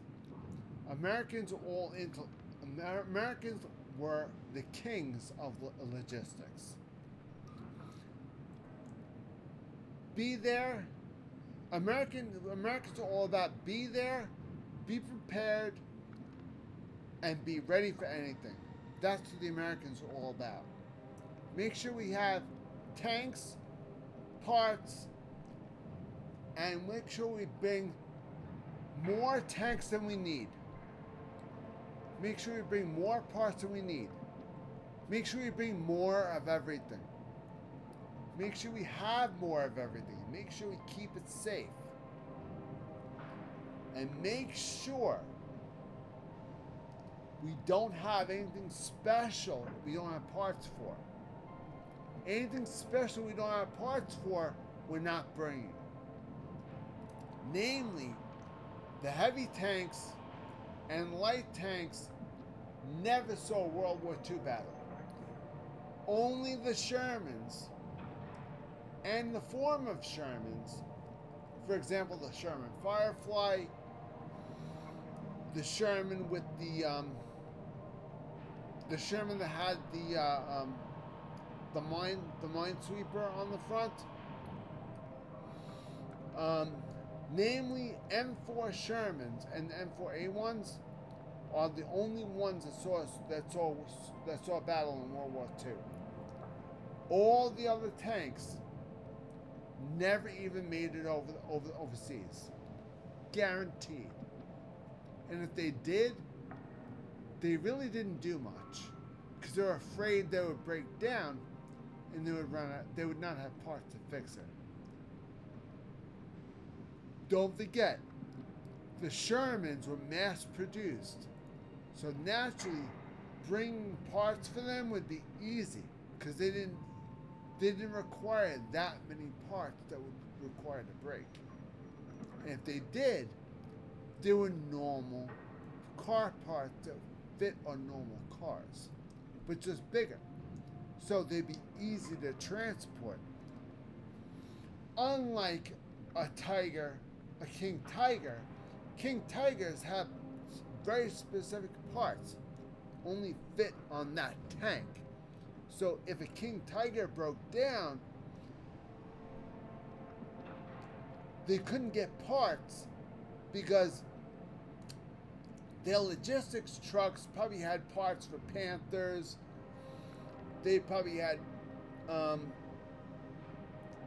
Americans were the kings of logistics. Be there. Americans are all about be there, be prepared, and be ready for anything. That's what the Americans are all about. Make sure we have tanks, parts, and make sure we bring more tanks than we need. Make sure we bring more parts than we need. Make sure we bring more of everything. Make sure we have more of everything. Make sure we keep it safe. And make sure we don't have anything special we don't have parts for. Anything special we don't have parts for, we're not bringing. Namely, the heavy tanks and light tanks never saw a World War II battle. Only the Shermans and the form of Shermans, for example, the Sherman Firefly, the Sherman with the Sherman that had the minesweeper on the front, Namely, M4 Shermans and M4A1s are the only ones that saw battle in World War II. All the other tanks never even made it overseas. Guaranteed. And if they did, they really didn't do much because they were afraid they would break down and they would run out. They would not have parts to fix it. Don't forget, the Shermans were mass produced, so naturally, bringing parts for them would be easy because they didn't require that many parts that would require to break. And if they did, they were normal car parts that fit on normal cars, but just bigger. So they'd be easy to transport. Unlike a King Tiger, King Tigers have very specific parts, only fit on that tank. So if a King Tiger broke down, they couldn't get parts because their logistics trucks probably had parts for Panthers. They probably had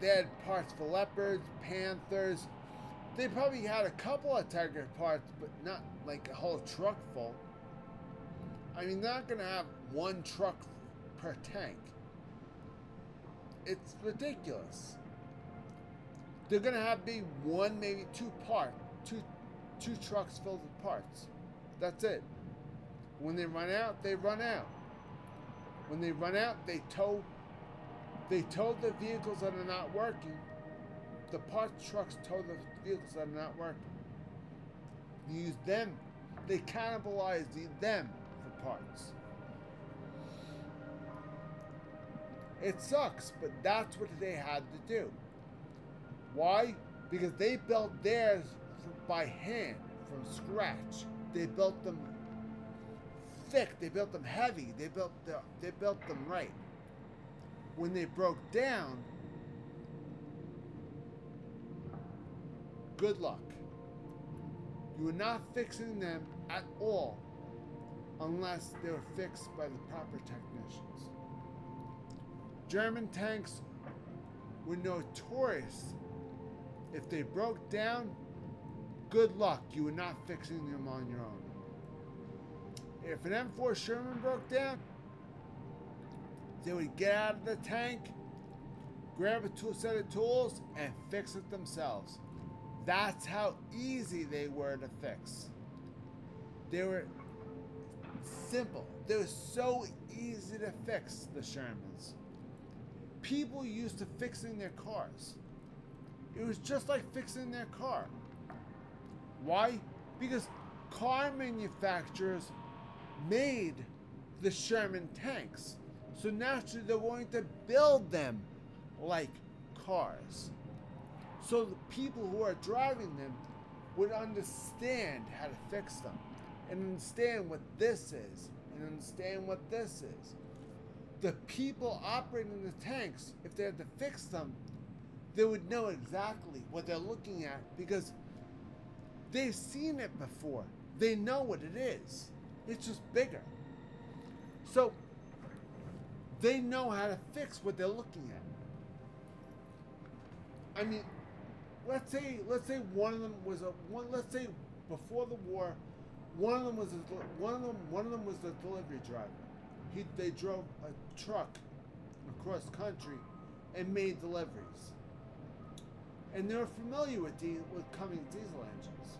they had parts for Leopards, Panthers. They probably had a couple of Tiger parts, but not like a whole truck full. I mean, they're not going to have one truck per tank. It's ridiculous. They're going to have maybe one, maybe two trucks filled with parts. That's it. When they run out, they run out. When they run out, they tow the vehicles that are not working. The parts trucks tow the vehicles that are not working. You use them. They cannibalize them for parts. It sucks, but that's what they had to do. Why? Because they built theirs by hand, from scratch. They built them thick. They built them heavy. They built them right. When they broke down, good luck. You were not fixing them at all unless they were fixed by the proper technicians. German tanks were notorious. If they broke down, good luck. You were not fixing them on your own. If an M4 Sherman broke down, they would get out of the tank, grab a set of tools, and fix it themselves. That's how easy they were to fix. They were simple. They were so easy to fix, the Shermans. People used to fixing their cars. It was just like fixing their car. Why? Because car manufacturers made the Sherman tanks. So naturally they're going to build them like cars. So the people who are driving them would understand how to fix them and understand what this is and understand what this is. The people operating the tanks, if they had to fix them, they would know exactly what they're looking at because they've seen it before. They know what it is. It's just bigger. So they know how to fix what they're looking at. I mean, let's say one of them was let's say before the war, one of them was the delivery driver. They drove a truck across country and made deliveries. And they were familiar with Cummins diesel engines.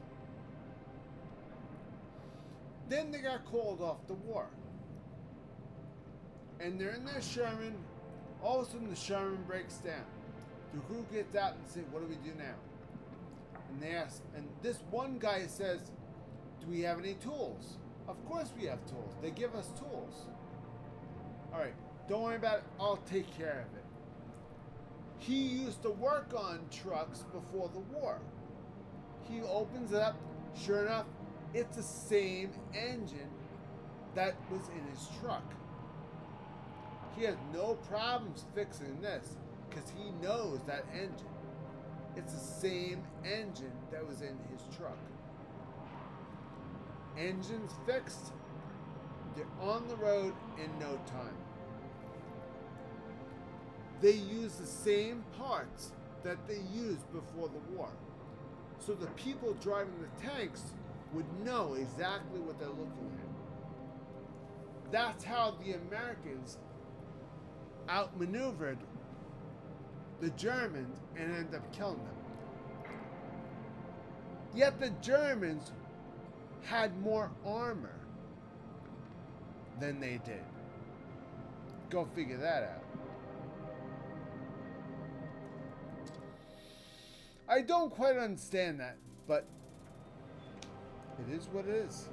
Then they got called off the war. And they're in their Sherman. All of a sudden the Sherman breaks down. The crew gets out and says, what do we do now? And they ask, and this one guy says, do we have any tools? Of course we have tools. They give us tools. All right, don't worry about it. I'll take care of it. He used to work on trucks before the war. He opens it up. Sure enough, it's the same engine that was in his truck. He has no problems fixing this because he knows that engine. It's the same engine that was in his truck. Engine's fixed. They're on the road in no time. They use the same parts that they used before the war. So the people driving the tanks would know exactly what they're looking at. That's how the Americans outmaneuvered the Germans and ended up killing them. Yet the Germans had more armor than they did. Go figure that out. I don't quite understand that, but it is what it is.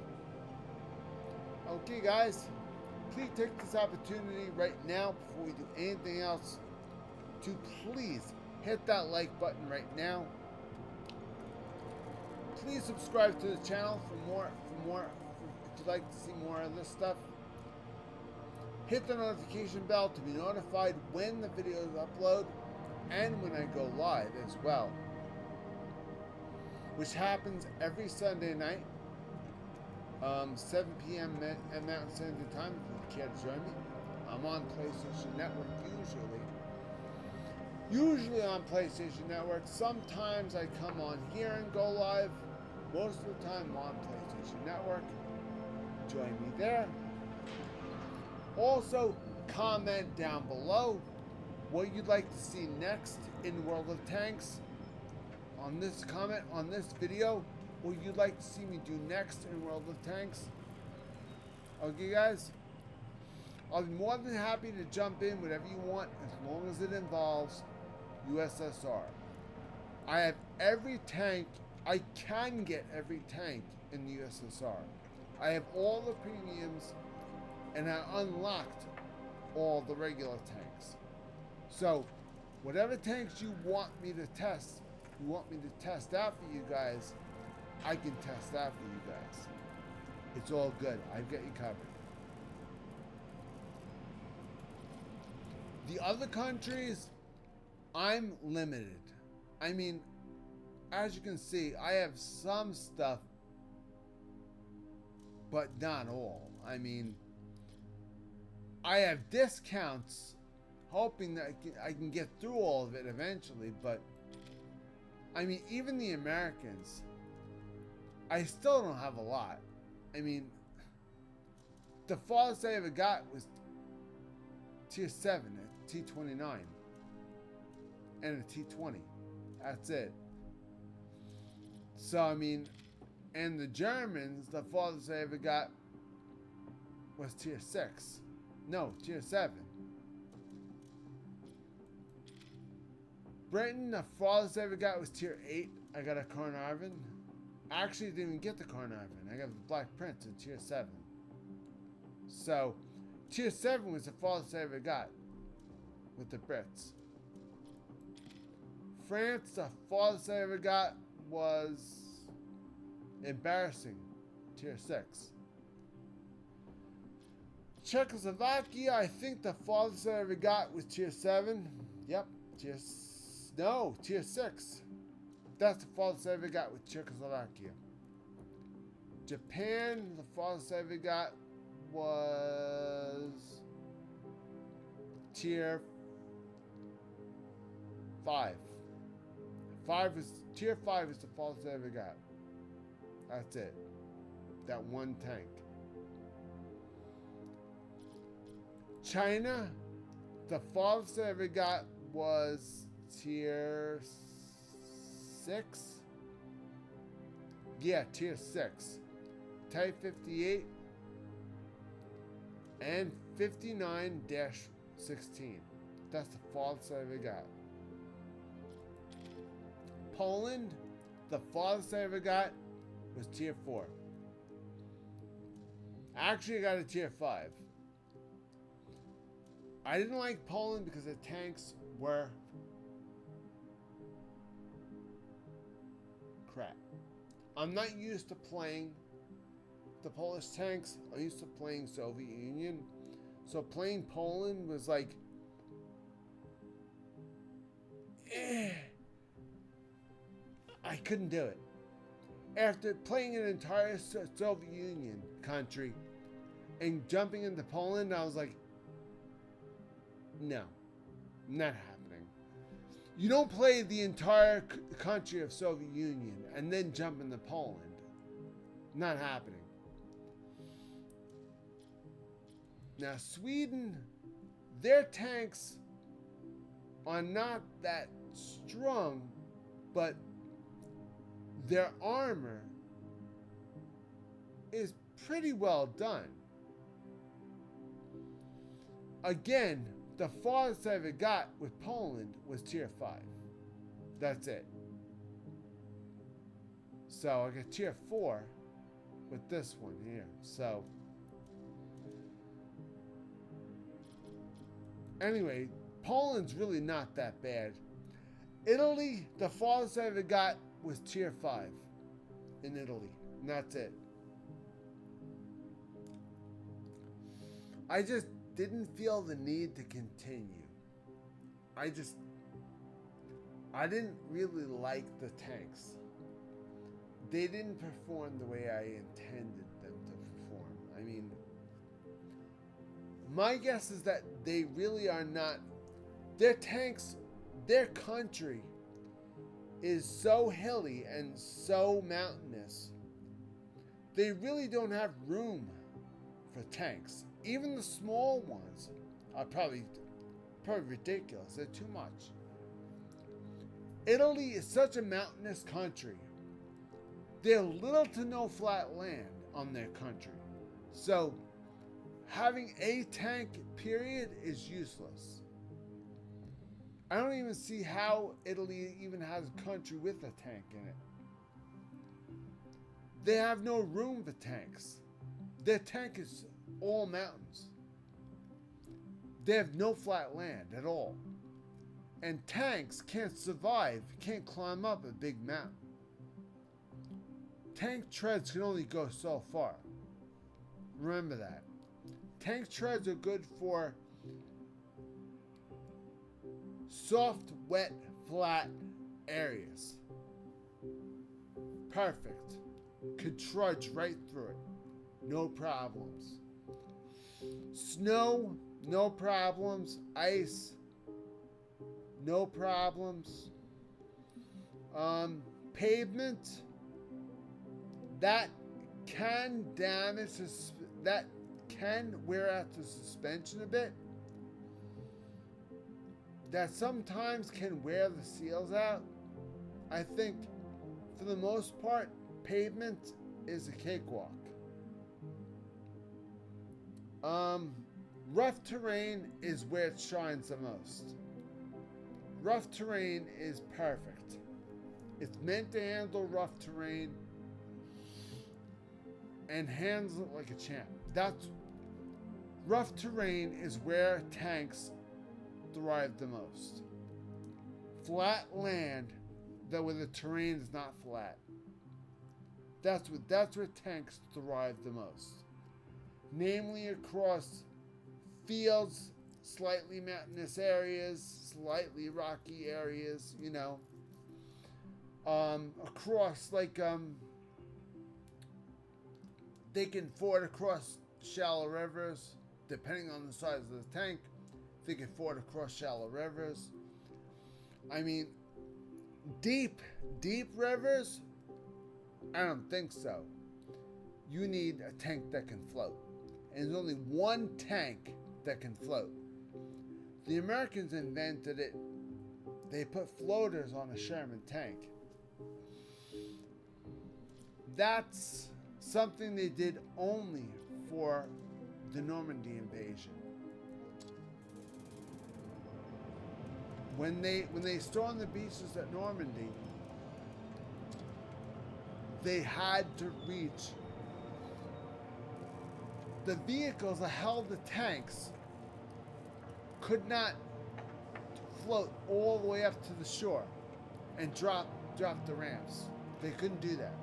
Okay, guys, please take this opportunity right now before we do anything else to please hit that like button right now. Please subscribe to the channel for more if you'd like to see more of this stuff. Hit the notification bell to be notified when the videos upload and when I go live as well, which happens every Sunday night, 7 p.m. at Mountain Standard Time. If you care to join me, I'm on PlayStation Network usually on PlayStation Network. Sometimes I come on here and go live. Most of the time I'm on PlayStation Network. Join me there. Also, comment down below what you'd like to see next in World of Tanks. On this comment on this video, what you'd like to see me do next in World of Tanks. Okay, guys? I'll be more than happy to jump in whatever you want as long as it involves USSR. I have every tank. I can get every tank in the USSR. I have all the premiums, and I unlocked all the regular tanks. So, whatever tanks you want me to test, out for you guys, I can test out for you guys. It's all good. I've got you covered. The other countries, I'm limited. I mean, as you can see, I have some stuff, but not all. I mean, I have discounts, hoping that I can get through all of it eventually, but I mean, even the Americans, I still don't have a lot. I mean, the farthest I ever got was tier 7 at T29 and a T20. That's it. So, I mean, and the Germans, the farthest I ever got was tier 6. No, tier 7. Britain, the farthest I ever got was tier 8. I got a Carnarvon. I actually didn't even get the Carnarvon. I got the Black Prince at tier 7. So, tier 7 was the farthest I ever got with the Brits. France, the farthest I ever got was embarrassing, tier 6. Czechoslovakia, I think the farthest I ever got was tier 7. Yep, tier 6. That's the farthest I ever got with Czechoslovakia. Japan, the farthest I ever got was tier 5. Tier 5 is the farthest I ever got. That's it. That one tank. China, the farthest I ever got was tier 6. Yeah, tier 6. Type 58 and 59-16. That's the farthest I ever got. Poland, the farthest I ever got was tier 4. Actually, I got a tier 5. I didn't like Poland because the tanks were crap. I'm not used to playing the Polish tanks. I'm used to playing Soviet Union. So playing Poland was like, I couldn't do it. After playing an entire Soviet Union country and jumping into Poland, I was like, no, not happening. You don't play the entire country of Soviet Union and then jump into Poland. Not happening. Now, Sweden, their tanks are not that strong, but their armor is pretty well done. Again, the farthest I ever got with Poland was tier 5. That's it. So I got tier 4 with this one here. So anyway, Poland's really not that bad. Italy, the farthest I ever got was tier 5 in Italy. And that's it. I just didn't feel the need to continue. I didn't really like the tanks. They didn't perform the way I intended them to perform. I mean, my guess is that they really are not. Their tanks, their country is so hilly and so mountainous. They really don't have room for tanks. Even the small ones are probably ridiculous. They're too much. Italy is such a mountainous country. There's little to no flat land on their country. So having a tank, period, is useless. I don't even see how Italy even has a country with a tank in it. They have no room for tanks. Their tank is all mountains. They have no flat land at all. And tanks can't survive, can't climb up a big mountain. Tank treads can only go so far. Remember that. Tank treads are good for soft, wet, flat areas. Perfect. Could trudge right through it. No problems. Snow, no problems. Ice, no problems. Pavement, that can damage, that can wear out the suspension a bit. That sometimes can wear the seals out. I think, for the most part, pavement is a cakewalk. Rough terrain is where it shines the most. Rough terrain is perfect. It's meant to handle rough terrain and handles it like a champ. That's rough terrain is where tanks thrive the most. Flat land, that where the terrain is not flat. That's where tanks thrive the most. Namely across fields, slightly mountainous areas, slightly rocky areas, you know. Across they can ford across shallow rivers, depending on the size of the tank. They can ford across shallow rivers. I mean, deep rivers, I don't think so. You need a tank that can float. And there's only one tank that can float. The Americans invented it. They put floaters on a Sherman tank. That's something they did only for the Normandy invasion. When they stormed the beaches at Normandy, they had to reach the vehicles that held the tanks could not float all the way up to the shore and drop the ramps. They couldn't do that.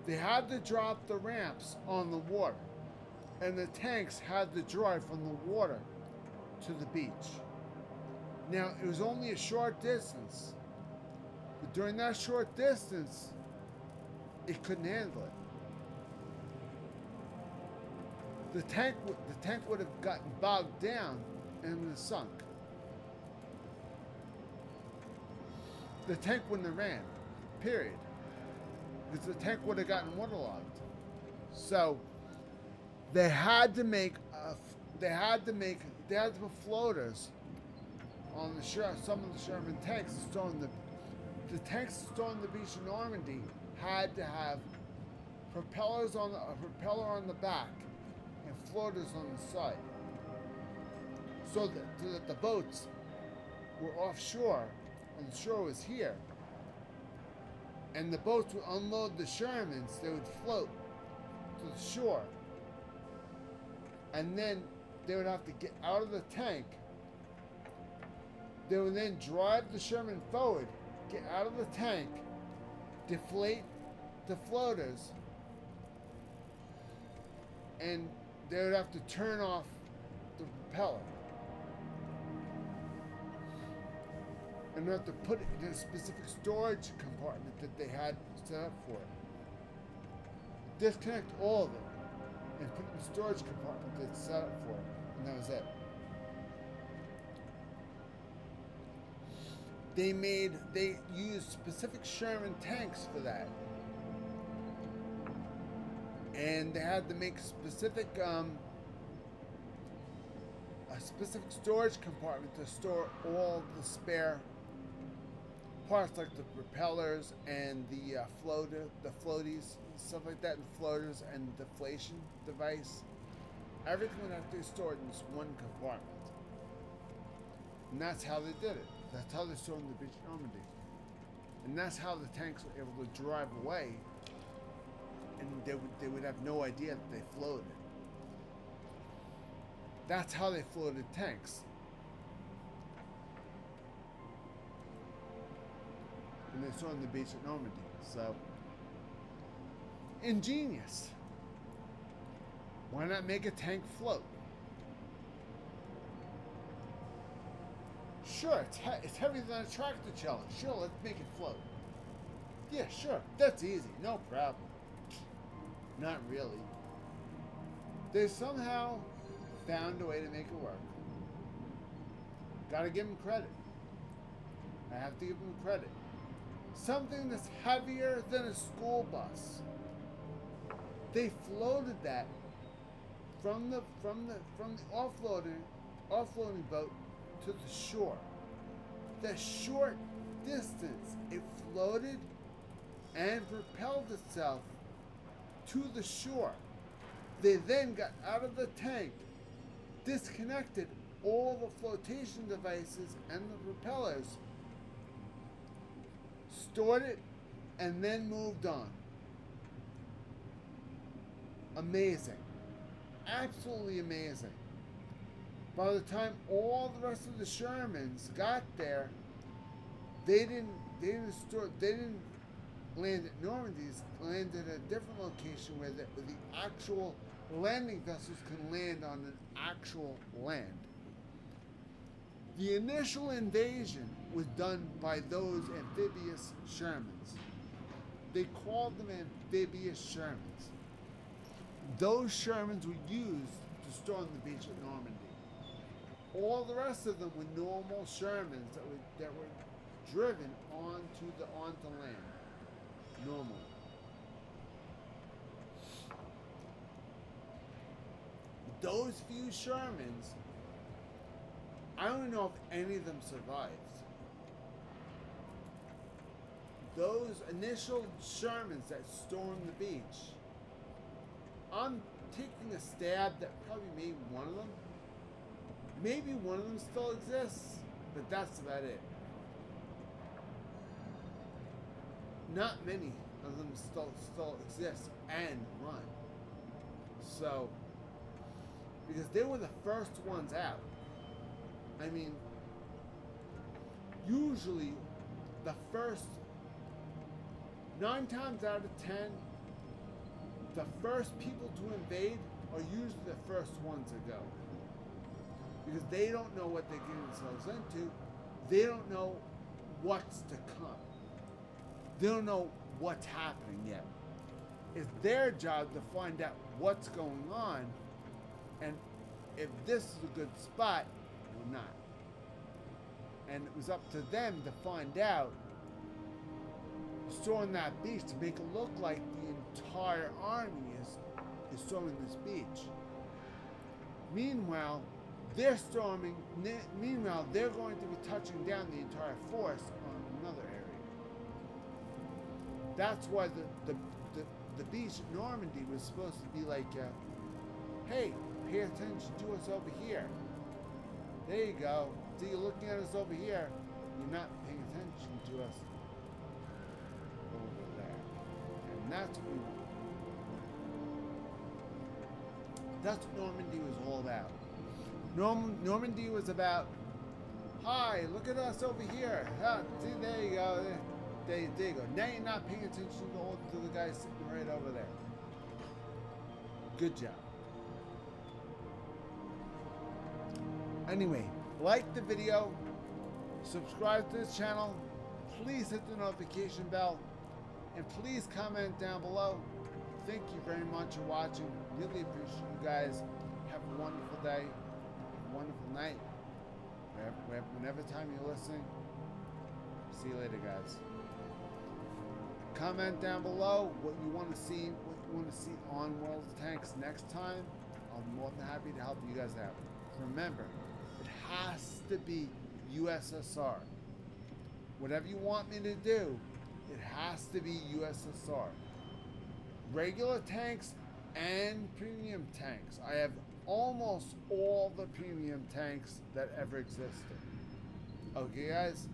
They had to drop the ramps on the water, and the tanks had to drive from the water to the beach. Now, it was only a short distance, But during that short distance, it couldn't handle it. The tank would have gotten bogged down and would have sunk. The tank wouldn't have ran, period, because the tank would have gotten waterlogged. So they had to put floaters on some of the Sherman tanks storing the tanks storing the beach in Normandy had to have a propeller on the back and floaters on the side, so that the boats were offshore and the shore was here, and the boats would unload the Shermans. They would float to the shore, and then they would have to get out of the tank. They would then drive the Sherman forward, get out of the tank, deflate the floaters, and they would have to turn off the propeller. And they have to put it in a specific storage compartment that they had set up for it. Disconnect all of it and put it in a storage compartment that's set up for it. And that was it. They used specific Sherman tanks for that. And they had to make a specific storage compartment to store all the spare parts, like the propellers and the floaties, stuff like that, and floaters and deflation device. Everything would have to be stored in this one compartment. And that's how they did it. That's how they stored in the beach of Normandy. And that's how the tanks were able to drive away, and they would have no idea that they floated. That's how they floated tanks. And they saw on the beach at Normandy. So, ingenious. Why not make a tank float? Sure, it's heavier than a tractor trailer. Sure, let's make it float. Yeah, sure, that's easy, no problem. Not really. They somehow found a way to make it work. Gotta give them credit. I have to give them credit. Something that's heavier than a school bus. They floated that from the offloading boat to the shore. The short distance it floated and propelled itself to the shore. They then got out of the tank, disconnected all the flotation devices and the propellers, stored it, and then moved on. Amazing. Absolutely amazing. By the time all the rest of the Shermans got there, they didn't land at Normandy's, landed at a different location where the actual landing vessels can land on an actual land. The initial invasion was done by those amphibious Shermans. They called them amphibious Shermans. Those Shermans were used to storm the beach at Normandy. All the rest of them were normal Shermans that were driven onto land. Normally. Those few Shermans, I don't know if any of them survived. Those initial Shermans that stormed the beach, I'm taking a stab that probably maybe one of them. Maybe one of them still exists, but that's about it. Not many of them still exist and run. So, because they were the first ones out. I mean, usually the first 9 times out of 10, the first people to invade are usually the first ones to go. Because they don't know what they're getting themselves into. They don't know what's to come. They don't know what's happening yet. It's their job to find out what's going on and if this is a good spot or not. And it was up to them to find out, storming that beach to make it look like the entire army is storming this beach. Meanwhile, they're storming. Meanwhile, they're going to be touching down the entire force on another area. That's why the beach at Normandy was supposed to be like, hey, pay attention to us over here. There you go. See, you're looking at us over here. You're not paying attention to us over there. And that's what Normandy was all about. Normandy was about, hi, look at us over here. See, there you go. There you go. Now you're not paying attention to the guy sitting right over there. Good job. Anyway, like the video, subscribe to this channel, please hit the notification bell, and please comment down below. Thank you very much for watching. Really appreciate you guys. Have a wonderful day, a wonderful night, whenever time you're listening. See you later, guys. Comment down below what you want to see, on World of Tanks next time. I'll be more than happy to help you guys out. Remember, it has to be USSR. Whatever you want me to do, it has to be USSR. Regular tanks and premium tanks. I have almost all the premium tanks that ever existed. Okay, guys?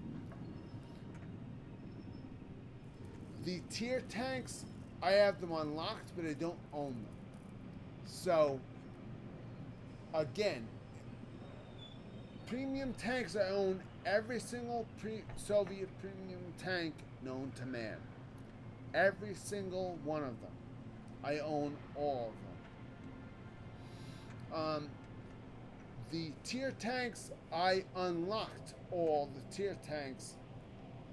The tier tanks, I have them unlocked, but I don't own them. So, again, premium tanks, I own every single Soviet premium tank known to man. Every single one of them. I own all of them. The tier tanks, I unlocked all the tier tanks,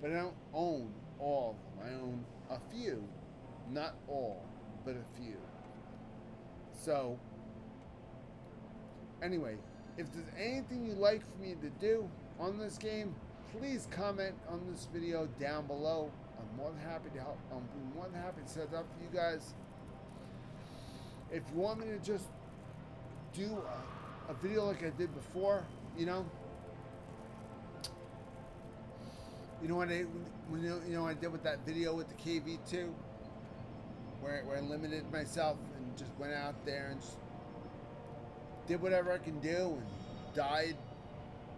but I don't own all of them. I own a few, not all, but a few. So, anyway, if there's anything you'd like for me to do on this game, please comment on this video down below. I'm more than happy to help. I'm more than happy to set it up for you guys. If you want me to just do a video like I did before, you know what I did with that video with the KV2, where I limited myself and just went out there and just did whatever I can do and died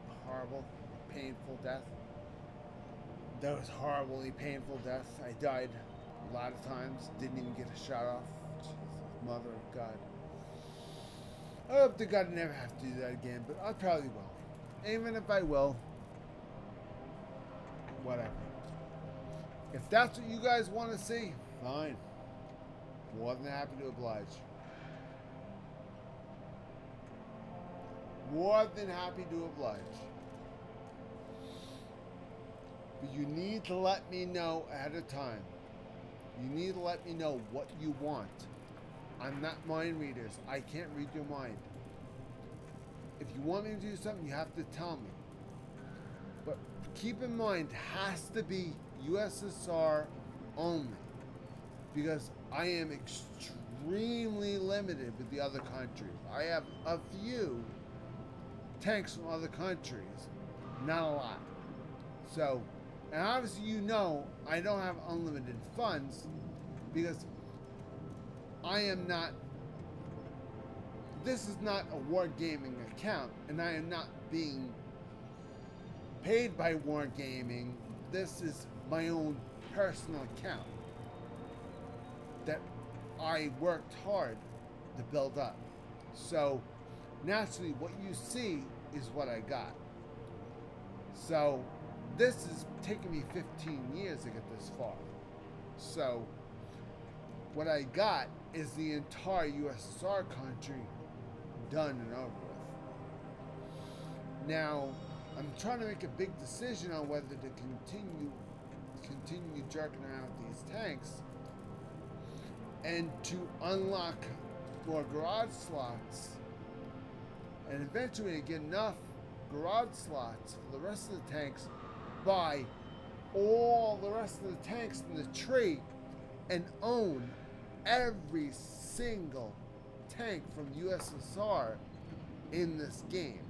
a horrible, painful death. That was horribly painful death. I died a lot of times. Didn't even get a shot off. Jesus, mother of God. I hope to God I never have to do that again, but I probably will. Even if I will, whatever. If that's what you guys want to see, fine. More than happy to oblige. More than happy to oblige. But you need to let me know ahead of time. You need to let me know what you want. I'm not mind readers. I can't read your mind. If you want me to do something, you have to tell me. But keep in mind, it has to be USSR only. Because I am extremely limited with the other countries. I have a few tanks from other countries. Not a lot. So, and obviously you know I don't have unlimited funds because I am not, this is not a Wargaming account, and I am not being paid by Wargaming. This is my own personal account that I worked hard to build up. So naturally what you see is what I got. So this is taking me 15 years to get this far. So what I got is the entire USSR country done and over with. Now, I'm trying to make a big decision on whether to continue continue jerking around with these tanks and to unlock more garage slots. And eventually get enough garage slots for the rest of the tanks, buy all the rest of the tanks in the tree, and own every single tank from USSR in this game.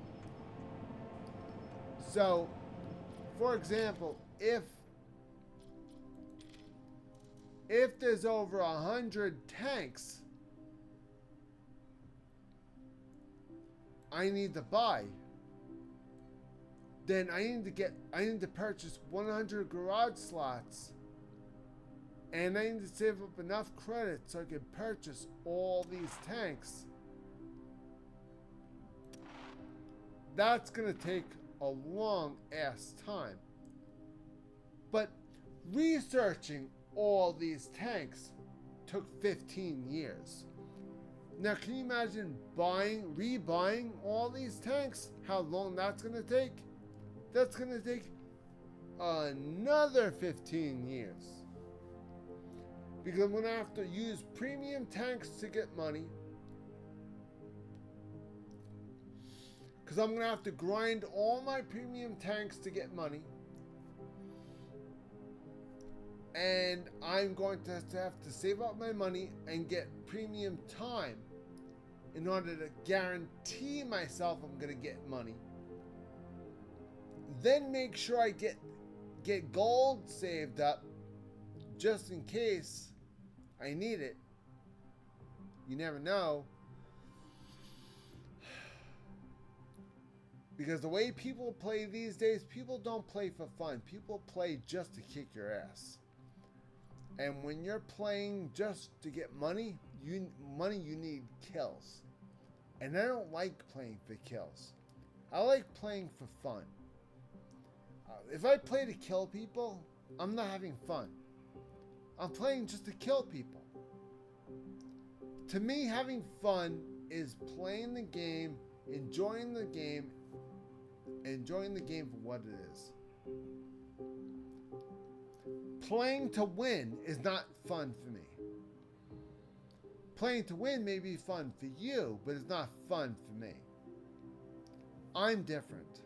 So, for example, if there's over 100 tanks I need to buy, then I need to purchase 100 garage slots, and I need to save up enough credit so I can purchase all these tanks. That's gonna take a long ass time. But researching all these tanks took 15 years. Now, can you imagine rebuying all these tanks? How long that's going to take? That's going to take another 15 years. Because I'm going to have to use premium tanks to get money. Because I'm going to have to grind all my premium tanks to get money. And I'm going to have to save up my money and get premium time in order to guarantee myself I'm going to get money. Then make sure I get gold saved up just in case I need it. You never know. Because the way people play these days, people don't play for fun. People play just to kick your ass. And when you're playing just to get money, you need kills. And I don't like playing for kills. I like playing for fun. If I play to kill people, I'm not having fun. I'm playing just to kill people. To me, having fun is playing the game, enjoying the game for what it is. Playing to win is not fun for me. Playing to win may be fun for you, but it's not fun for me. I'm different.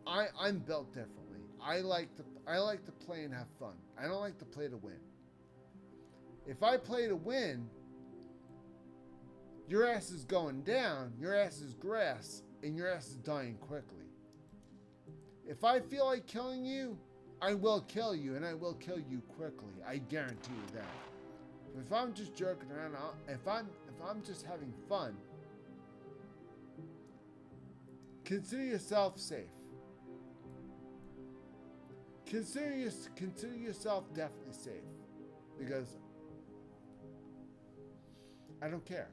I'm built differently. I like to play and have fun. I don't like to play to win. If I play to win, your ass is going down, your ass is grass, and your ass is dying quickly. If I feel like killing you, I will kill you, and I will kill you quickly. I guarantee you that. If I'm just jerking around, if I'm just having fun, consider yourself safe. Consider yourself definitely safe, because I don't care.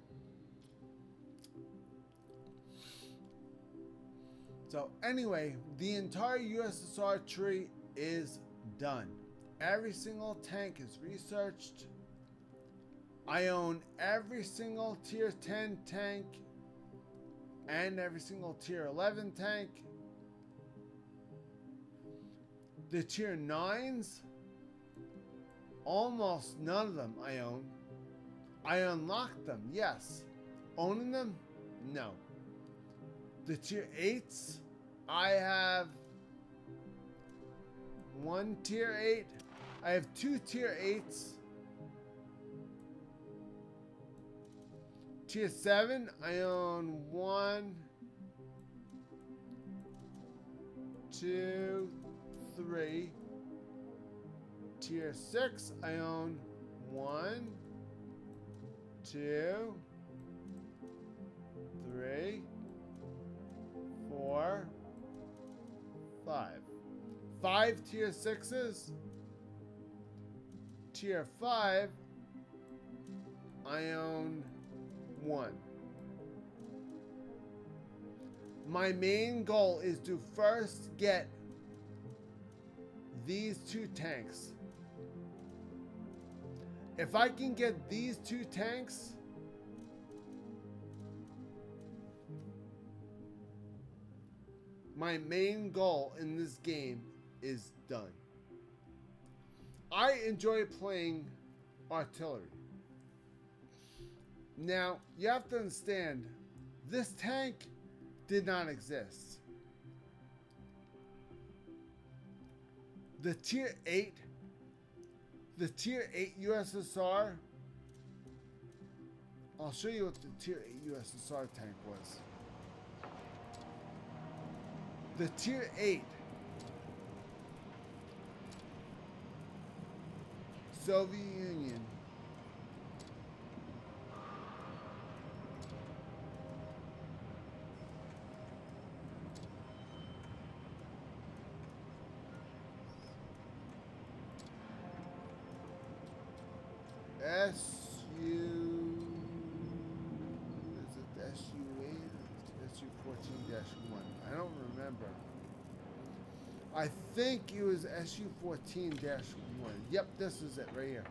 So anyway, the entire USSR tree is done. Every single tank is researched. I own every single tier 10 tank and every single tier 11 tank. The tier 9s, almost none of them I own. I unlocked them, yes. Owning them? No. The tier 8s, I have one tier 8. I have two tier 8s. Tier 7, I own 1, 2, 3. Tier 6, I own 1, 2, 3, 4, 5. 5 tier 6s. Tier 5, I own 1. My main goal is to first get these two tanks. If I can get these two tanks, my main goal in this game is done. I enjoy playing artillery. Now, you have to understand, this tank did not exist. The Tier 8 USSR, I'll show you what the Tier 8 USSR tank was. The Tier 8 Soviet Union SU-14-1. I don't remember. I think it was SU-14-1. Yep, this is it right here.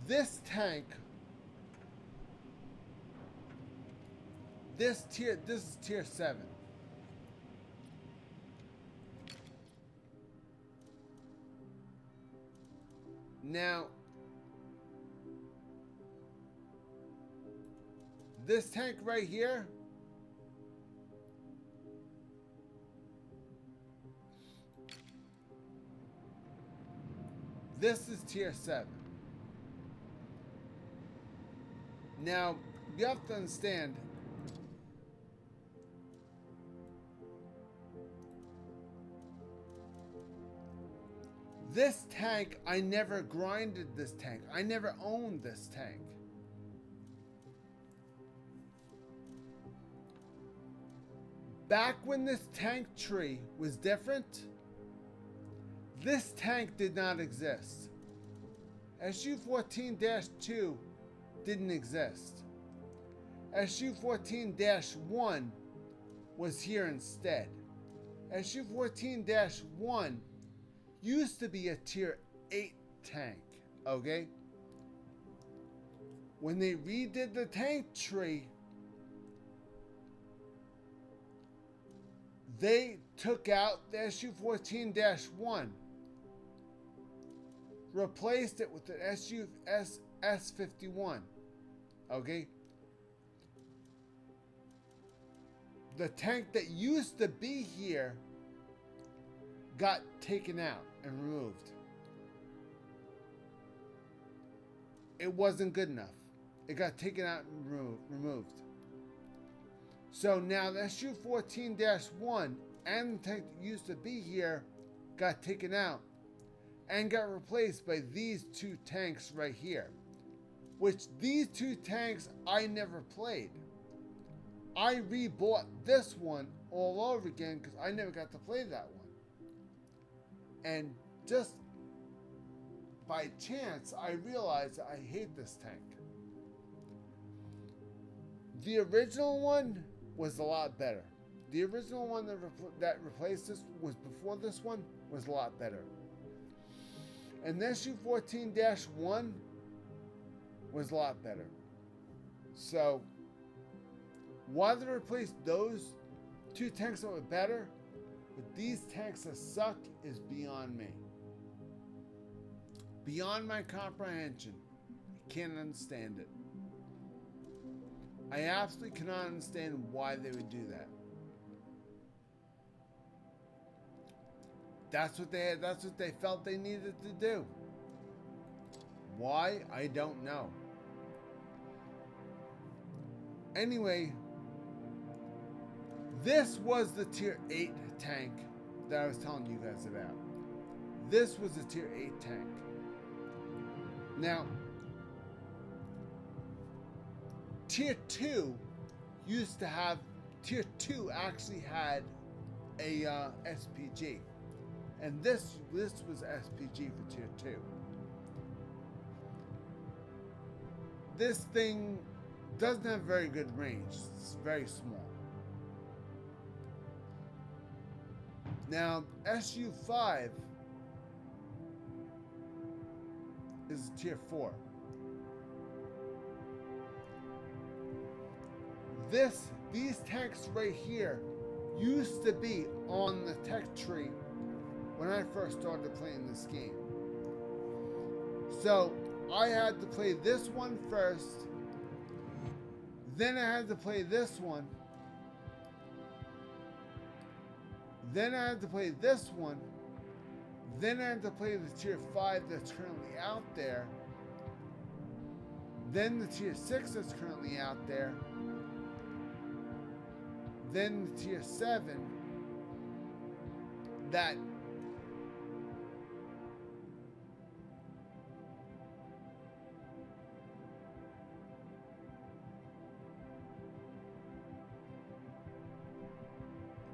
This tank, this is tier 7. Now, this tank right here, this is tier 7. Now, you have to understand, this tank, I never grinded this tank. I never owned this tank. Back when this tank tree was different, this tank did not exist. SU-14-2 didn't exist. SU-14-1 was here instead. SU-14-1 used to be a tier 8 tank, okay? When they redid the tank tree, they took out the SU-14-1, replaced it with the SU-S51, okay? The tank that used to be here got taken out and removed. It wasn't good enough. It got taken out and removed. So now the SU-14-1 and the tank that used to be here got taken out and got replaced by these two tanks right here. Which these two tanks I never played. I rebought this one all over again because I never got to play that one. And just by chance, I realized I hate this tank. The original one was a lot better. The original one that replaced this was before this one was a lot better. And the SU-14-1 was a lot better. So, why they replaced those two tanks that were better with these tanks that suck is beyond me. Beyond my comprehension. I can't understand it. I absolutely cannot understand why they would do that. That's what they felt they needed to do. Why? I don't know. Anyway, this was the tier 8 tank that I was telling you guys about. This was a tier 8 tank. Now, tier 2 used to have, tier 2 actually had a SPG. And this was SPG for tier 2. This thing doesn't have very good range. It's very small. Now, SU-5 is tier 4. These tanks right here used to be on the tech tree when I first started playing this game. So I had to play this one first, then I had to play this one, then I had to play this one, then I had to play the tier 5 that's currently out there, then the tier 6 that's currently out there, then the tier 7 that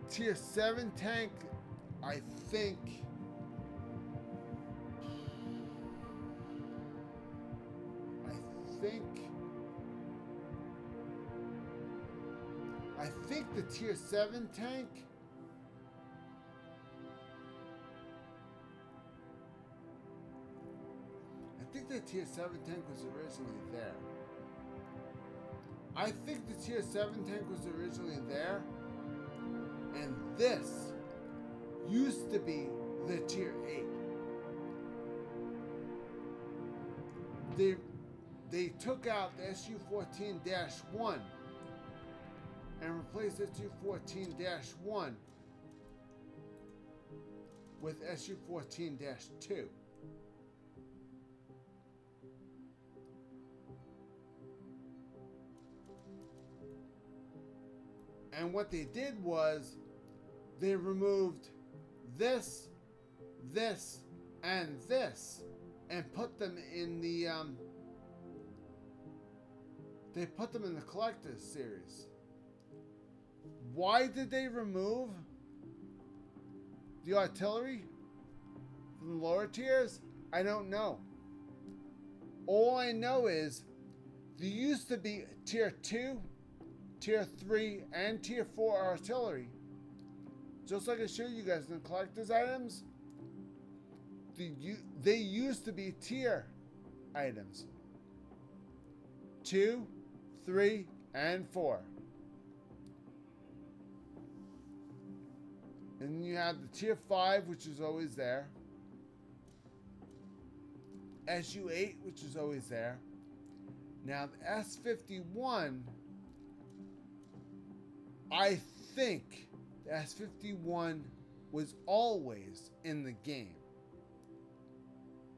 tier 7 tank, I think the tier 7 tank the tier 7 tank was originally there. I think the tier 7 tank was originally there, and this used to be the tier 8. They took out the SU-14-1 and replaced SU-14-1 with SU-14-2. And what they did was they removed this, this, and this, and put them in the they put them in the collector's series. Why did they remove the artillery from the lower tiers? I don't know. All I know is there used to be tier 2, tier 3, and tier 4 artillery. Just like I showed you guys in the collector's items, they used to be tier items. 2, 3, and 4. And you have the tier 5, which is always there. SU-8, which is always there. Now the S-51, I think the S-51 was always in the game.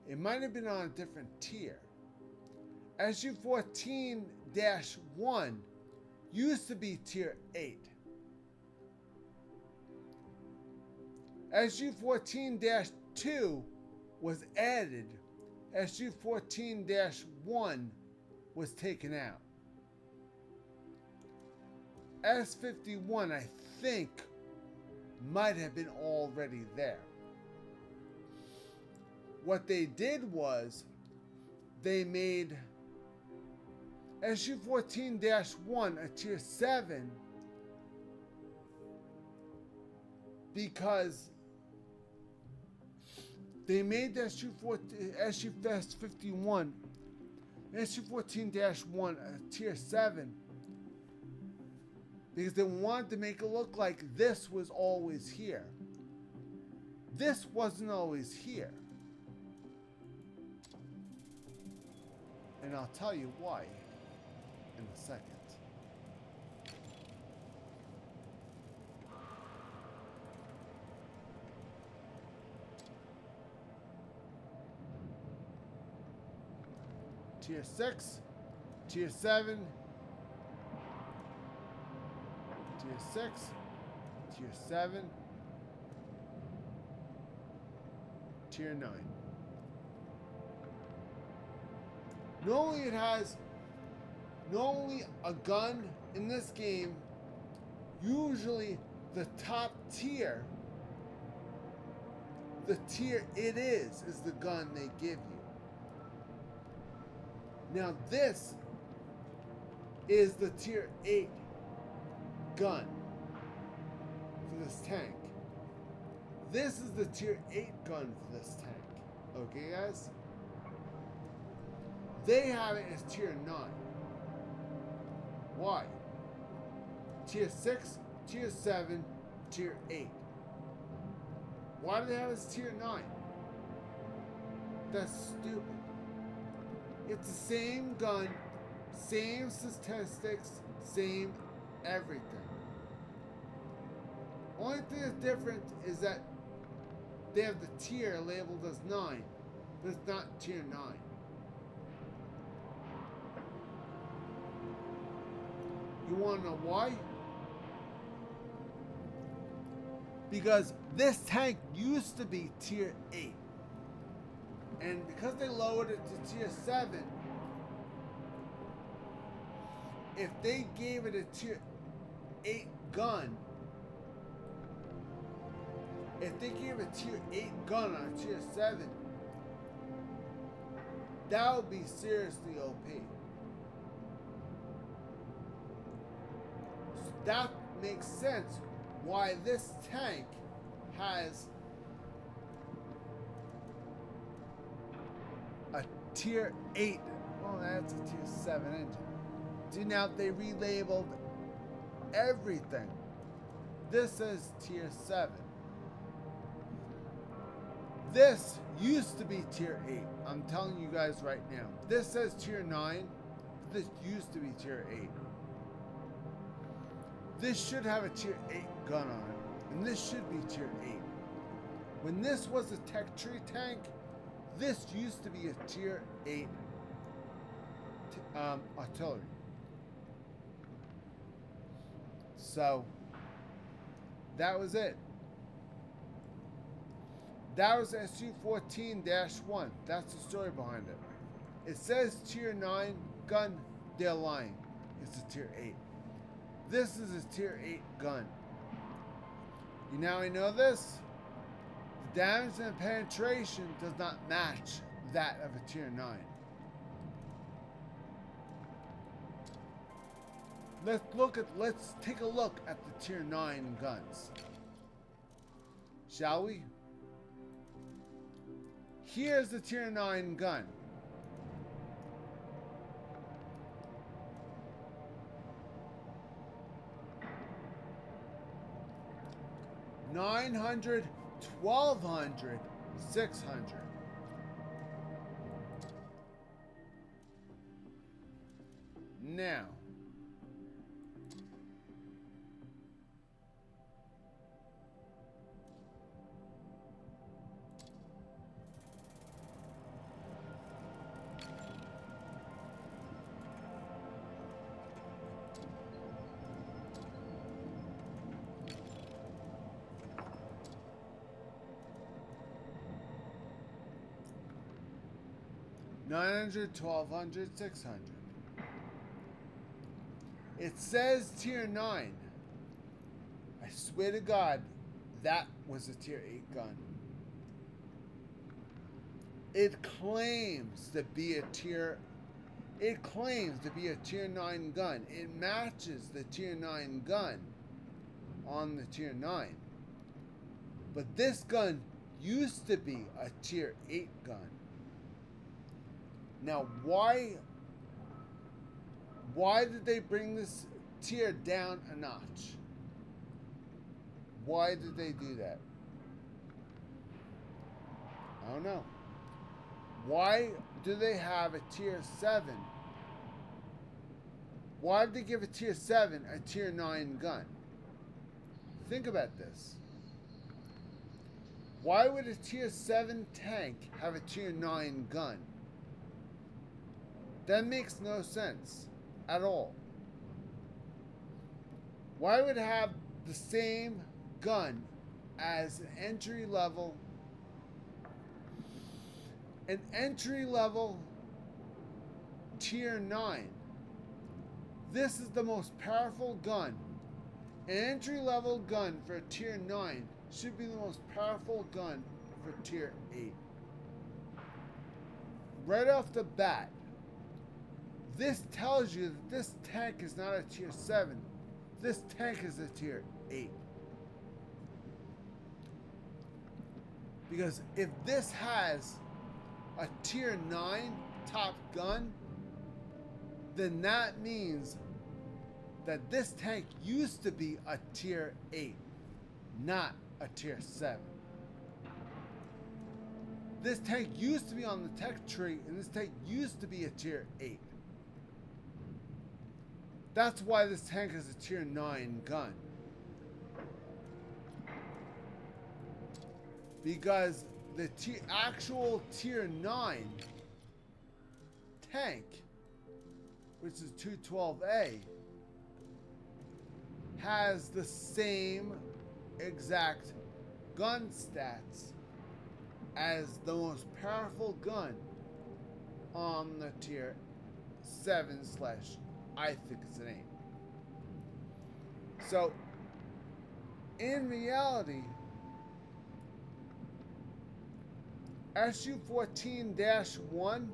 It might have been on a different tier. SU-14-1 used to be tier 8. SU-14-2 was added. SU-14-1 was taken out. S-51, I think, might have been already there. What they did was they made SU-14-1 a tier 7 because they made the SU-51 SU-14-1 a tier 7 because they wanted to make it look like this was always here. This wasn't always here. And I'll tell you why in a second. Tier 6, Tier 7, Tier 6, Tier 7, Tier 9. Normally a gun in this game, usually the top tier, the tier it is the gun they give you. Now this is the tier 8 gun for this tank. This is the tier 8 gun for this tank. Okay, guys? They have it as tier 9. Why? Tier 6, tier 7, tier 8. Why do they have it as tier 9? That's stupid. It's the same gun, same statistics, same everything. Only thing that's different is that they have the tier labeled as 9, but it's not tier 9. You want to know why? Because this tank used to be tier 8. And because they lowered it to tier 7, if they gave it a tier 8 gun, if they gave a tier 8 gun on a tier 7, that would be seriously OP. So that makes sense why this tank has a tier 8. Well, that's a tier 7 engine. See, now they relabeled everything. This says tier 7. This used to be tier 8. I'm telling you guys right now. This says tier 9. This used to be tier 8. This should have a tier 8 gun on it. And this should be tier 8. When this was a tech tree tank, this used to be a tier 8 artillery. So, that was it. That was SU-14-1. That's the story behind it. It says tier 9 gun. They're lying. It's a tier 8. This is a tier 8 gun. You now know this? The damage and penetration does not match that of a tier 9. Let's take a look at the tier 9 guns. Shall we? Here's the tier 9 gun. $900, $1,200, $600. Now, $900, $1,200, $600. It says tier 9. I swear to God, that was a tier 8 gun. It claims to be a tier 9 gun. It matches the tier 9 gun on the tier 9. But this gun used to be a tier 8 gun. Now, why did they bring this tier down a notch? Why did they do that? I don't know. Why do they have a tier 7? Why did they give a tier 7 a tier 9 gun? Think about this. Why would a tier 7 tank have a tier 9 gun? That makes no sense at all. Why would it have the same gun as an entry level tier 9? This is the most powerful gun. An entry level gun for a tier 9 should be the most powerful gun for tier 8. Right off the bat, this tells you that this tank is not a tier 7. This tank is a tier 8. Because if this has a tier 9 top gun, then that means that this tank used to be a tier 8, not a tier 7. This tank used to be on the tech tree, and this tank used to be a tier 8. That's why this tank is a tier 9 gun. Because the actual tier 9 tank, which is 212A, has the same exact gun stats as the most powerful gun on the tier 7 slash I think it's an 8. So in reality, SU-14-1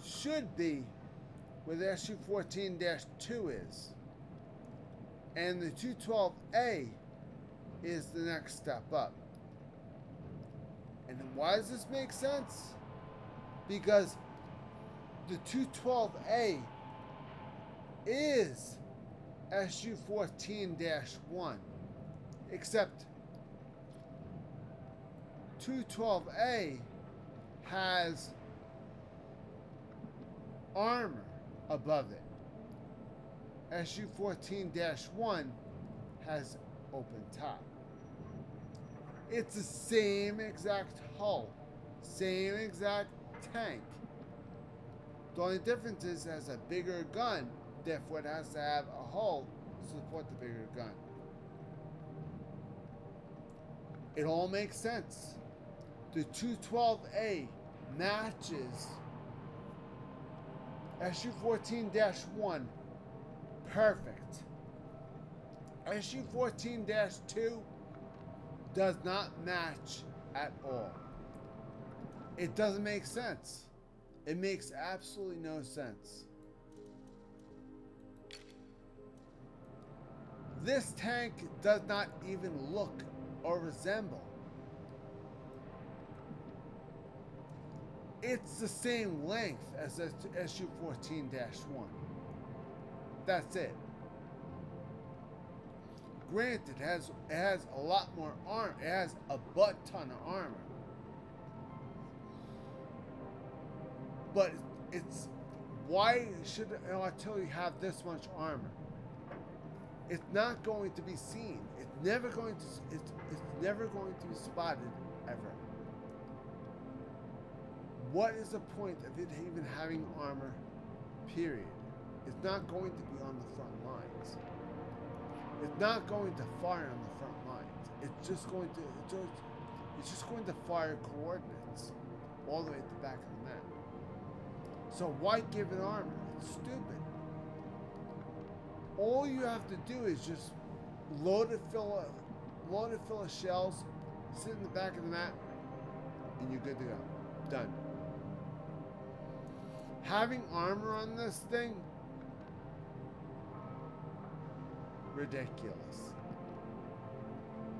should be where the SU-14-2 is. And the 212A is the next step up. And why does this make sense? Because the 212A is SU-14-1, except 212A has armor above it. SU-14-1 has open top. It's the same exact hull, same exact tank. The only difference is it has a bigger gun, therefore it has to have a hull to support the bigger gun. It all makes sense. The 212A matches SU-14-1 perfect. SU-14-2 does not match at all. It doesn't make sense. It makes absolutely no sense. This tank does not even look or resemble. It's the same length as the SU-14-1. That's it. Granted, it has a lot more armor. It has a butt ton of armor. But it's, why should an artillery have this much armor? It's not going to be seen. It's never going to be spotted ever. What is the point of it even having armor? Period. It's not going to be on the front lines. It's not going to fire on the front lines. It's just going to fire coordinates all the way at the back of the map. So why give it armor? It's stupid. All you have to do is just load it full of shells, sit in the back of the map, and you're good to go. Done. Having armor on this thing, ridiculous.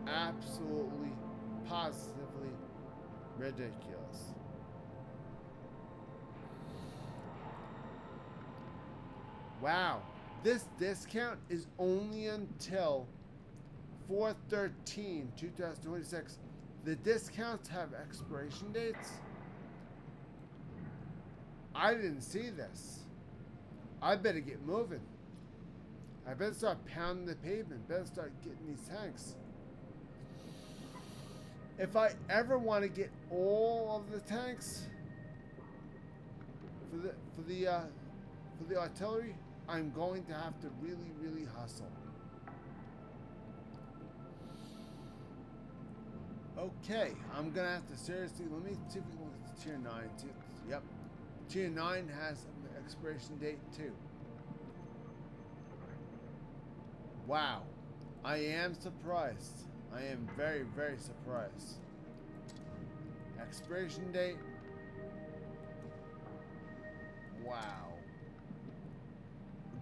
Absolutely, positively ridiculous. Wow. This discount is only until 4/13/2026. The discounts have expiration dates. I didn't see this. I better get moving. I better start pounding the pavement. Better start getting these tanks. If I ever want to get all of the tanks for the artillery, I'm going to have to really, really hustle. Okay, I'm gonna have to seriously. Let me see if we can look at tier 9. Yep, tier 9 has an expiration date too. Wow, I am surprised. I am very, very surprised. Expiration date. Wow.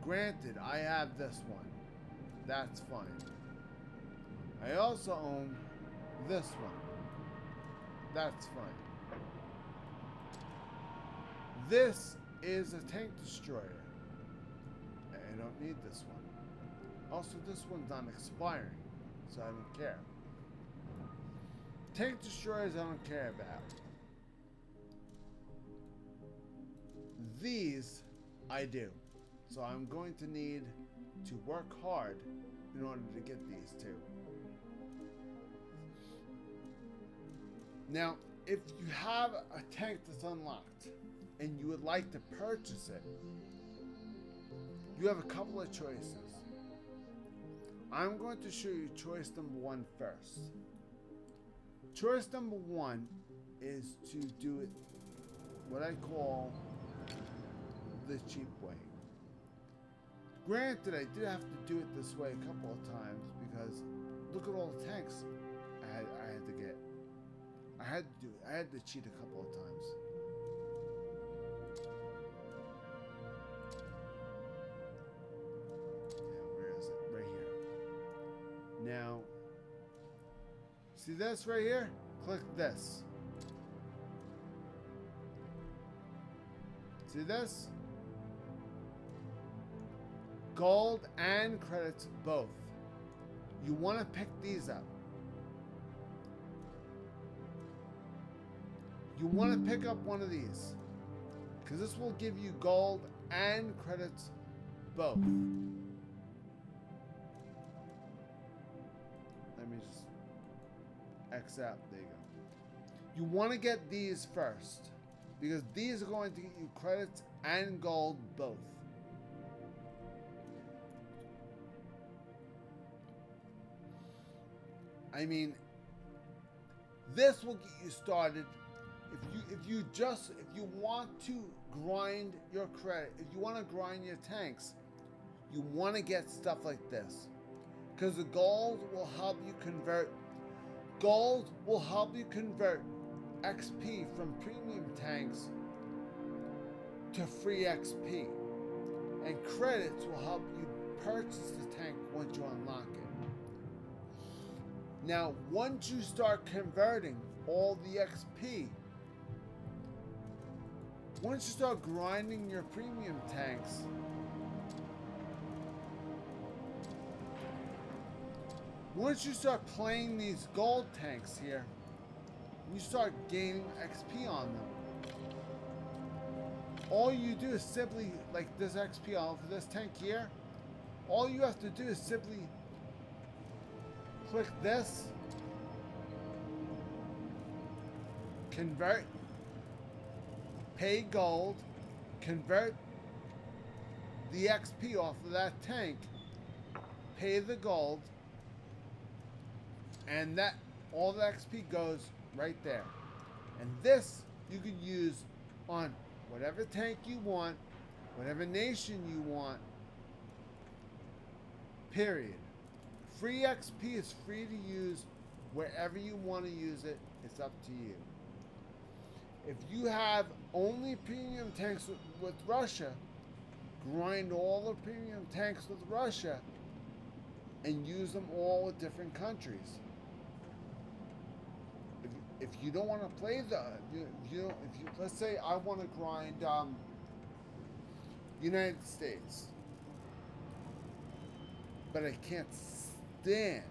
Granted, I have this one. That's fine. I also own this one. That's fine. This is a tank destroyer. I don't need this one. Also, this one's not expiring, so I don't care. Tank destroyers I don't care about. These I do. So I'm going to need to work hard in order to get these two. Now, if you have a tank that's unlocked and you would like to purchase it, you have a couple of choices. I'm going to show you choice number one first. Choice number one is to do it what I call the cheap way. Granted, I did have to do it this way a couple of times because look at all the tanks I had to get. I had to do it. I had to cheat a couple of times. Yeah, where is it? Right here. Now, see this right here? Click this. See this? Gold and credits both. You want to pick these up. You want to pick up one of these because this will give you gold and credits both. Let me just X out. There you go. You want to get these first because these are going to get you credits and gold both. I mean, this will get you started. If you want to grind your credit, if you want to grind your tanks, you want to get stuff like this, because the gold will help you convert. Gold will help you convert XP from premium tanks to free XP, and credits will help you purchase the tank once you unlock it. Now, once you start converting all the XP, once you start grinding your premium tanks, once you start playing these gold tanks here, you start gaining XP on them. All you do is simply, like this XP on for this tank here, all you have to do is simply click this, convert, pay gold, convert the XP off of that tank, pay the gold, and that all the XP goes right there. And this you can use on whatever tank you want, whatever nation you want, period. Free XP is free to use wherever you want to use it. It's up to you. If you have only premium tanks with Russia, grind all the premium tanks with Russia and use them all with different countries. If you don't want to play let's say I want to grind United States, but I can't stand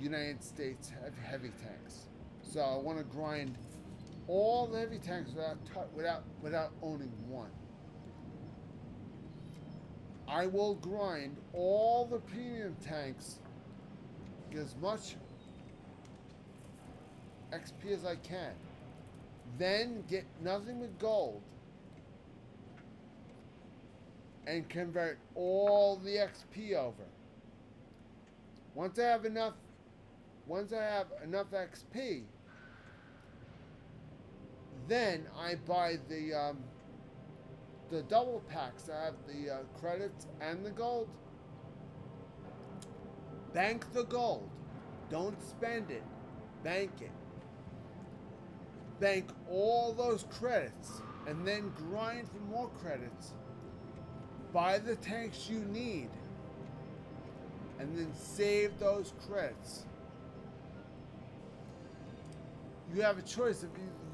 United States heavy tanks. So I want to grind all the heavy tanks without owning one. I will grind all the premium tanks, get as much XP as I can. Then get nothing but gold and convert all the XP over. Once I have enough XP, then I buy the double packs that have the credits and the gold. Bank the gold. Don't spend it. Bank it. Bank all those credits and then grind for more credits. Buy the tanks you need and then save those credits. You have a choice of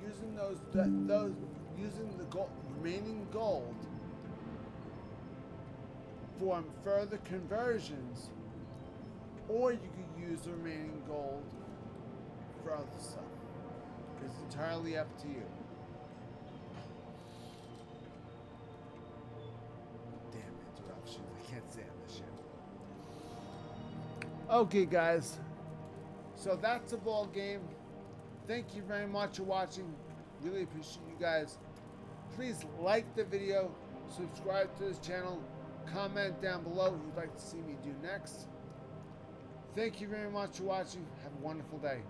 using using the remaining gold for further conversions, or you could use the remaining gold for other stuff. It's entirely up to you. Damn interruptions. I can't stand this shit. Okay, guys. So that's the ball game. Thank you very much for watching. Really appreciate you guys. Please like the video, subscribe to this channel, comment down below who you'd like to see me do next. Thank you very much for watching. Have a wonderful day.